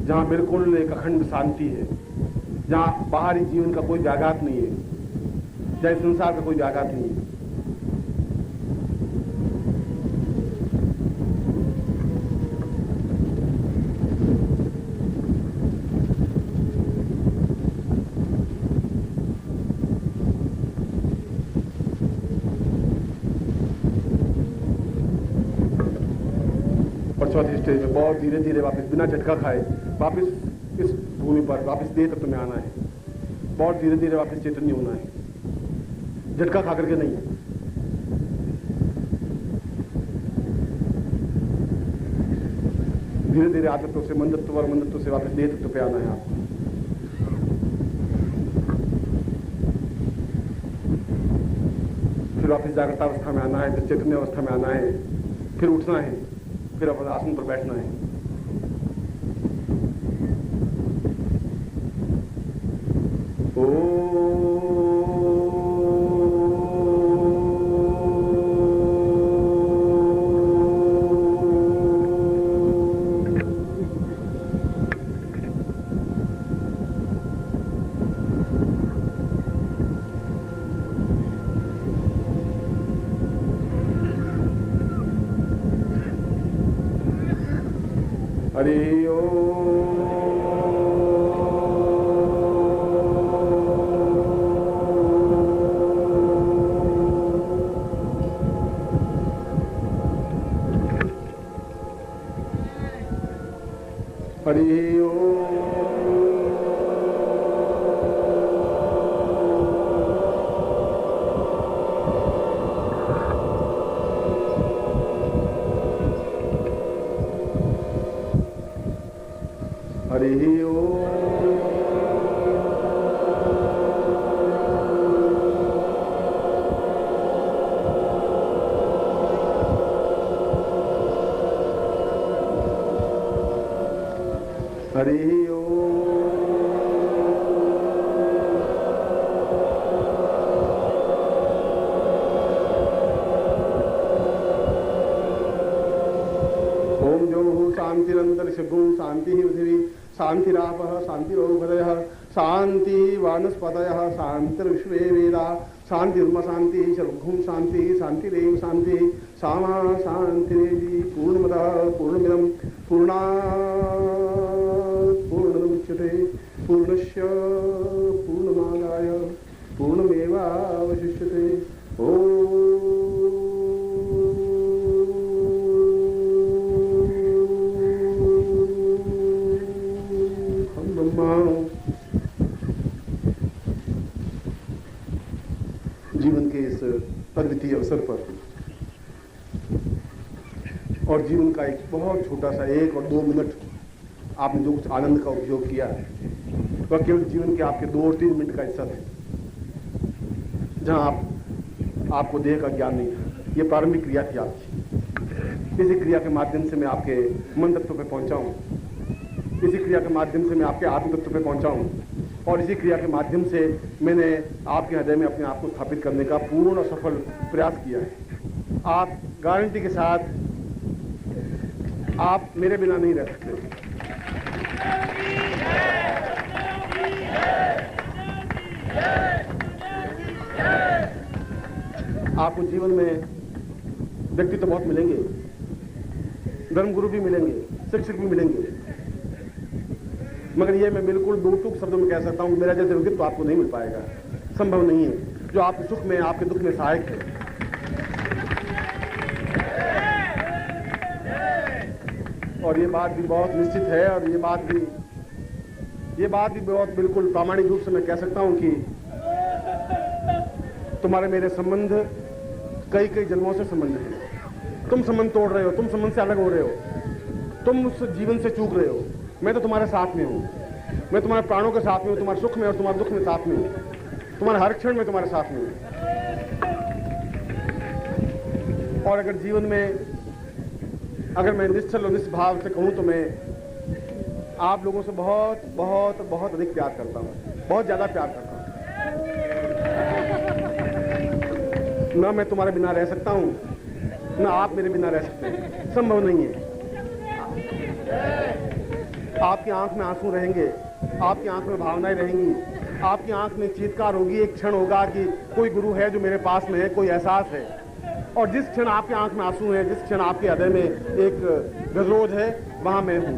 जहां बिल्कुल एक अखंड शांति है, जहां बाहरी जीवन का कोई व्याघात नहीं है, जहां संसार का कोई व्याघात नहीं है। चौथी स्टेज में बहुत धीरे धीरे वापस बिना झटका खाए वापस इस भूमि पर, वापस देह तत्व में आना है। बहुत धीरे धीरे वापस चैतन्य होना है, झटका खा करके नहीं। धीरे धीरे आतत्व से मन तत्व और मन तत्व से वापस देह तत्व पे आना है आपको। फिर वापस जागृत अवस्था में आना है, फिर चैतन्य अवस्था में आना है, फिर उठना है, फिर अपने आसन पर बैठना है। हरि ओम। हरि ओम। हरि ओम। हरि ओम। ओम जो शांतिरंतरिक्षगुं शांति पृथिवी शांतिरापः शांतिरोपदयः शांति वानस्पतयः शांतिर्विश्वे वेदा शांतिर्म शांति सर्वभूम शांति शांतिरेव शांति सामा शांतिरेवि। पूर्णमदः पूर्णमिदं पूर्णात् पूर्णमुदच्यते पूर्णस्य पूर्णमादाय पूर्णमेवावशिष्यते। जीवन के इस अद्वितीय अवसर पर और जीवन का एक बहुत छोटा सा 1 और 2 मिनट आपने जो कुछ आनंद का उपयोग किया है वह केवल जीवन के आपके 2 और 3 मिनट का हिस्सा है, जहां आपको देह का ज्ञान नहीं था। ये प्रारंभिक क्रिया थी आपकी। इसी क्रिया के माध्यम से मैं आपके मन तत्व पे पहुंचा हूं, इसी क्रिया के माध्यम से मैं आपके आत्म तत्व पे पहुंचा हूं और इसी क्रिया के माध्यम से मैंने आपके हृदय में अपने आप को स्थापित करने का पूर्ण और सफल प्रयास किया है। आप गारंटी के साथ आप मेरे बिना नहीं रह सकते। आपको जीवन में व्यक्ति तो बहुत मिलेंगे, धर्मगुरु भी मिलेंगे, शिक्षक भी मिलेंगे, मगर ये मैं बिल्कुल दो टूक शब्दों में कह सकता हूं, मेरा जैसे व्यक्तित्व आपको नहीं मिल पाएगा, संभव नहीं है, जो आपके सुख में आपके दुख में सहायक है। और ये बात भी बहुत निश्चित है, और ये बात भी बहुत बिल्कुल प्रामाणिक रूप से मैं कह सकता हूं कि तुम्हारे मेरे संबंध कई कई जन्मों से संबंध है। तुम संबंध तोड़ रहे हो, तुम संबंध से अलग हो रहे हो, तुम उस जीवन से चूक रहे हो। मैं तो तुम्हारे साथ में हूं, मैं तुम्हारे प्राणों के साथ में हूं, तुम्हारे सुख में और तुम्हारे दुख में साथ में हूं, तुम्हारे हर क्षण में तुम्हारे साथ में हूं। और अगर जीवन में अगर मैं निश्चल और निष्भाव से कहूं तो मैं आप लोगों से बहुत बहुत बहुत अधिक प्यार करता हूं, बहुत ज्यादा प्यार करता हूं। ना मैं तुम्हारे बिना रह सकता हूं, ना आप मेरे बिना रह सकते हैं, संभव नहीं है। आपकी आंख में आंसू रहेंगे, आपकी आंख में भावनाएं रहेंगी, आपकी आंख में चीत्कार होगी, एक क्षण होगा कि कोई गुरु है जो मेरे पास में है, कोई एहसास है। और जिस क्षण आपकी आंख में आंसू है, जिस क्षण आपके हृदय में एक गजरोज है, वहां मैं हूं।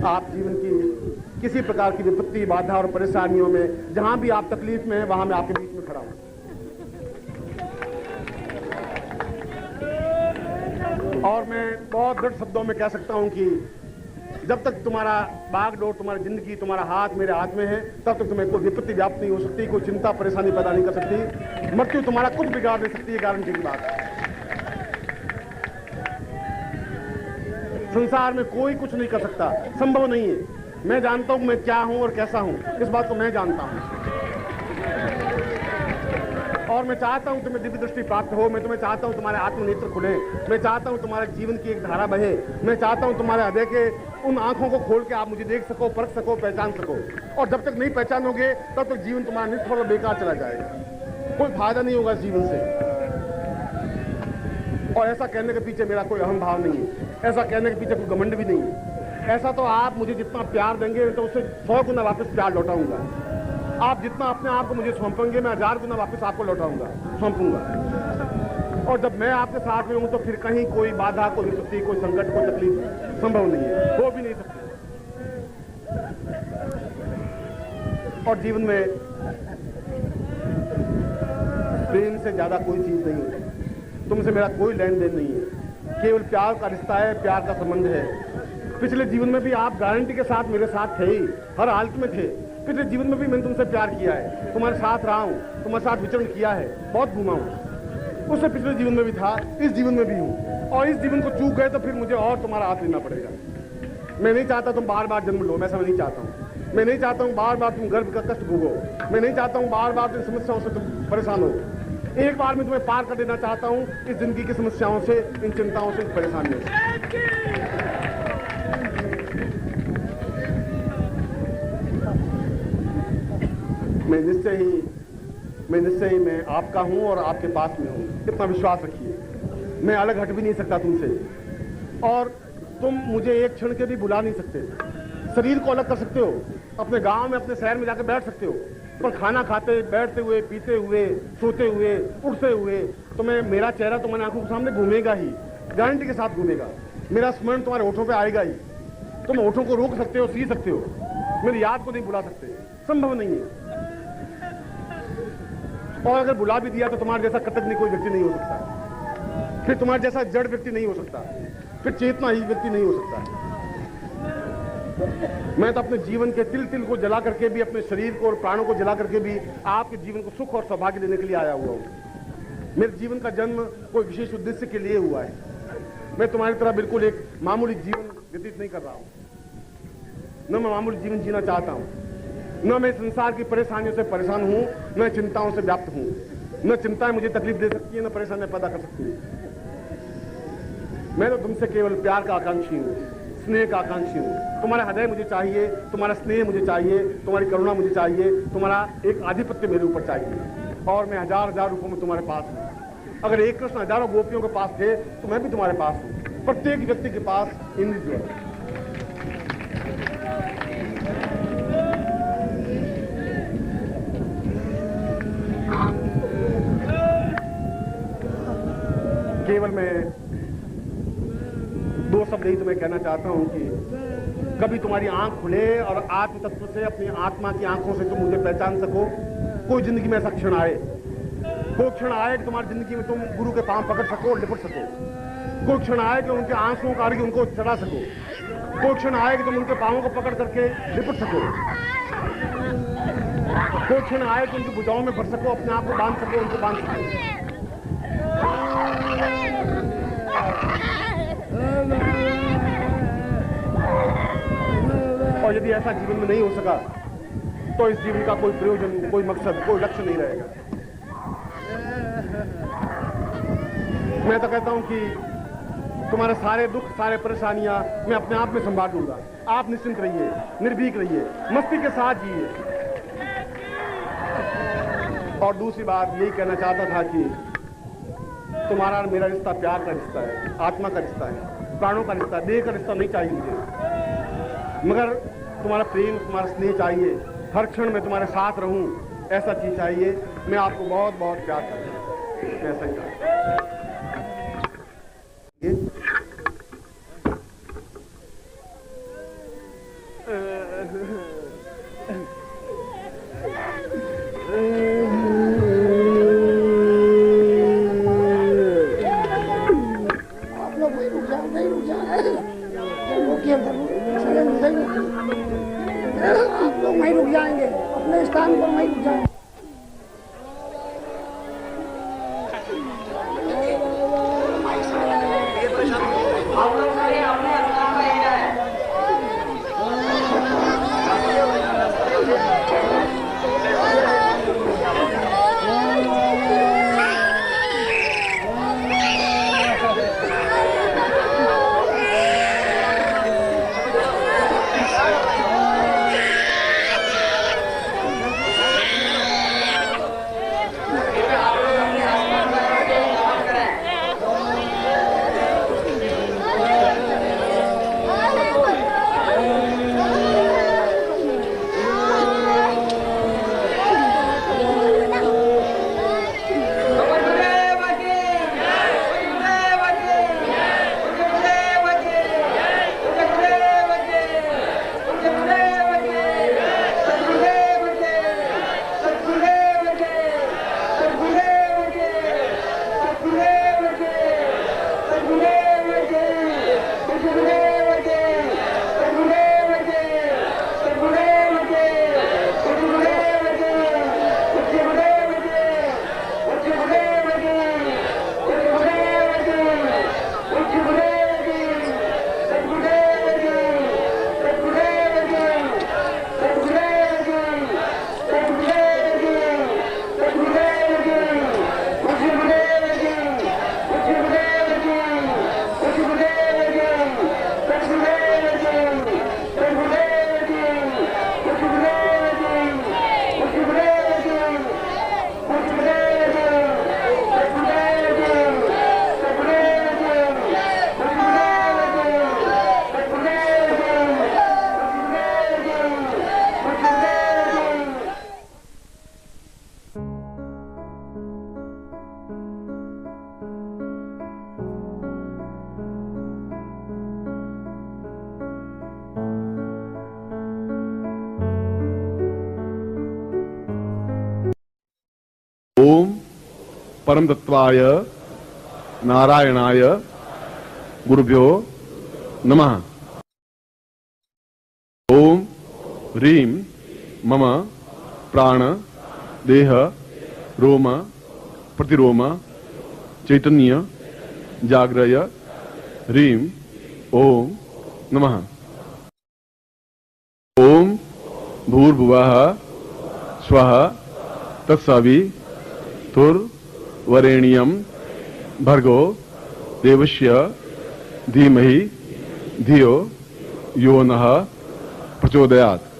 आप जीवन की किसी प्रकार की विपत्ति, बाधा और परेशानियों में जहां भी आप तकलीफ में हैं, वहां मैं आपके बीच में खड़ा हूं। और मैं बहुत दृढ़ शब्दों में कह सकता हूं कि जब तक तुम्हारा बागडोर, तुम्हारी जिंदगी, तुम्हारा हाथ मेरे हाथ में है, तब तक तुम्हें कोई विपत्ति व्याप्त नहीं हो सकती, कोई चिंता परेशानी पैदा नहीं कर सकती, मृत्यु तुम्हारा कुछ बिगाड़ नहीं सकती, ये गारंटी की बात है। संसार में कोई कुछ नहीं कर सकता, संभव नहीं है। मैं जानता हूं मैं क्या हूं और कैसा हूं, इस बात को मैं जानता हूं। और मैं चाहता हूं तुम्हें दिव्य दृष्टि प्राप्त हो, मैं तुम्हें चाहता हूं तुम्हारे आत्मनेत्र खुले, मैं चाहता हूं तुम्हारे जीवन की एक धारा बहे, मैं चाहता हूं तुम्हारे हृदय के उन आंखों को खोल के आप मुझे देख सको, परख सको, पहचान सको। और जब तक नहीं पहचानोगे तब तक जीवन तुम्हारा निष्फल और बेकार चला जाएगा, कोई फायदा नहीं होगा जीवन से। और ऐसा कहने के पीछे मेरा कोई अहम भाव नहीं है, ऐसा कहने के पीछे कोई घमंड भी नहीं है। ऐसा तो आप मुझे जितना प्यार देंगे तो उससे 100 गुना वापस प्यार लौटाऊंगा। आप जितना अपने आप को मुझे सौंपेंगे, मैं 1000 गुना वापस आपको लौटाऊंगा, सौंपूंगा। और जब मैं आपके साथ में हूं तो फिर कहीं कोई बाधा, कोई विपत्ति, कोई संकट, कोई तकलीफ संभव नहीं है, हो भी नहीं सकती। और जीवन में प्रेम से ज्यादा कोई चीज नहीं है, तुमसे मेरा कोई लेन देन नहीं है, केवल प्यार का रिश्ता है, प्यार का संबंध है। पिछले जीवन में भी आप गारंटी के साथ मेरे साथ थे ही, हर हालत में थे। पिछले जीवन में भी मैंने तुमसे प्यार किया है, तुम्हारे साथ रहा हूं, तुम्हारे साथ विचरण किया है, बहुत घूमा हूं। उससे पिछले जीवन में भी था, इस जीवन में भी हूं। और इस जीवन को चूक गए तो फिर मुझे और तुम्हारा हाथ लेना पड़ेगा। मैं नहीं चाहता तुम बार बार जन्म लो, मैं ऐसा नहीं चाहता हूं। मैं नहीं चाहता हूं बार बार तुम गर्भ का कष्ट भोगो, मैं नहीं चाहता हूं बार बार तुम समस्याओं से तुम परेशान हो। एक बार मैं तुम्हें पार कर देना चाहता हूं इस जिंदगी की समस्याओं से, इन चिंताओं से, इन परेशानियों से। मैं निश्चय ही मैं आपका हूं और आपके पास में हूं, इतना विश्वास रखिए। मैं अलग हट भी नहीं सकता तुमसे, और तुम मुझे एक क्षण के भी बुला नहीं सकते। शरीर को अलग कर सकते हो, अपने गांव में, अपने शहर में जाकर बैठ सकते हो, पर खाना खाते, बैठते हुए, पीते हुए, सोते हुए, उठते हुए तुम्हें मेरा चेहरा तुम्हारी आंखों के सामने घूमेगा ही, गारंटी के साथ घूमेगा। मेरा स्मरण तुम्हारे होठों पे आएगा ही। तुम होठों को रोक सकते हो, सी सकते हो, मेरी याद को नहीं बुला सकते, संभव नहीं है। और अगर बुला भी दिया तो तुम्हारे जैसा कृतज्ञ कोई व्यक्ति नहीं हो सकता, फिर तुम्हारे जैसा जड़ व्यक्ति नहीं हो सकता, फिर चेतना ही व्यक्ति नहीं हो सकता। मैं तो अपने जीवन के तिल तिल को जला करके भी, अपने शरीर को और प्राणों को जला करके भी आपके जीवन को सुख और सौभाग्य देने के लिए आया हुआ हूं। मेरे जीवन का जन्म कोई विशेष उद्देश्य के लिए हुआ है। मैं तुम्हारी तरह बिल्कुल एक मामूली जीवन व्यतीत नहीं कर रहा हूं, न मैं मामूली जीवन जीना चाहता हूं, न मैं संसार की परेशानियों से परेशान हूं, न चिंताओं से व्याप्त हूं। न चिंताएं मुझे तकलीफ दे सकती है, न परेशानियां पैदा कर सकती है। मैं तो तुमसे केवल प्यार का आकांक्षी हूँ, स्नेह का आकांक्षी हूँ। तुम्हारा हृदय मुझे चाहिए, तुम्हारा स्नेह मुझे चाहिए, तुम्हारी करुणा मुझे चाहिए, तुम्हारा एक आधिपत्य मेरे ऊपर चाहिए। और मैं हजार हजार रूपों में तुम्हारे पास हूँ। अगर एक कृष्ण हजारों गोपियों के पास थे तो मैं भी तुम्हारे पास हूँ। प्रत्येक व्यक्ति के पास इंद्र जो है। केवल मैं दो शब्द ही तुम्हें कहना चाहता हूं कि कभी तुम्हारी आंख खुले और आत्म तत्व से, अपनी आत्मा की आंखों से तुम मुझे पहचान सको। कोई जिंदगी में ऐसा क्षण आए, कोई क्षण आए कि तुम्हारी जिंदगी में तुम गुरु के पांव पकड़ सको, लिपट सको। कोई क्षण आए कि उनके आंसुओं का अर्घ्य उनको चढ़ा सको। कोई क्षण आए कि तुम उनके पांवों को पकड़ करके लिपट सको। कोई क्षण आए कि उनकी भुजाओं में भर सको, अपने आप को बांध सको, उनको बांध सको। और यदि ऐसा जीवन में नहीं हो सका तो इस जीवन का कोई प्रयोजन, कोई मकसद, कोई लक्ष्य नहीं रहेगा। मैं तो कहता हूं कि तुम्हारे सारे दुख, सारे परेशानियां मैं अपने आप में संभाल लूंगा। आप निश्चिंत रहिए, निर्भीक रहिए, मस्ती के साथ जिए। और दूसरी बात यही कहना चाहता था कि तुम्हारा और मेरा रिश्ता प्यार का रिश्ता है, आत्मा का रिश्ता है, प्राणों का रिश्ता, देह का रिश्ता नहीं चाहिए मुझे। मगर तुम्हारा प्रेम, तुम्हारा स्नेह चाहिए। हर क्षण में तुम्हारे साथ रहूं, ऐसा चीज चाहिए। मैं आपको बहुत बहुत प्यार करता हूं, ऐसा ही चाहता हूं। आप लोग वहीं रुक जाएंगे, अपने स्थान पर वहीं रुक जाएंगे। ओम परम तत्वाय नारायणाय गुरुभ्यो नमः। ओम ह्रीं मम प्राण देह रोम प्रतिरोम चैतन्य जाग्रय ह्रीं ओम नमः। ओम भूर्भुवः स्वः तत्सवितुर्वरेण्यं भर्गो देवस्य धीमहि धियो यो नः प्रचोदयात्।